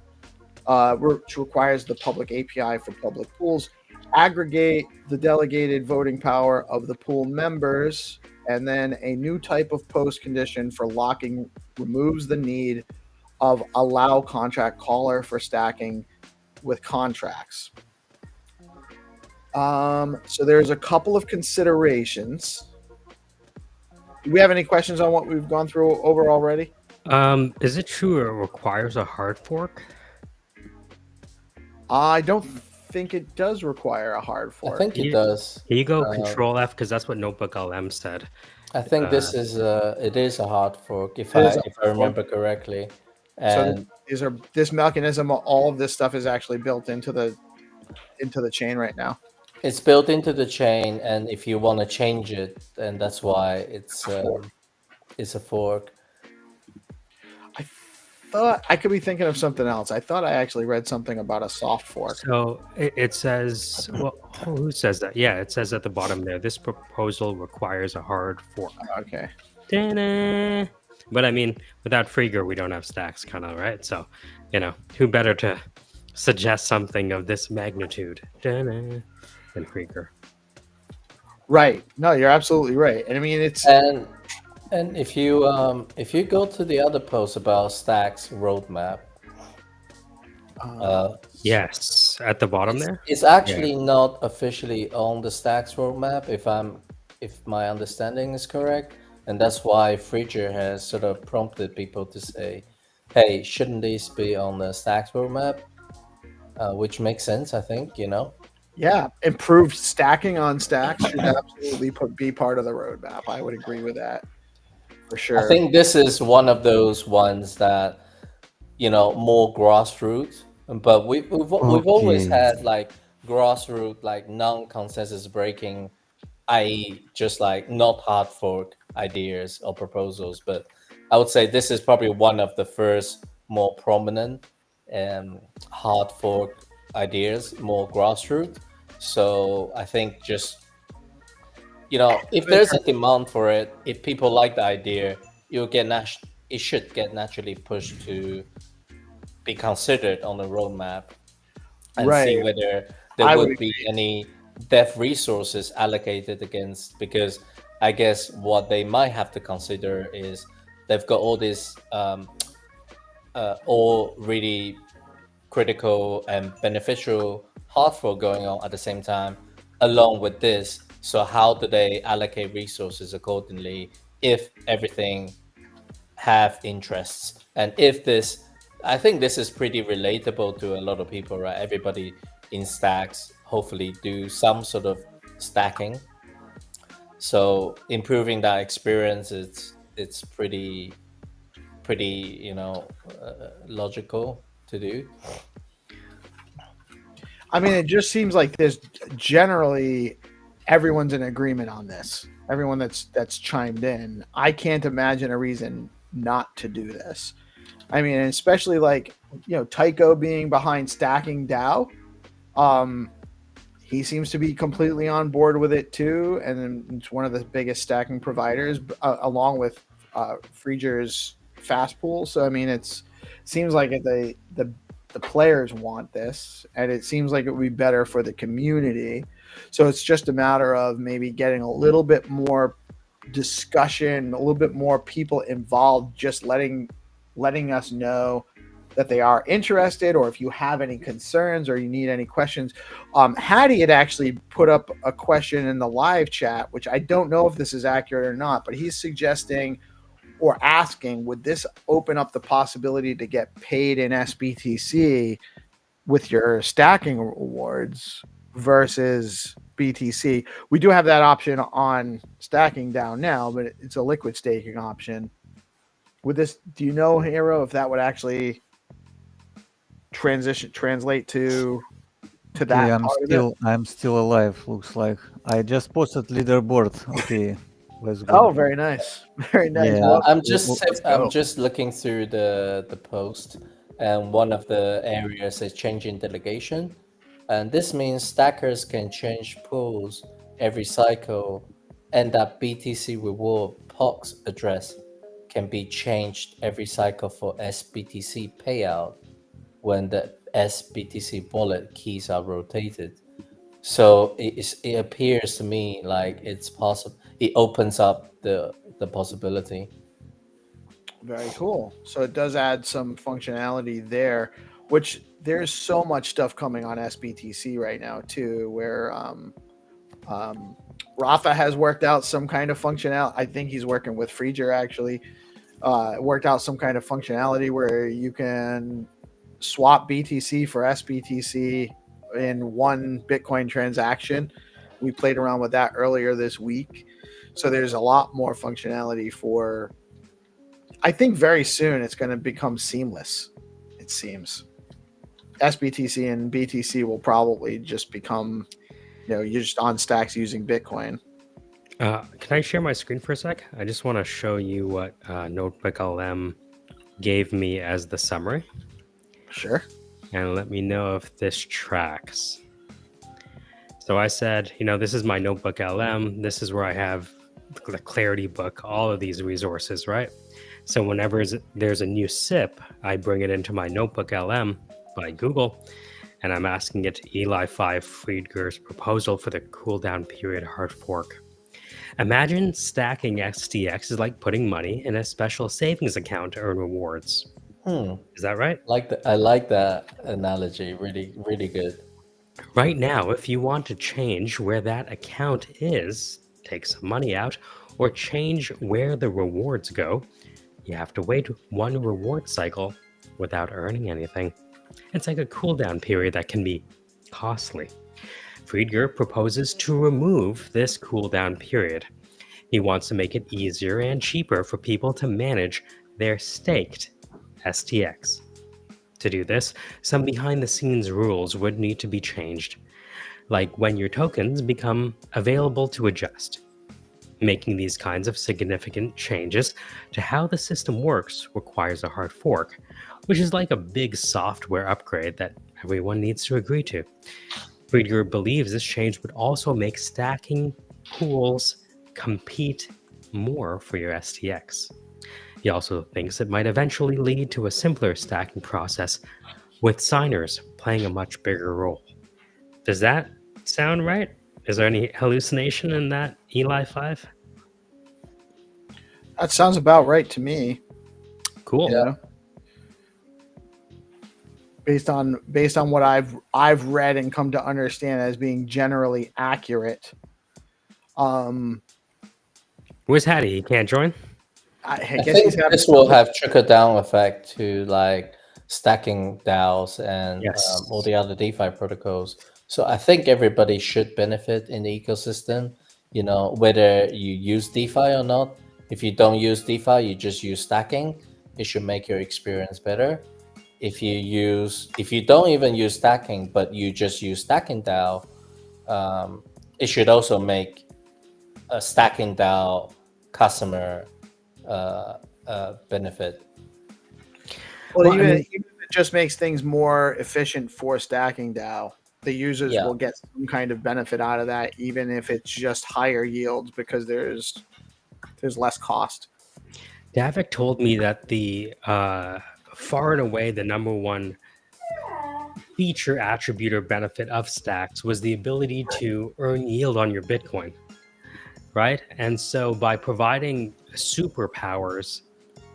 which requires the public API for public pools. Aggregate the delegated voting power of the pool members, and then a new type of post condition for locking removes the need of allow contract caller for stacking with contracts. So there's a couple of considerations. Do we have any questions on what we've gone through over already? Is it true it requires a hard fork? I don't think it does require a hard fork. I think it does. Can you go Control F, because that's what Notebook LM said. I think this is it is a hard fork if I remember correctly. And so this mechanism, all of this stuff is actually built into the chain right now. It's built into the chain, and if you want to change it, then that's why it's a fork. I thought I could be thinking of something else. I thought I actually read something about a soft fork. So it says, well, who says that? Yeah, it says at the bottom there, this proposal requires a hard fork. Okay. Ta-da! But I mean, without Frieger, we don't have stacks, kind of, right? So, who better to suggest something of this magnitude than Frieger? Right. No, you're absolutely right. And I mean, it's and if you go to the other post about Stacks roadmap, yes, at the bottom there, it's actually not officially on the Stacks roadmap, if my understanding is correct, and that's why Frieger has sort of prompted people to say, "Hey, shouldn't these be on the Stacks roadmap?" Which makes sense, I think. Yeah, improved stacking on stacks should absolutely be part of the roadmap. I would agree with that for sure. I think this is one of those ones that more grassroots, but we've always had like grassroots, like non-consensus breaking, i.e., just like not hard fork ideas or proposals. But I would say this is probably one of the first more prominent hard fork ideas, more grassroots. So I think just if there's a demand for it, if people like the idea, it should get naturally pushed to be considered on the roadmap and see whether there would be any dev resources allocated against, because I guess what they might have to consider is they've got all this all really critical and beneficial hard fork going on at the same time along with this. So how do they allocate resources accordingly if everything have interests? And if this, I think this is pretty relatable to a lot of people, right? Everybody in stacks hopefully do some sort of stacking. So improving that experience, it's pretty logical to do. I mean, it just seems like there's generally everyone's in agreement on this. Everyone that's chimed in. I can't imagine a reason not to do this. I mean, especially like Tycho being behind StackingDAO. He seems to be completely on board with it too, and then it's one of the biggest stacking providers, along with Frieger's fast pool. So I mean, it seems like the players want this, and it seems like it would be better for the community. So it's just a matter of maybe getting a little bit more discussion, a little bit more people involved, just letting us know that they are interested, or if you have any concerns or you need any questions. Hattie had actually put up a question in the live chat, which I don't know if this is accurate or not, but he's suggesting or asking, would this open up the possibility to get paid in SBTC with your stacking rewards versus BTC? We do have that option on StackingDAO now, but it's a liquid staking option. With this, do you know, Hero, if that would actually translate to that? Okay, I'm still alive. Looks like I just posted leaderboard. Okay, Let's go. Oh, very nice. Very nice. Yeah. Well, I'm go. just looking through the post, and one of the areas is changing delegation, and this means stackers can change pools every cycle, and that BTC reward POX address can be changed every cycle for SBTC payout when the SBTC wallet keys are rotated. So it appears to me like it's possible. It opens up the possibility. Very cool. So it does add some functionality there, which there's so much stuff coming on SBTC right now too, where Rafa has worked out some kind of functionality. I think he's working with Freeger actually. Worked out some kind of functionality where you can swap BTC for SBTC in one Bitcoin transaction. We played around with that earlier this week. So there's a lot more functionality for, I think very soon it's going to become seamless. It seems SBTC and BTC will probably just become, you're just on stacks using Bitcoin. Can I share my screen for a sec? I just want to show you what Notebook LM gave me as the summary. Sure. And let me know if this tracks. So I said, this is my Notebook LM. This is where I have the Clarity book, all of these resources, right? So whenever there's a new SIP, I bring it into my Notebook LM by Google, and I'm asking it to Eli 5 Friedger's proposal for the cooldown period hard fork. Imagine stacking STX is like putting money in a special savings account to earn rewards. Is that right? I like that analogy. Really, really good. Right now, if you want to change where that account is, take some money out, or change where the rewards go, you have to wait one reward cycle without earning anything. It's like a cooldown period that can be costly. Friedger proposes to remove this cooldown period. He wants to make it easier and cheaper for people to manage their staked STX. To do this, some behind-the-scenes rules would need to be changed, like when your tokens become available to adjust. Making these kinds of significant changes to how the system works requires a hard fork, which is like a big software upgrade that everyone needs to agree to. Friedger believes this change would also make stacking pools compete more for your STX. He also thinks it might eventually lead to a simpler stacking process, with signers playing a much bigger role. Does that sound right? Is there any hallucination in that, Eli 5? That sounds about right to me. Cool. Yeah. Based on what I've read and come to understand as being generally accurate. Where's Hattie? He can't join? I I guess think he's having this will have trickle down effect to like stacking DAOs and Yes. all the other DeFi protocols. So I think everybody should benefit in the ecosystem. Whether you use DeFi or not. If you don't use DeFi, you just use stacking. It should make your experience better. If you don't even use stacking, but you just use StackingDAO, it should also make a StackingDAO customer benefit. Well, even if it just makes things more efficient for StackingDAO, the users will get some kind of benefit out of that, even if it's just higher yields because there's less cost. Davik told me that the far and away the number one feature, attribute, or benefit of stacks was the ability to earn yield on your Bitcoin, right? And so by providing superpowers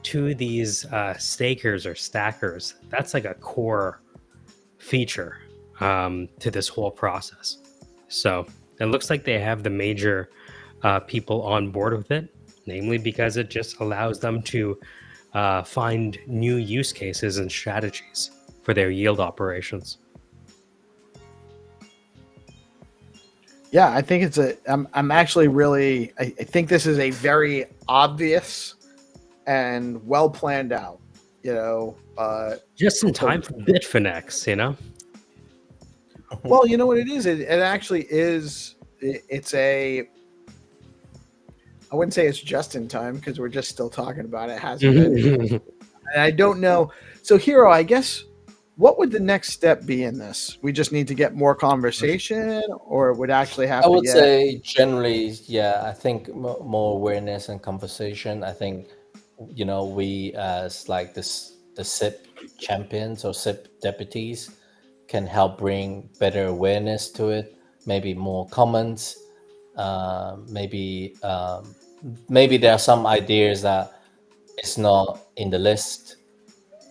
to these stakers or stackers, that's like a core feature to this whole process. So it looks like they have the major people on board with it, namely because it just allows them to find new use cases and strategies for their yield operations. Yeah, I think I'm actually really, I think this is a very obvious and well planned out, just in time for Bitfinex, Well, you know what it is? It actually is, it's a, I wouldn't say it's just in time because we're just still talking about it. It hasn't been. And I don't know. So, Hero, I guess, what would the next step be in this? We just need to get more conversation, or it would actually have I to would get. say generally, yeah, I think more awareness and conversation. I think, we as like this the SIP champions or SIP deputies can help bring better awareness to it. Maybe more comments. Maybe there are some ideas that it's not in the list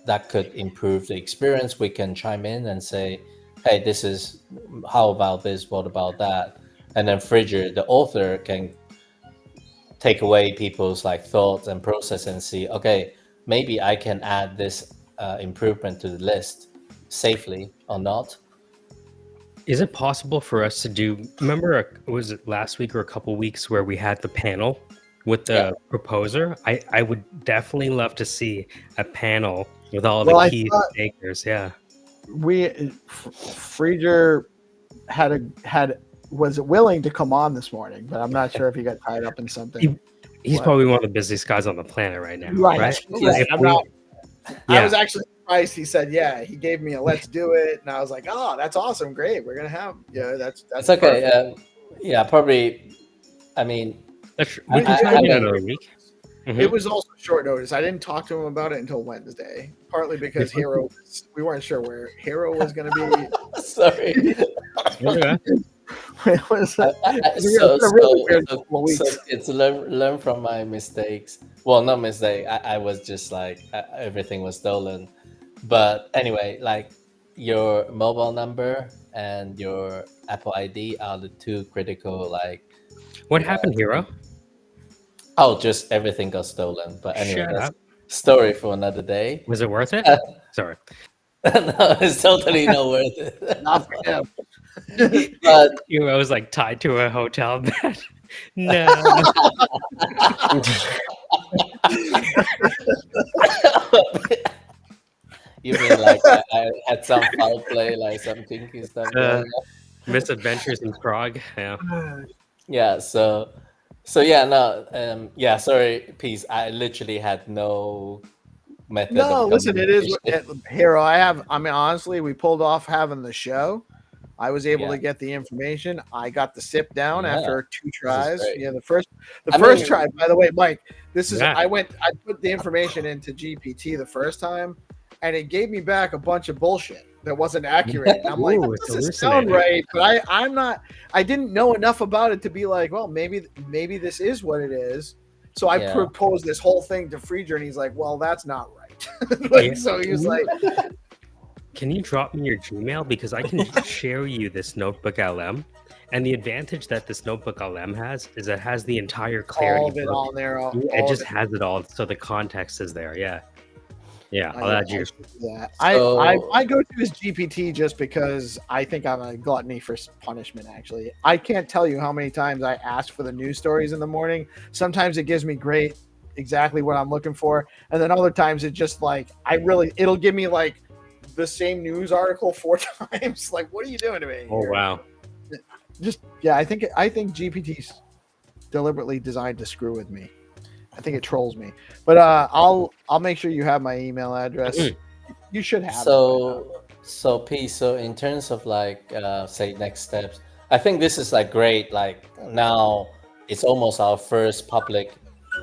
that could improve the experience. We can chime in and say, hey, this is, how about this, what about that? And then Frigger, the author, can take away people's like thoughts and process and see, okay, maybe I can add this improvement to the list safely or not. Is it possible for us to do, remember, was it last week or a couple weeks where we had the panel with the proposer? I would definitely love to see a panel with all the key stakers. Yeah. Frigger was willing to come on this morning, but I'm not sure if he got tied up in something. He's probably one of the busiest guys on the planet right now. Right. I was actually surprised he said, yeah. He gave me a let's do it. And I was like, oh, that's awesome. Great. We're going to have, that's okay. Probably. I mean, we can try it another week. It was also short notice. I didn't talk to him about it until Wednesday, partly because we weren't sure where Hero was going to be. Sorry. It's learn from my mistakes. Well, not mistake. I was just like everything was stolen. But anyway, like your mobile number and your Apple ID are the two critical. Like, what happened, Hero? Oh, just everything got stolen. But anyway, that's story for another day. Was it worth it? Sorry. No, it's totally not worth it. Not for him. But I was like tied to a hotel bed. No. You mean like I had some foul play, like some kinky stuff? Misadventures in Prague. Yeah. Yeah. So yeah. No. Yeah. Sorry, Peace. I literally had no method. No, listen. It is Hero. I mean, honestly, we pulled off having the show. I was able to get the information. I got the SIP down after 2 tries. Yeah, the first try. By the way, Mike, this is I put the information into GPT the first time, and it gave me back a bunch of bullshit that wasn't accurate. And I'm like, this doesn't sound right, but I didn't know enough about it to be like, well, maybe this is what it is. So I proposed this whole thing to Frigger, and he's like, well, that's not right. So he was like, can you drop me your Gmail? Because I can share you this Notebook LM. And the advantage that this Notebook LM has is it has the entire clarity. All of it on there. It just has it all. So the context is there. Yeah. Yeah. I'll add you. Yeah. I go to his GPT just because I think I'm a gluttony for punishment, actually. I can't tell you how many times I ask for the news stories in the morning. Sometimes it gives me exactly what I'm looking for. And then other times it just like, it'll give me like the same news article 4 times. Like, what are you doing to me? Oh, wow. I think GPT's deliberately designed to screw with me. I think it trolls me. But I'll make sure you have my email address. You should have So Peace, so in terms of like say next steps, I think this is like great. Like now it's almost our first public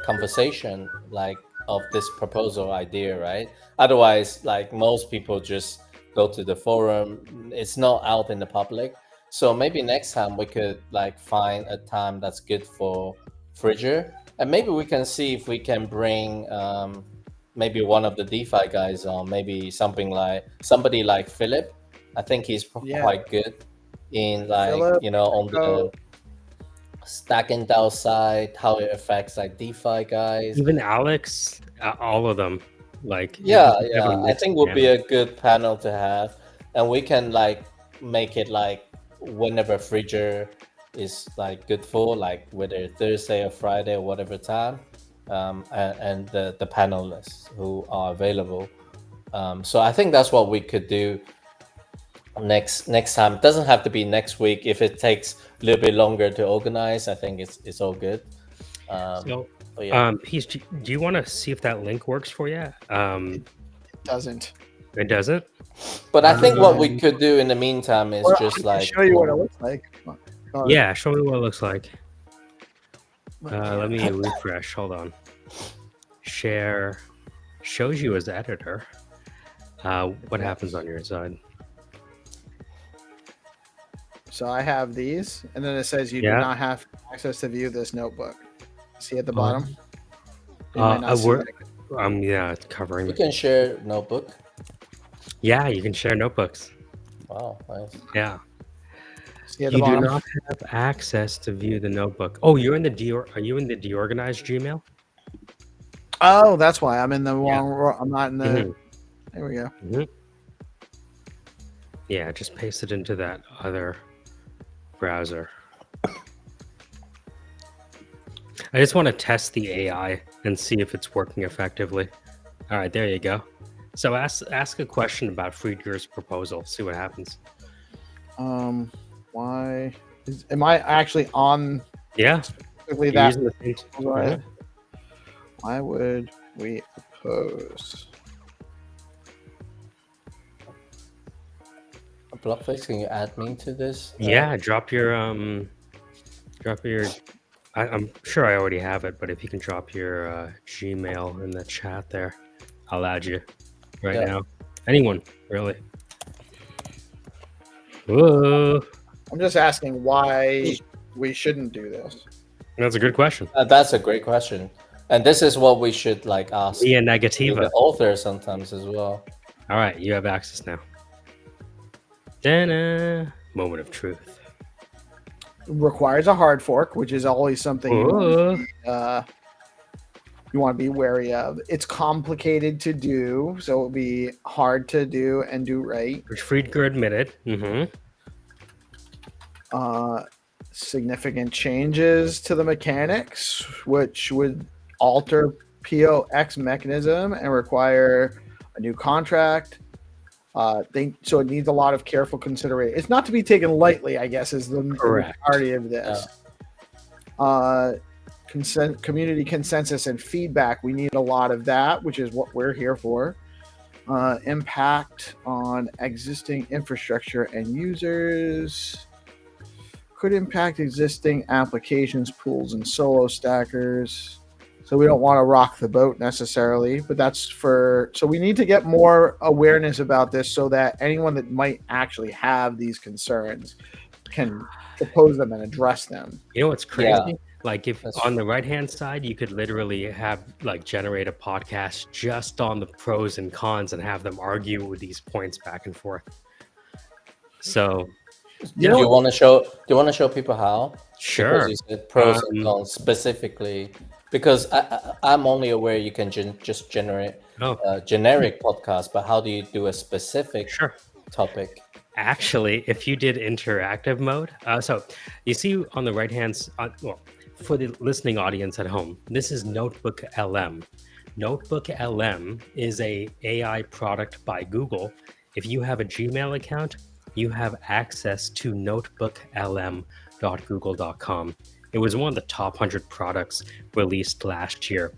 conversation like of this proposal idea, right? Otherwise, like most people just go to the forum. It's not out in the public. So maybe next time we could like find a time that's good for Frigger, and maybe we can see if we can bring maybe one of the DeFi guys on, maybe somebody like Philip. I think he's quite good in like Phillip, on the StackingDAO side, how it affects like DeFi guys. Even Alex, all of them. Like I think would be a good panel to have, and we can like make it like whenever Frigger is like good for, like whether Thursday or Friday or whatever time, and the panelists who are available. So I think that's what we could do next time. It doesn't have to be next week. If it takes a little bit longer to organize, I think it's all good. So, but yeah. Peace, do you want to see if that link works for you? It doesn't. It doesn't? But I think what we could do in the meantime is Or just I can like show you what it looks like. Yeah, show me what it looks like. Let me refresh. Hold on. Share shows you as editor. What happens on your side? So I have these, and then it says you do not have access to view this notebook. See at the bottom? You might not see that. Yeah, it's covering. you can share notebook. Yeah, you can share notebooks. Wow, nice. Yeah. See at the You do bottom? not have access to view the notebook. Oh, you're in the Are you in the DeOrganized Gmail? Oh, that's why I'm in the wrong. I'm not in the. There we go. Yeah, just paste it into that other browser. I just want to test the AI and see if it's working effectively. All right, there you go. So ask a question about Friedger's proposal. See what happens. Why? Am I actually on? Yeah. Specifically that. Why would we oppose? Blockface, can you add me to this? Yeah, drop your I'm sure I already have it, but if you can drop your Gmail in the chat there, I'll add you right now. Anyone, really. Whoa. I'm just asking why we shouldn't do this. That's a good question. That's a great question. And this is what we should like ask Via Negativa. the author sometimes as well. All right, you have access now. Then moment of truth. Requires a hard fork, which is always something you want to be wary of. It's complicated to do, so it'll be hard to do and do right. Which Friedger admitted. Significant changes to the mechanics, which would alter POX mechanism and require a new contract. So it needs a lot of careful consideration. It's not to be taken lightly, I guess, is the majority of this. Community consensus and feedback. We need a lot of that, which is what we're here for. Impact on existing infrastructure and users. Could impact existing applications, pools, and solo stackers. So we don't want to rock the boat necessarily, but so we need to get more awareness about this so that anyone that might actually have these concerns can propose them and address them. You know what's crazy? Yeah. Like if on the right-hand side, you could literally have generate a podcast just on the pros and cons and have them argue with these points back and forth. So do you want to show people how? Sure. Because you said pros and cons specifically. Because I'm only aware you can just generate a generic podcast, but how do you do a specific topic? Actually, if you did interactive mode, so you see on the right hand, for the listening audience at home, this is Notebook LM. Notebook LM is a AI product by Google. If you have a Gmail account, you have access to notebooklm.google.com. It was one of the top 100 products released last year.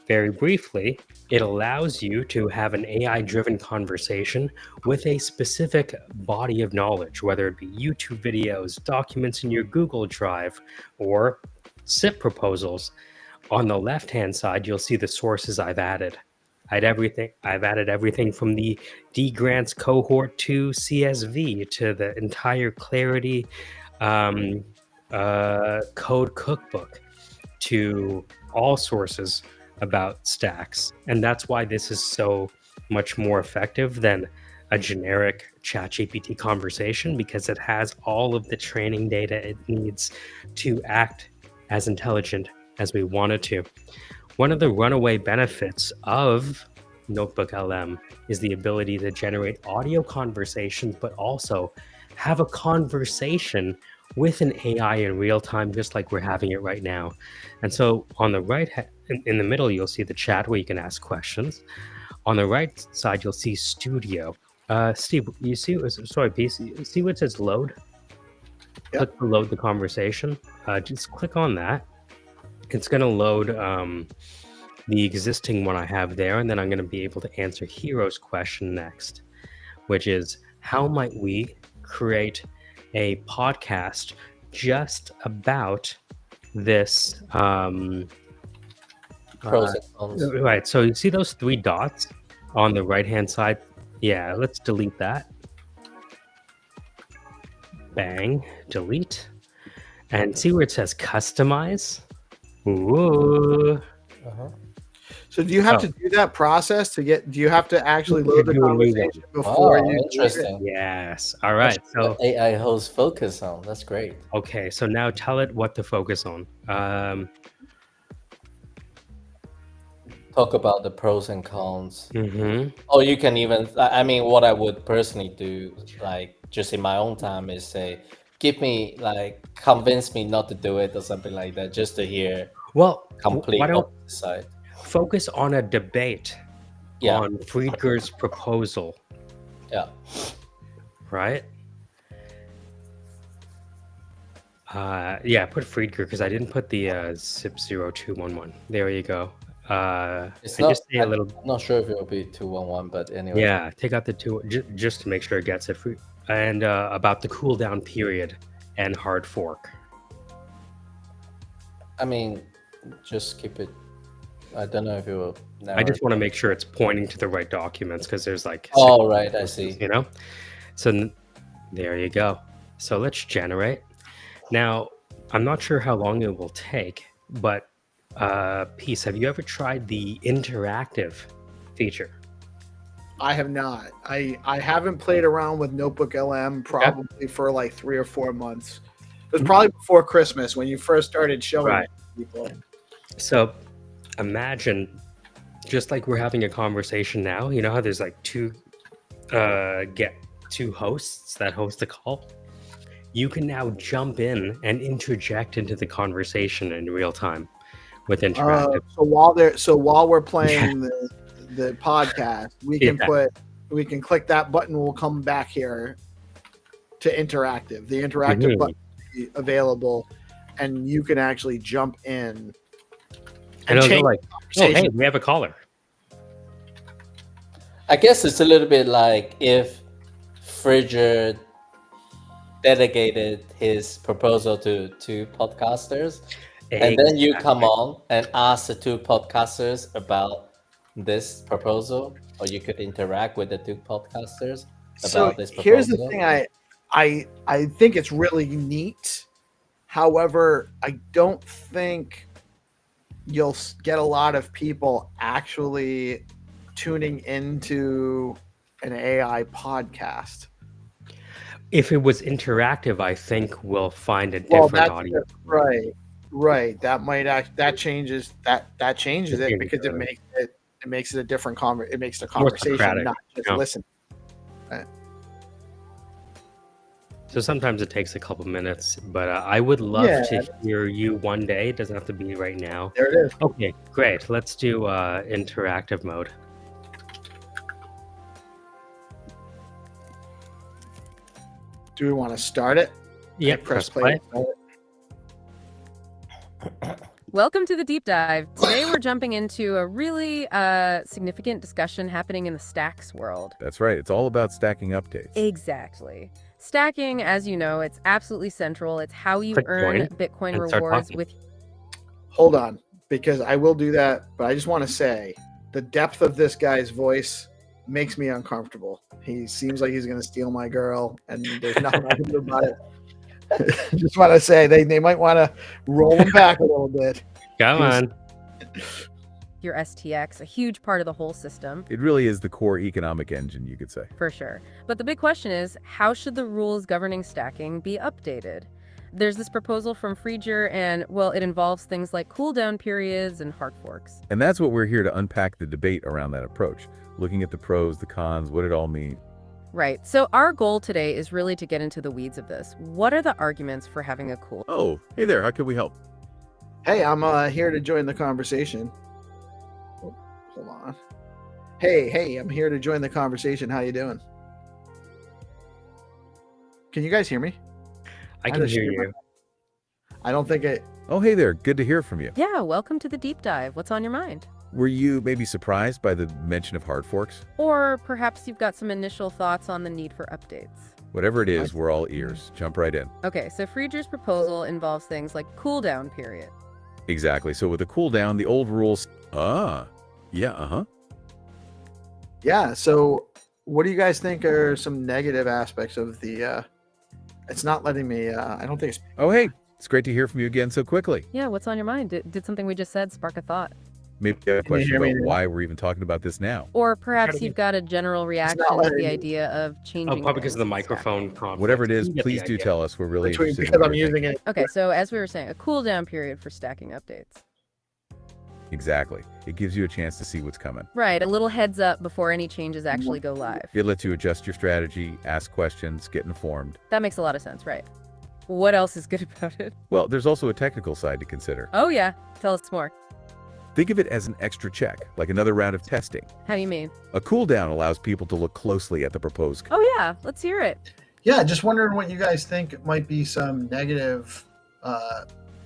Very briefly, it allows you to have an AI-driven conversation with a specific body of knowledge, whether it be YouTube videos, documents in your Google Drive, or SIP proposals. On the left-hand side, you'll see the sources I've added. I've added everything from the D Grants Cohort 2 CSV to the entire Clarity code cookbook to all sources about stacks. And that's why this is so much more effective than a generic ChatGPT conversation, because it has all of the training data it needs to act as intelligent as we want it to. One of the runaway benefits of Notebook LM is the ability to generate audio conversations, but also have a conversation with an AI in real time, just like we're having it right now. And so on the right, in the middle, you'll see the chat where you can ask questions. On the right side, you'll see Studio. Steve, you see, sorry, Peace, you see what says load? Yep. Click to load the conversation. Just click on that. it's going to load the existing one I have there, and then I'm going to be able to answer Hero's question next, which is how might we create a podcast just about this? Pros and cons. Right. So you see those 3 dots on the right-hand side? Yeah, let's delete that. Bang, delete. And see where it says customize? Ooh. So do you have to do that process to get? Do you have to actually load the conversation before you? Interesting. Yes. All right. So AI host focus on. That's great. okay. So now tell it what to focus on. Talk about the pros and cons. Mm-hmm. Or you can even, I mean, what I would personally do, like just in my own time, is say, convince me not to do it or something like that, just to hear complete opposite side. Focus on a debate on Friedger's proposal. Yeah. Right? Put Friedger because I didn't put the zip0211. There you go. It's not, I'm not sure if it will be 211, but anyway. Yeah, take out the 2 just to make sure it gets it. And about the cooldown period and hard fork. I mean, just keep it. I don't know if it will. I just want to make sure it's pointing to the right documents because there's like. Oh, right. I see. You know? So there you go. So let's generate. Now, I'm not sure how long it will take, but Peace, have you ever tried the interactive feature? I have not. I haven't played around with Notebook LM probably for like 3 or 4 months. It was probably before Christmas when you first started showing people. So imagine, just like we're having a conversation now, you know how there's like two hosts that host the call? You can now jump in and interject into the conversation in real time with interactive. So while we're playing the podcast, we can click that button. We'll come back here to interactive. The interactive button will be available, and you can actually jump in. And change like, oh, hey, we have a caller. I guess it's a little bit like if Frigid delegated his proposal to 2 podcasters, and then you come on and ask the 2 podcasters about this proposal, or you could interact with the 2 podcasters about this proposal. Here's the thing, I think it's really neat. However, I don't think you'll get a lot of people actually tuning into an AI podcast. If it was interactive, I think we'll find a different audience. Right. That changes it because it makes it a different it makes the conversation, not just listen. Right. So sometimes it takes a couple minutes, but I would love to hear you one day. It doesn't have to be right now. There it is. Okay, great. Let's do interactive mode. Do we want to start it? Yeah, press play. Welcome to the deep dive. Today we're jumping into a really significant discussion happening in the stacks world. That's right. It's all about stacking updates. Exactly. Stacking, as you know, it's absolutely central. It's how you earn Bitcoin rewards with. Hold on, because I will do that, but I just want to say the depth of this guy's voice makes me uncomfortable. He seems like he's going to steal my girl, and there's nothing I can do about it. Just want to say they might want to roll him back a little bit. Come on. Your STX, a huge part of the whole system. It really is the core economic engine, you could say. For sure. But the big question is, how should the rules governing stacking be updated? There's this proposal from Frigger, and, well, it involves things like cooldown periods and hard forks. And that's what we're here to unpack the debate around that approach, looking at the pros, the cons, what it all means. Right. So our goal today is really to get into the weeds of this. What are the arguments for having a cool? Oh, hey there. How can we help? Hey, I'm here to join the conversation. Oh, hold on. Hey, I'm here to join the conversation. How you doing? Can you guys hear me? I can hear you. I don't think Oh, hey there. Good to hear from you. Yeah, welcome to the deep dive. What's on your mind? Were you maybe surprised by the mention of hard forks? Or perhaps you've got some initial thoughts on the need for updates. Whatever it is, we're all ears. Jump right in. Okay, so Friedger's proposal involves things like cooldown period. Exactly. So with a cooldown, the old rules. Yeah. So what do you guys think are some negative aspects of the? It's not letting me. I don't think it's. Oh, hey. It's great to hear from you again so quickly. Yeah, what's on your mind? Did something we just said spark a thought? Maybe you have a Can you question hear me about now? why we're even talking about this now. Or perhaps you've got a general reaction to letting the me- idea of changing. Oh, probably because of the things in stacking. microphone conflict. Whatever it is, You get the please do idea. tell us. We're really Between, interested. because in I'm what you're using it. Okay, so as we were saying, a cooldown period for stacking updates. thinking. Exactly. It gives you a chance to see what's coming. Right, a little heads up before any changes actually go live. It lets you adjust your strategy, ask questions, get informed. That makes a lot of sense, right? What else is good about it? Well, there's also a technical side to consider. Oh yeah, tell us more. Think of it as an extra check, like another round of testing. How do you mean? A cooldown allows people to look closely at the proposed. Oh yeah, let's hear it. Yeah, just wondering what you guys think might be some negative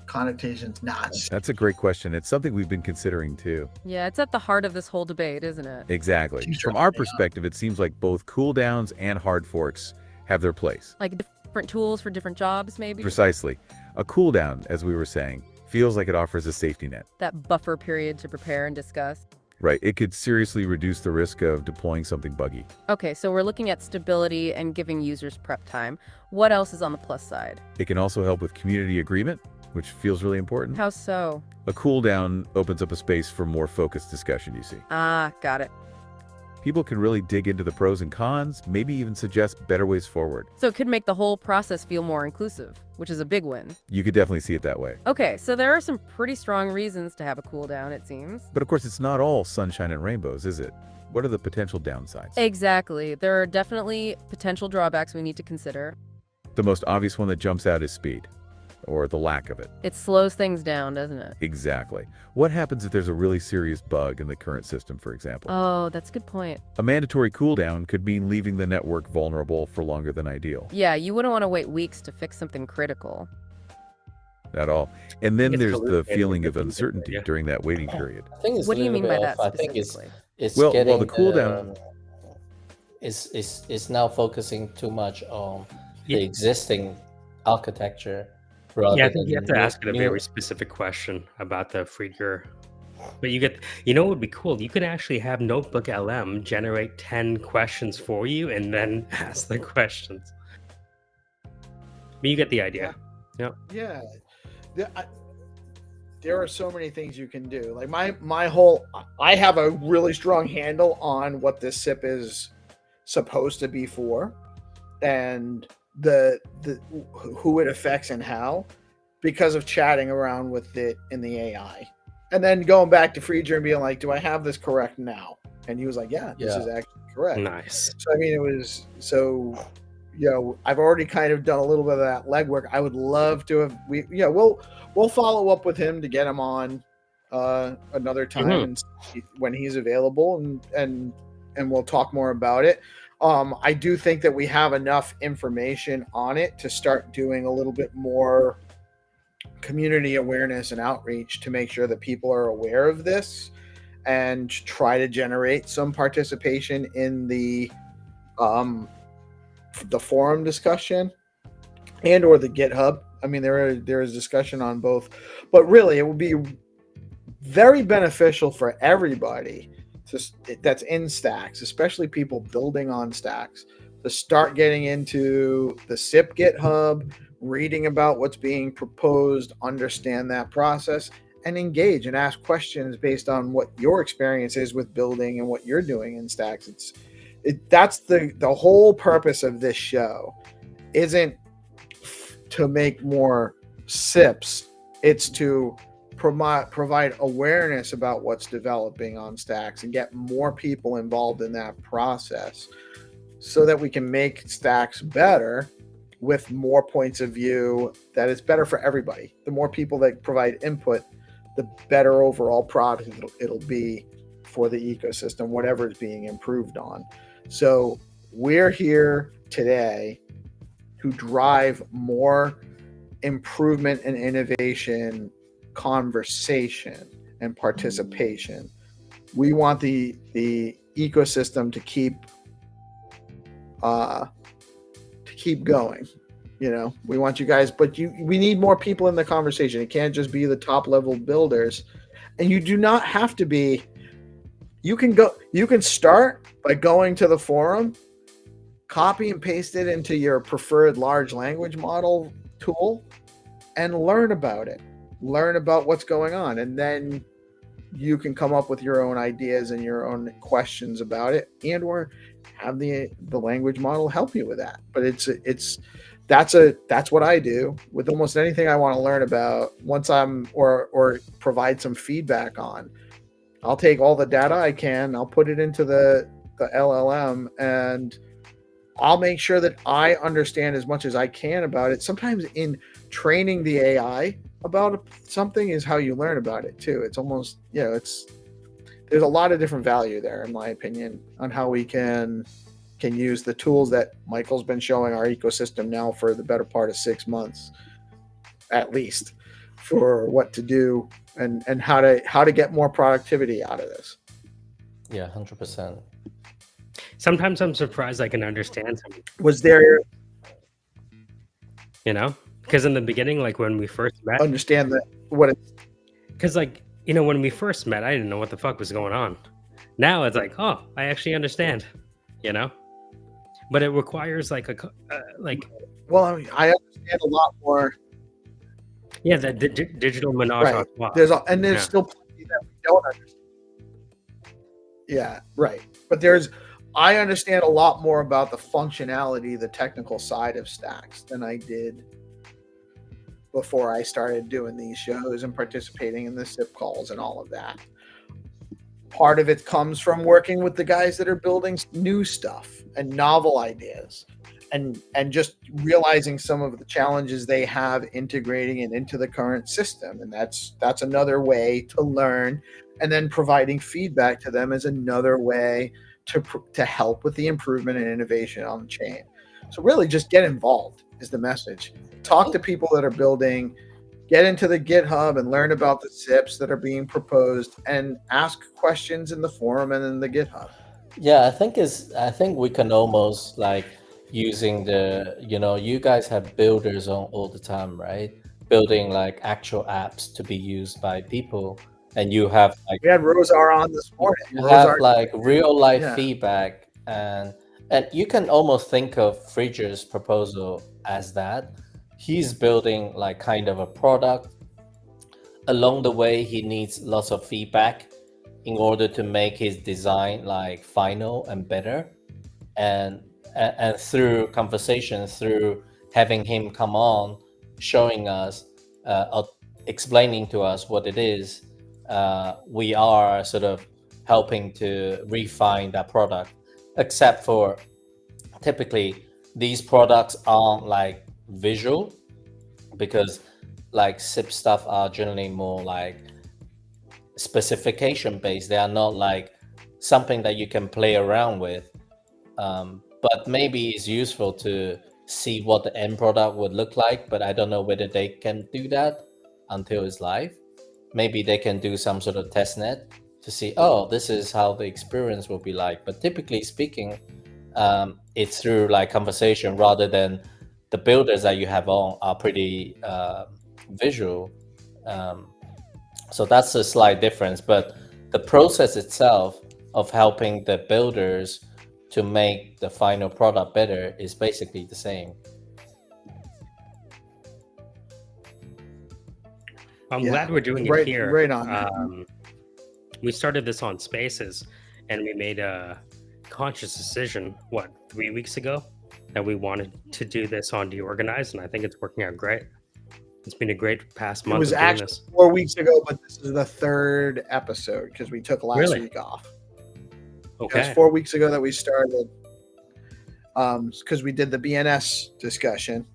connotations. Not. That's a great question. It's something we've been considering too. Yeah, it's at the heart of this whole debate, isn't it? Exactly. Keeps From dropping our out. perspective, it seems like both cooldowns and hard forks have their place. Like different tools for different jobs, maybe? Precisely. A cooldown, as we were saying, feels like it offers a safety net. That buffer period to prepare and discuss. Right. It could seriously reduce the risk of deploying something buggy. Okay, so we're looking at stability and giving users prep time. What else is on the plus side? It can also help with community agreement, which feels really important. How so? A cooldown opens up a space for more focused discussion, you see. Ah, got it. People can really dig into the pros and cons, maybe even suggest better ways forward. So it could make the whole process feel more inclusive, which is a big win. You could definitely see it that way. Okay, so there are some pretty strong reasons to have a cooldown, it seems. But of course, it's not all sunshine and rainbows, is it? What are the potential downsides? Exactly. There are definitely potential drawbacks we need to consider. The most obvious one that jumps out is speed, or the lack of it. It slows things down, doesn't it? Exactly. What happens if there's a really serious bug in the current system, for example? Oh, that's a good point. A mandatory cooldown could mean leaving the network vulnerable for longer than ideal. Yeah, you wouldn't want to wait weeks to fix something critical. At all. And then It's there's the hallucinating feeling of with the uncertainty yeah. during that waiting period. I think it's What do a you little mean by bit that of- I think specifically? it's Well, getting the cooldown- is now focusing too much on Yeah. the existing architecture rather Yeah, I think you have to than ask it a new- very specific question about the Friedger. But you know what would be cool? You could actually have Notebook LM generate 10 questions for you and then ask the questions. But you get the idea. Yeah. There are so many things you can do. Like my whole, I have a really strong handle on what this SIP is supposed to be for, and the who it affects and how, because of chatting around with it in the AI, and then going back to Friedger and being like, "Do I have this correct now?" And he was like, "Yeah, this is actually correct." Nice. So I mean, it was so. I've already kind of done a little bit of that legwork. I would love to have. We'll follow up with him to get him on another time and see when he's available, and we'll talk more about it. I do think that we have enough information on it to start doing a little bit more community awareness and outreach to make sure that people are aware of this and try to generate some participation in the forum discussion and or the GitHub. I mean, there is discussion on both, but really it would be very beneficial for everybody that's in stacks, especially people building on stacks, to start getting into the SIP GitHub, reading about what's being proposed, understand that process, and engage and ask questions based on what your experience is with building and what you're doing in stacks. That's the whole purpose of this show. Isn't to make more SIPs, it's to provide awareness about what's developing on stacks and get more people involved in that process so that we can make stacks better with more points of view, that it's better for everybody. The more people that provide input, the better overall product it'll be for the ecosystem, whatever is being improved on. So we're here today to drive more improvement and innovation conversation and participation. We want the ecosystem to keep going. We want you guys, but we need more people in the conversation. It can't just be the top level builders, and you do not have to be. You can start by going to the forum, copy and paste it into your preferred large language model tool, and learn about it. Learn about what's going on, and then you can come up with your own ideas and your own questions about it, and or have the language model help you with that. But that's what I do with almost anything I want to learn about. Once I'm or provide some feedback on, I'll take all the data I can, I'll put it into the LLM, and I'll make sure that I understand as much as I can about it. Sometimes in training the AI about something is how you learn about it too. It's almost, there's a lot of different value there, in my opinion, on how we can use the tools that Michael's been showing our ecosystem now for the better part of 6 months, at least, for what to do and how to get more productivity out of this. Yeah, 100%. Sometimes I'm surprised I can understand something. Was there, because in the beginning, like when we first met, understand that what it's, because when we first met, I didn't know what the fuck was going on. Now it's like, oh, I actually understand, but it requires like well, I mean, I understand a lot more. Yeah, the digital menage a trois. There's still plenty that we don't understand. Yeah, right. But I understand a lot more about the functionality, the technical side of stacks than I did before I started doing these shows and participating in the SIP calls and all of that. Part of it comes from working with the guys that are building new stuff and novel ideas, and just realizing some of the challenges they have integrating it into the current system. And that's another way to learn, and then providing feedback to them is another way to help with the improvement and innovation on the chain. So really just get involved is the message. Talk to people that are building, get into the GitHub and learn about the SIPs that are being proposed, and ask questions in the forum and in the GitHub. Yeah, I think we can almost like using you guys have builders on all the time, right? Building like actual apps to be used by people, and you have like we had Rosar on this morning. You have like real life feedback, and you can almost think of Friedger's proposal as that. He's building like kind of a product. Along the way, he needs lots of feedback in order to make his design like final and better. And through conversation, through having him come on, showing us, explaining to us what it is, we are sort of helping to refine that product. Except for typically these products aren't like visual, because like SIP stuff are generally more like specification based. They are not like something that you can play around with, but maybe it's useful to see what the end product would look like. But I don't know whether they can do that until it's live. Maybe they can do some sort of test net to see, oh, this is how the experience will be like. But typically speaking, it's through like conversation, rather than the builders that you have on are pretty visual. So that's a slight difference, but the process itself of helping the builders to make the final product better is basically the same. I'm glad we're doing it here. Right on. We started this on Spaces, and we made a conscious decision, 3 weeks ago, that we wanted to do this on DeOrganized, and I think it's working out great. It's been a great past month. It was of doing actually this. 4 weeks ago, but this is the third episode because we took last week off. Okay. It was 4 weeks ago that we started, because we did the BNS discussion,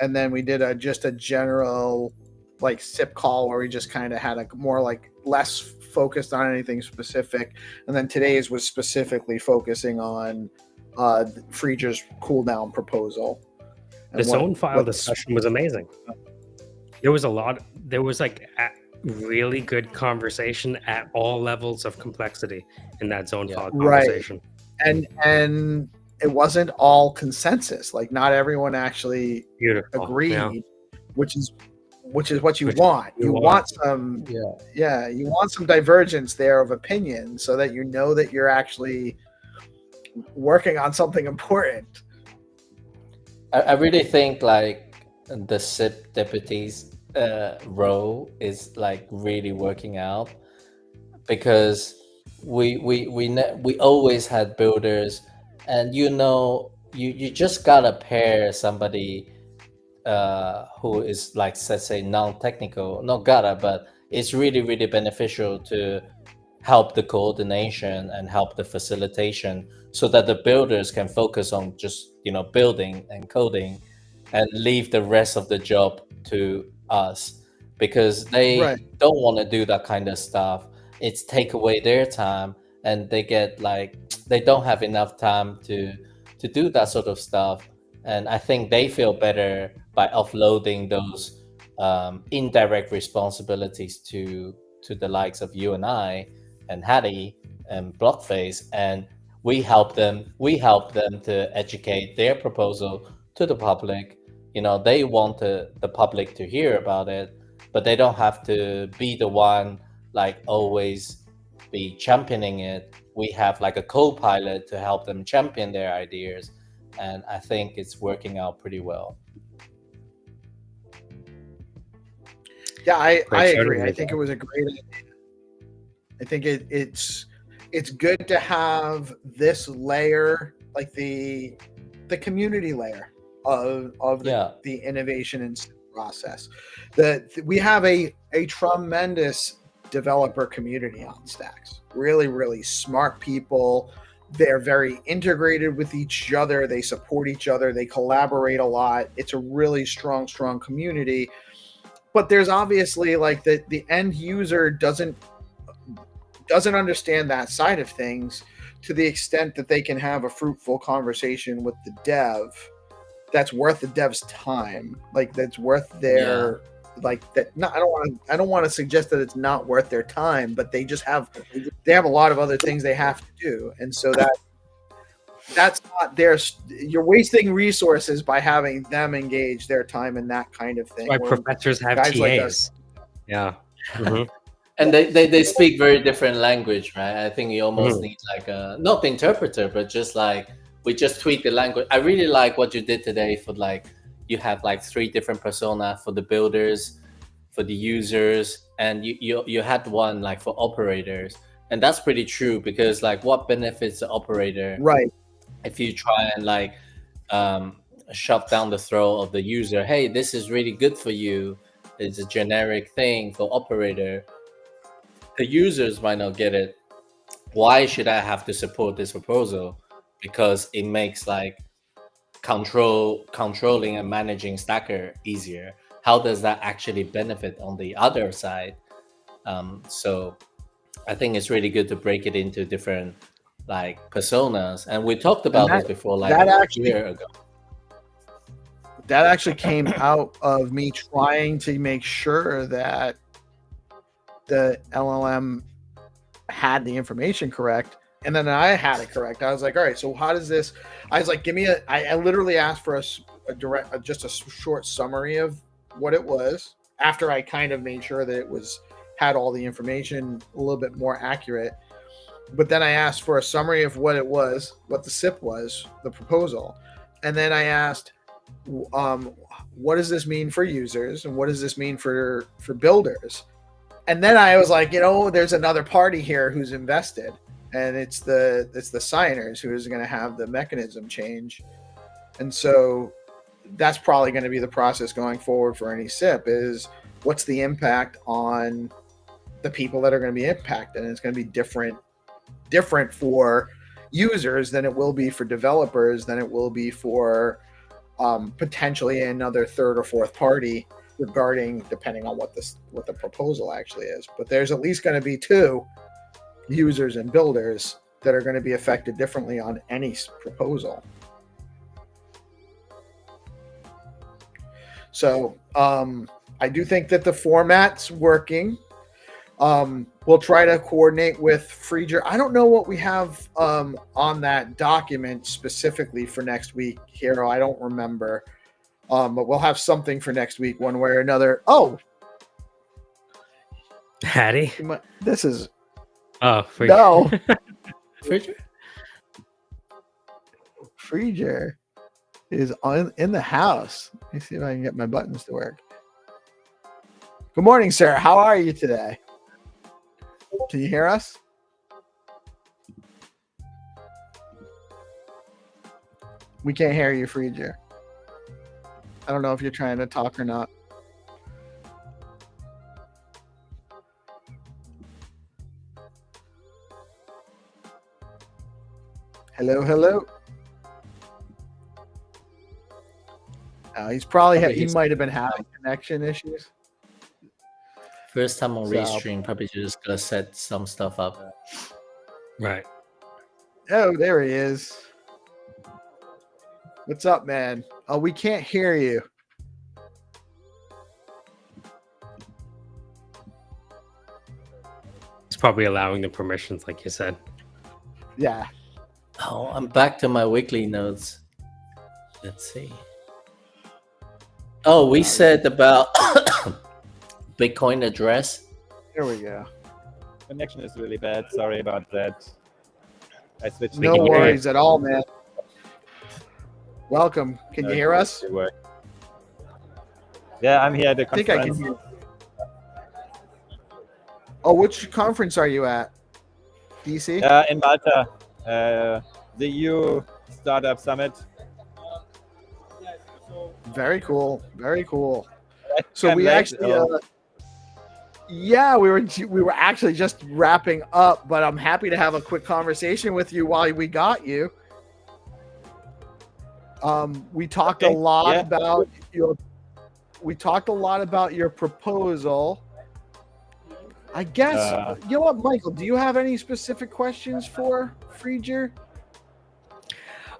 and then we did just a general like SIP call where we just kind of had a more like less focused on anything specific, and then today's was specifically focusing on Friedger's cooldown proposal. The zone file discussion was amazing. there was like really good conversation at all levels of complexity in that zone file conversation. And it wasn't all consensus. Like not everyone actually agreed, which is what you want. You want some you want some divergence there of opinion so that you know that you're actually working on something important. I really think like the SIP deputies role is like really working out, because we always had builders, and you just gotta pair somebody who is like, let's say, non-technical, not gotta, but it's really beneficial to help the coordination and help the facilitation, so that the builders can focus on just building and coding, and leave the rest of the job to us, because they don't want to do that kind of stuff. It's take away their time, and they get like they don't have enough time to do that sort of stuff. And I think they feel better by offloading those indirect responsibilities to the likes of you and I and Hattie and Blockface, and we help them to educate their proposal to the public. They want the public to hear about it, but they don't have to be the one like always be championing it. We have like a co-pilot to help them champion their ideas, and I think it's working out pretty well. Yeah, I agree. I think it was a great idea. I think it's good to have this layer, like the community layer of the innovation and process. We have a tremendous developer community on Stacks. Really smart people. They're very integrated with each other. They support each other. They collaborate a lot. It's a really strong community. But there's obviously like the end user doesn't understand that side of things to the extent that they can have a fruitful conversation with the dev that's worth the dev's time, like that's worth their like that. No, I don't want to suggest that it's not worth their time, but they have a lot of other things they have to do, and so that's not you're wasting resources by having them engage their time in that kind of thing. That's why professors have TAs. Like us, And they speak very different language, right? I think you almost need like not the interpreter, but just like we just tweak the language. I really like what you did today for like, you have like 3 different persona for the builders, for the users, and you had one like for operators. And that's pretty true, because like what benefits the operator, right? If you try and like shove down the throat of the user, hey, this is really good for you. It's a generic thing for operator. The users might not get it. Why should I have to support this proposal? Because it makes like controlling and managing Stacker easier. How does that actually benefit on the other side? So I think it's really good to break it into different like personas. And we talked about this before, like a year ago. That actually came out of me trying to make sure that the LLM had the information correct, and then I had it correct. I was like, all right, so how does this? I was like, give me I literally asked for just a short summary of what it was after I kind of made sure that it had all the information a little bit more accurate. But then I asked for a summary of what it was, what the SIP was, the proposal, and then I asked, what does this mean for users, and what does this mean for builders? And then I was like, there's another party here who's invested, and it's the signers who is going to have the mechanism change. And so that's probably going to be the process going forward for any SIP, is what's the impact on the people that are going to be impacted. And it's going to be different for users than it will be for developers, than it will be for potentially another third or fourth party, depending on what the proposal actually is. But there's at least going to be 2 users and builders that are going to be affected differently on any proposal. So I do think that the format's working. We'll try to coordinate with Freeger. I don't know what we have on that document specifically for next week, Hero. I don't remember. But we'll have something for next week, one way or another. Oh, Hattie? This is... Oh, Freeger. No. Freeger? Freeger is in the house. Let me see if I can get my buttons to work. Good morning, sir. How are you today? Can you hear us? We can't hear you, Freeger. I don't know if you're trying to talk or not. Hello, hello. He's probably he might have been having connection issues. First time on So- restream, probably just gonna set some stuff up. Right. Oh, there he is. What's up, man? Oh, we can't hear you. It's probably allowing the permissions, like you said. Yeah. Oh, I'm back to my weekly notes. Let's see. Oh, we said about Bitcoin address. Here we go. Connection is really bad. Sorry about that. I switched. No worries at all, man. Welcome. Can you hear us? Yeah, I'm here at the I think I conference. can hear. Oh, which conference are you at? DC? In Malta, the EU Startup Summit. Very cool. Very cool. So I'm we late, actually, yeah, we were actually just wrapping up, but I'm happy to have a quick conversation with you while we got you. We talked a lot about your. We talked a lot about your proposal. I guess you know what, Michael? Do you have any specific questions for Freeger?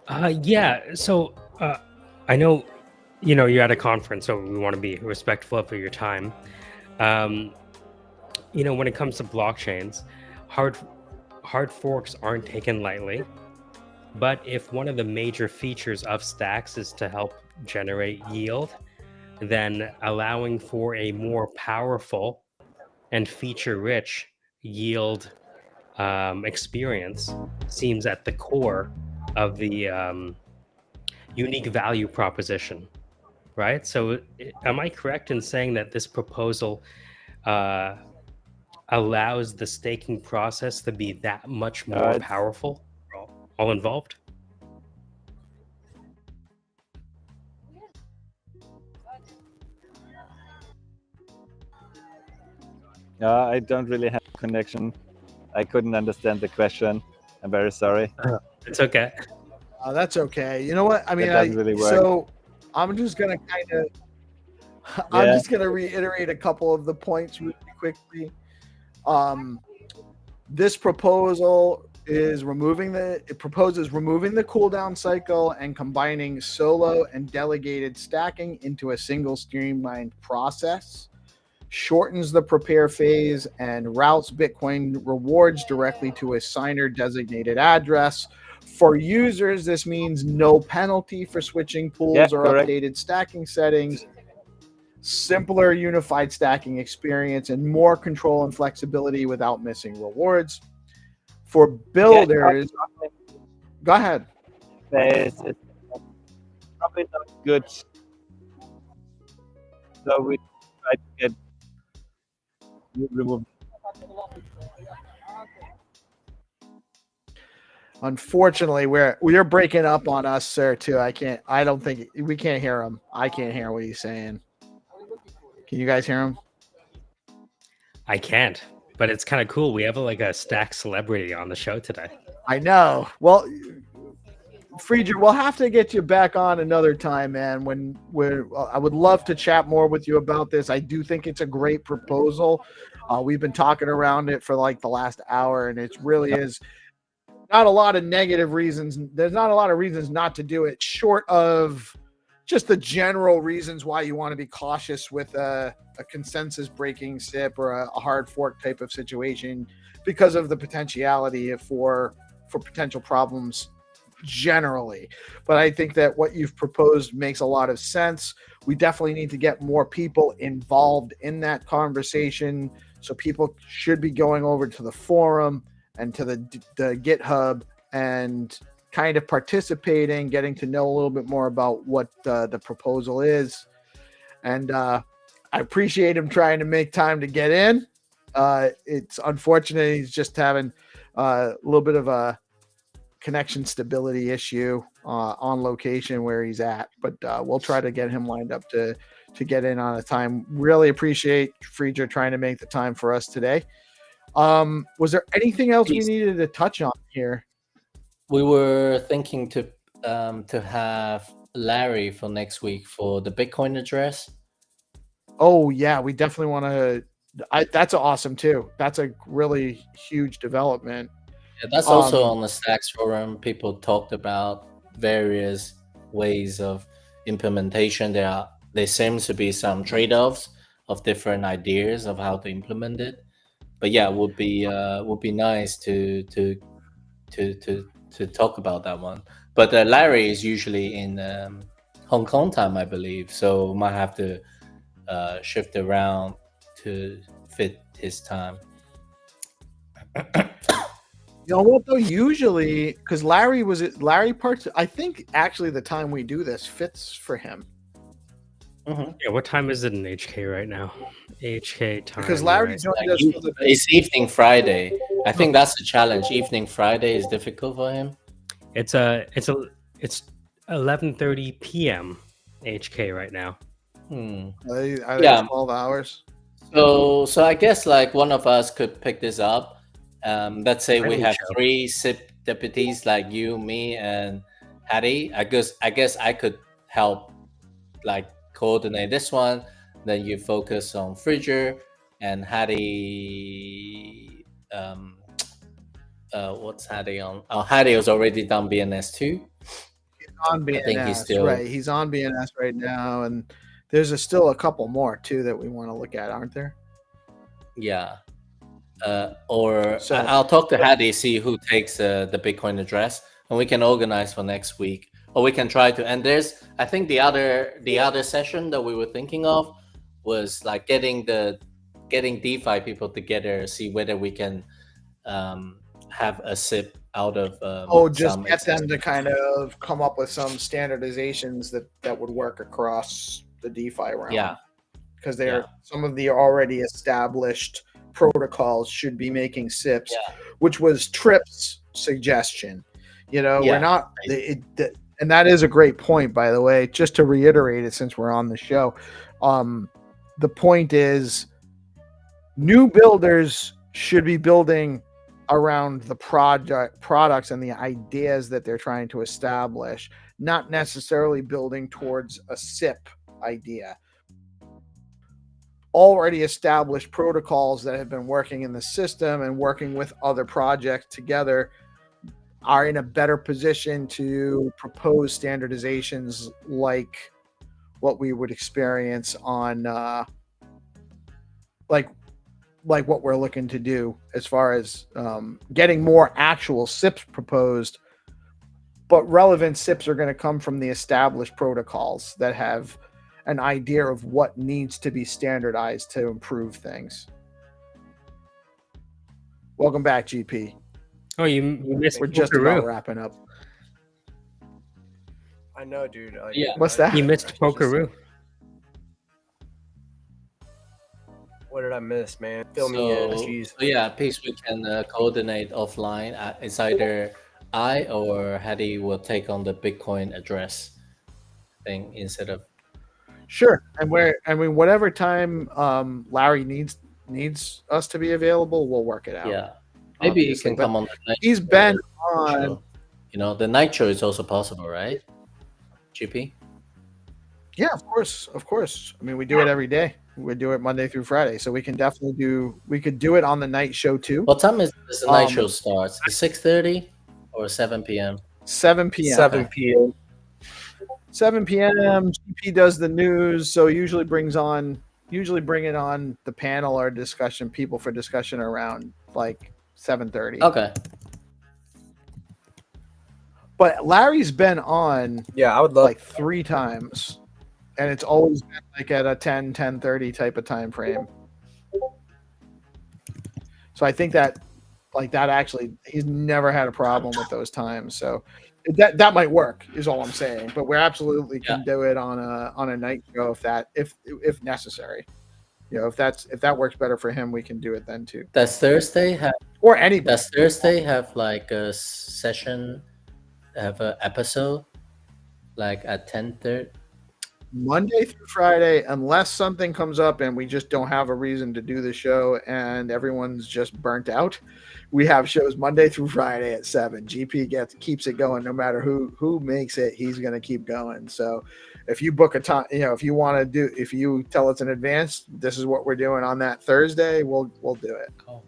Yeah. So I know, you're at a conference, so we want to be respectful of your time. When it comes to blockchains, hard forks aren't taken lightly. But if one of the major features of stacks is to help generate yield, then allowing for a more powerful and feature-rich yield experience seems at the core of the unique value proposition, right? So am I correct in saying that this proposal allows the staking process to be that much more powerful for all involved? I don't really have a connection. I couldn't understand the question. I'm very sorry. It's okay. That's okay. You know what? I mean, doesn't really work. So I'm just gonna kind of, I'm just gonna reiterate a couple of the points really quickly. This proposal is it proposes removing the cooldown cycle and combining solo and delegated stacking into a single streamlined process. Shortens the prepare phase and routes Bitcoin rewards directly to a signer designated address. For users, this means no penalty for switching pools or correct. updated stacking settings, simpler unified stacking experience, and more control and flexibility without missing rewards. For builders, go ahead. It's probably not good. So we try to get removed. Unfortunately, we're breaking up on us, sir. Too. I don't think we can't hear him. I can't hear what he's saying. Can you guys hear him? I can't, but it's kind of cool. We have a stack celebrity on the show today. I know. Well, Freeger, we'll have to get you back on another time, man. When I would love to chat more with you about this. I do think it's a great proposal. We've been talking around it for like the last hour, and it really is not a lot of negative reasons. There's not a lot of reasons not to do it, short of just the general reasons why you want to be cautious with a consensus breaking SIP or a hard fork type of situation because of the potentiality for potential problems generally. But I think that what you've proposed makes a lot of sense. We definitely need to get more people involved in that conversation. So people should be going over to the forum and to the GitHub and kind of participating, getting to know a little bit more about what the proposal is. And I appreciate him trying to make time to get in. It's unfortunate he's just having a little bit of a connection stability issue on location where he's at, but we'll try to get him lined up to get in on a time. Really appreciate Friedger trying to make the time for us today. Was there anything else we needed to touch on here? We were thinking to have Larry for next week for the Bitcoin address. Oh yeah, we definitely want to. That's awesome too. That's a really huge development. Yeah, that's also on the Stacks forum. People talked about various ways of implementation. There seems to be some trade-offs of different ideas of how to implement it. But yeah, it would be nice to talk about that one. But Larry is usually in Hong Kong time, I believe, so might have to shift around to fit his time. You know what though? Usually, because Larry parts. I think actually the time we do this fits for him. Yeah, what time is it in HK right now? HK time. Because Larry joined us for the. It's evening Friday. I think that's the challenge. Evening Friday is difficult for him. It's 11:30 p.m. HK right now. Are they 12 hours? So I guess like one of us could pick this up. Let's say we have 3 SIP deputies like you, me, and Hattie. I guess I could help like coordinate this one. Then you focus on Friedger and Hattie. What's Hattie on? Oh, Hattie was already done BNS2. He's on BNS, I think he's still... right. He's on BNS right now, and there's still a couple more too that we want to look at, aren't there? Yeah. I'll talk to Hattie, see who takes the Bitcoin address, and we can organize for next week. Or we can try to. And there's, I think the other session that we were thinking of was like getting DeFi people together, see whether we can have a SIP out of. Just get them to kind of come up with some standardizations that would work across the DeFi realm. Yeah, because some of the already established protocols should be making SIPs, which was Tripp's suggestion. We're not, and that is a great point, by the way, just to reiterate it since we're on the show. The point is new builders should be building around the products and the ideas that they're trying to establish, not necessarily building towards a SIP idea. Already established protocols that have been working in the system and working with other projects together are in a better position to propose standardizations like what we would experience on like what we're looking to do as far as getting more actual SIPs proposed, but relevant SIPs are going to come from the established protocols that have an idea of what needs to be standardized to improve things. Welcome back, GP. Oh, you missed. We're just about wrapping up. I know, dude. What's that? You missed Pokeroo. What did I miss, man? Fill me in. Jeez. So yeah, Peace, we can coordinate offline. It's either I or Hattie will take on the Bitcoin address thing instead of. Sure, and whatever time Larry needs us to be available, we'll work it out. Yeah, maybe he can come on the night. He's been on. Show. The night show is also possible, right? GP. Yeah, of course. I mean, we do it every day. We do it Monday through Friday, so we can definitely do. We could do it on the night show too. What time does the night show starts? 6:30 or 7 p.m. 7 p.m. 7 p.m. 7 p.m. GP does the news, so usually bringing on the panel or discussion people for discussion around like 7:30. Okay. But Larry's been on Yeah, I would love like 3 times, and it's always been like at a 10:30 type of time frame. So I think that actually he's never had a problem with those times. So that might work is all I'm saying. But we absolutely can do it on a night show if necessary. You know, if that works better for him, we can do it then too. Does Thursday have Or anybody. Does Thursday have like a session, have an episode, like at 10:30? Monday through Friday, unless something comes up and we just don't have a reason to do the show and everyone's just burnt out, we have shows Monday through Friday at 7. GP keeps it going no matter who makes it. He's going to keep going. So if you book a time, if you tell us in advance, this is what we're doing on that Thursday, we'll do it. Cool.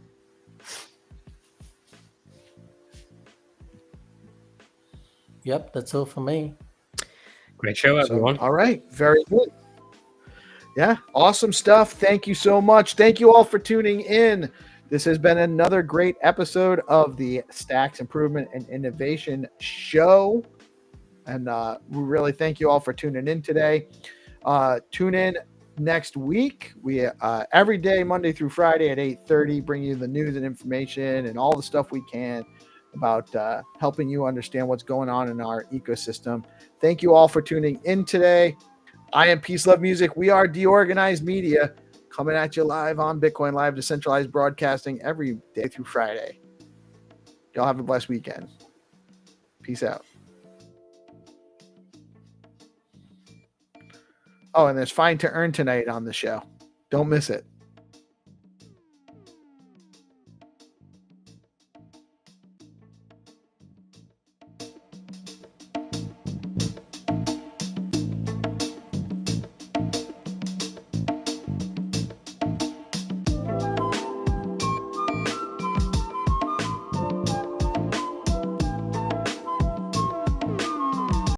Yep, that's all for me. Great show, everyone. All right. Very good. Yeah. Awesome stuff. Thank you so much. Thank you all for tuning in. This has been another great episode of the Stacks Improvement and Innovation Show. And we really thank you all for tuning in today. Tune in next week. We every day, Monday through Friday at 8:30, bring you the news and information and all the stuff we can about helping you understand what's going on in our ecosystem. Thank you all for tuning in today. I am PeaceLoveMusic. We are DeOrganized Media, coming at you live on BitcoinLive, Decentralized broadcasting every day through Friday. Y'all have a blessed weekend. Peace out. Oh, and there's Find2Earn tonight on the show. Don't miss it.